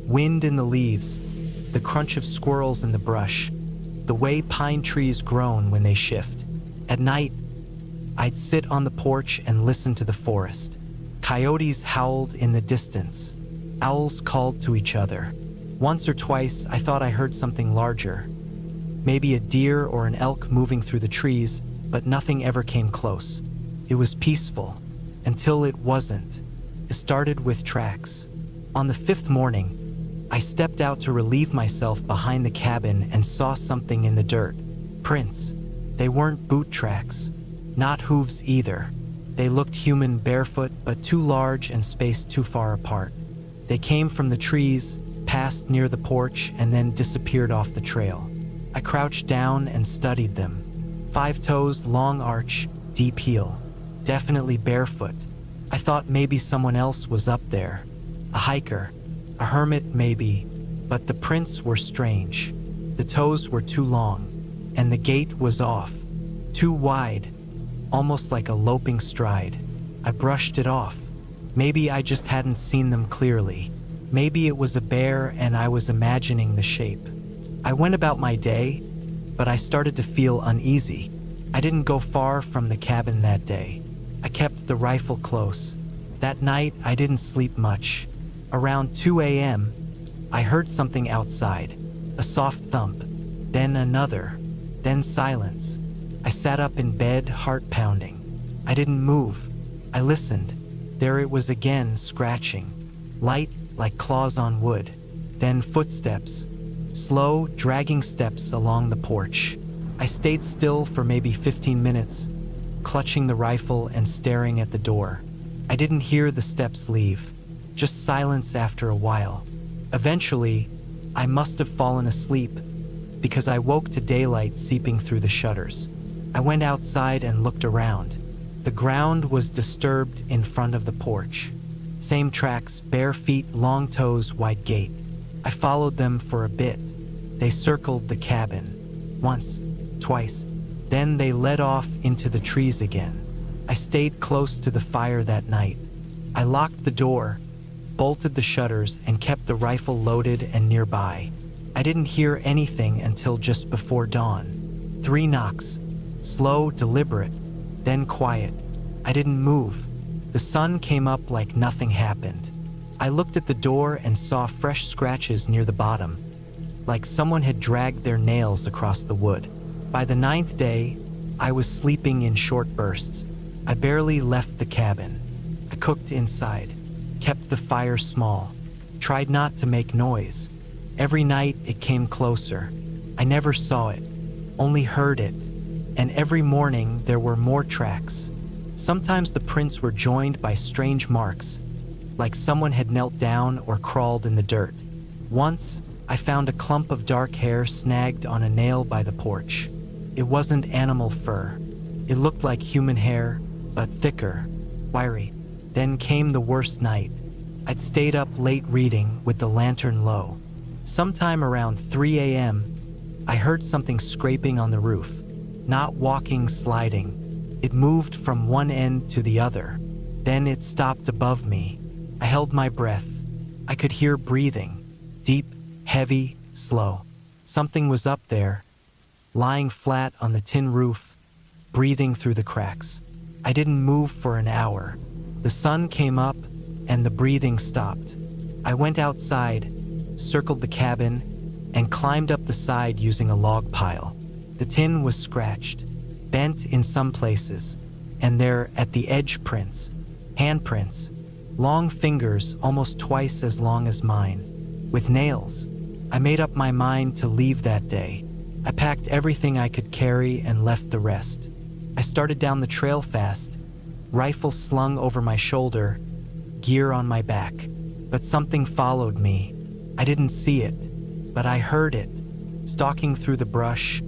Wind in the leaves, the crunch of squirrels in the brush, the way pine trees groan when they shift. At night, I'd sit on the porch and listen to the forest. Coyotes howled in the distance. Owls called to each other. Once or twice, I thought I heard something larger. Maybe a deer or an elk moving through the trees, but nothing ever came close. It was peaceful, until it wasn't. It started with tracks. On the 5th morning, I stepped out to relieve myself behind the cabin and saw something in the dirt. Prints. They weren't boot tracks. Not hooves either. They looked human, barefoot, but too large and spaced too far apart. They came from the trees, passed near the porch, and then disappeared off the trail. I crouched down and studied them. 5 toes, long arch, deep heel. Definitely barefoot. I thought maybe someone else was up there. A hiker, a hermit maybe, but the prints were strange. The toes were too long, and the gait was off. Too wide, almost like a loping stride. I brushed it off. Maybe I just hadn't seen them clearly. Maybe it was a bear and I was imagining the shape. I went about my day, but I started to feel uneasy. I didn't go far from the cabin that day. I kept the rifle close. That night, I didn't sleep much. Around 2 a.m., I heard something outside. A soft thump, then another, then silence. I sat up in bed, heart pounding. I didn't move. I listened. There it was again, scratching. Light like claws on wood. Then footsteps. Slow, dragging steps along the porch. I stayed still for maybe 15 minutes, clutching the rifle and staring at the door. I didn't hear the steps leave, just silence after a while. Eventually, I must have fallen asleep because I woke to daylight seeping through the shutters. I went outside and looked around. The ground was disturbed in front of the porch. Same tracks, bare feet, long toes, wide gait. I followed them for a bit. They circled the cabin. Once, twice. Then they led off into the trees again. I stayed close to the fire that night. I locked the door, bolted the shutters, and kept the rifle loaded and nearby. I didn't hear anything until just before dawn. 3 knocks. Slow, deliberate, then quiet. I didn't move. The sun came up like nothing happened. I looked at the door and saw fresh scratches near the bottom, like someone had dragged their nails across the wood. By the 9th day, I was sleeping in short bursts. I barely left the cabin. I cooked inside, kept the fire small, tried not to make noise. Every night it came closer. I never saw it, only heard it. And every morning there were more tracks. Sometimes the prints were joined by strange marks, like someone had knelt down or crawled in the dirt. Once, I found a clump of dark hair snagged on a nail by the porch. It wasn't animal fur. It looked like human hair, but thicker, wiry. Then came the worst night. I'd stayed up late reading with the lantern low. Sometime around 3 a.m., I heard something scraping on the roof. Not walking, sliding. It moved from one end to the other. Then it stopped above me. I held my breath. I could hear breathing. Deep, heavy, slow. Something was up there, lying flat on the tin roof, breathing through the cracks. I didn't move for an hour. The sun came up and the breathing stopped. I went outside, circled the cabin, and climbed up the side using a log pile. The tin was scratched, bent in some places, and there at the edge prints, handprints, long fingers almost twice as long as mine, with nails. I made up my mind to leave that day. I packed everything I could carry and left the rest. I started down the trail fast, rifle slung over my shoulder, gear on my back. But something followed me. I didn't see it, but I heard it, stalking through the brush,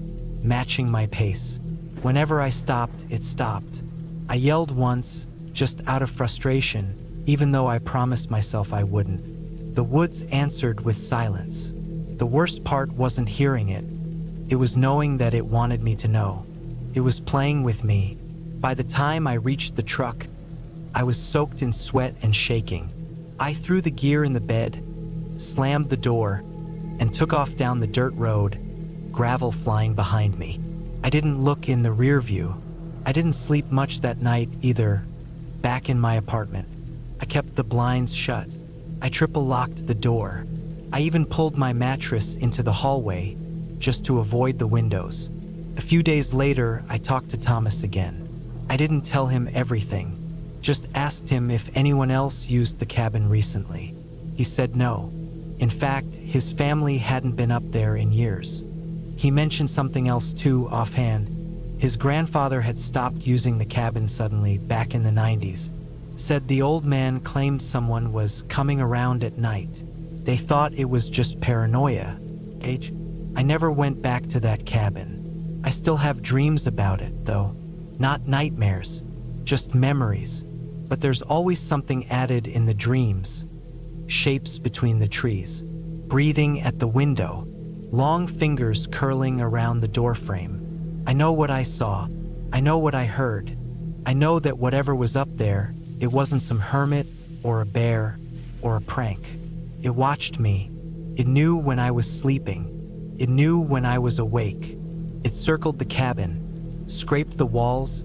matching my pace. Whenever I stopped, it stopped. I yelled once, just out of frustration, even though I promised myself I wouldn't. The woods answered with silence. The worst part wasn't hearing it. It was knowing that it wanted me to know. It was playing with me. By the time I reached the truck, I was soaked in sweat and shaking. I threw the gear in the bed, slammed the door, and took off down the dirt road, gravel flying behind me. I didn't look in the rear view. I didn't sleep much that night either, back in my apartment. I kept the blinds shut. I triple locked the door. I even pulled my mattress into the hallway, just to avoid the windows. A few days later, I talked to Thomas again. I didn't tell him everything. Just asked him if anyone else used the cabin recently. He said no. In fact, his family hadn't been up there in years. He mentioned something else too offhand. His grandfather had stopped using the cabin suddenly back in the 90s. Said the old man claimed someone was coming around at night. They thought it was just paranoia. I never went back to that cabin. I still have dreams about it, though. Not nightmares, just memories. But there's always something added in the dreams. Shapes between the trees, breathing at the window, long fingers curling around the doorframe. I know what I saw. I know what I heard. I know that whatever was up there, it wasn't some hermit or a bear or a prank. It watched me. It knew when I was sleeping. It knew when I was awake. It circled the cabin, scraped the walls,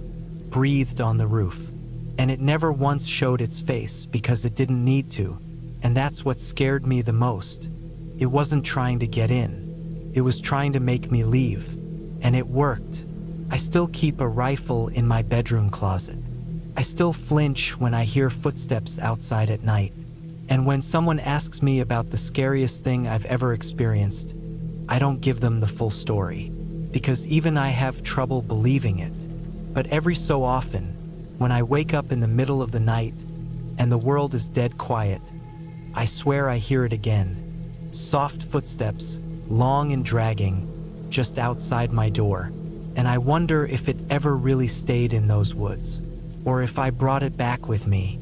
breathed on the roof. And it never once showed its face because it didn't need to. And that's what scared me the most. It wasn't trying to get in. It was trying to make me leave. And it worked. I still keep a rifle in my bedroom closet. I still flinch when I hear footsteps outside at night. And when someone asks me about the scariest thing I've ever experienced, I don't give them the full story. Because even I have trouble believing it. But every so often, when I wake up in the middle of the night and the world is dead quiet, I swear I hear it again. Soft footsteps, long and dragging, just outside my door. And I wonder if it ever really stayed in those woods, or if I brought it back with me.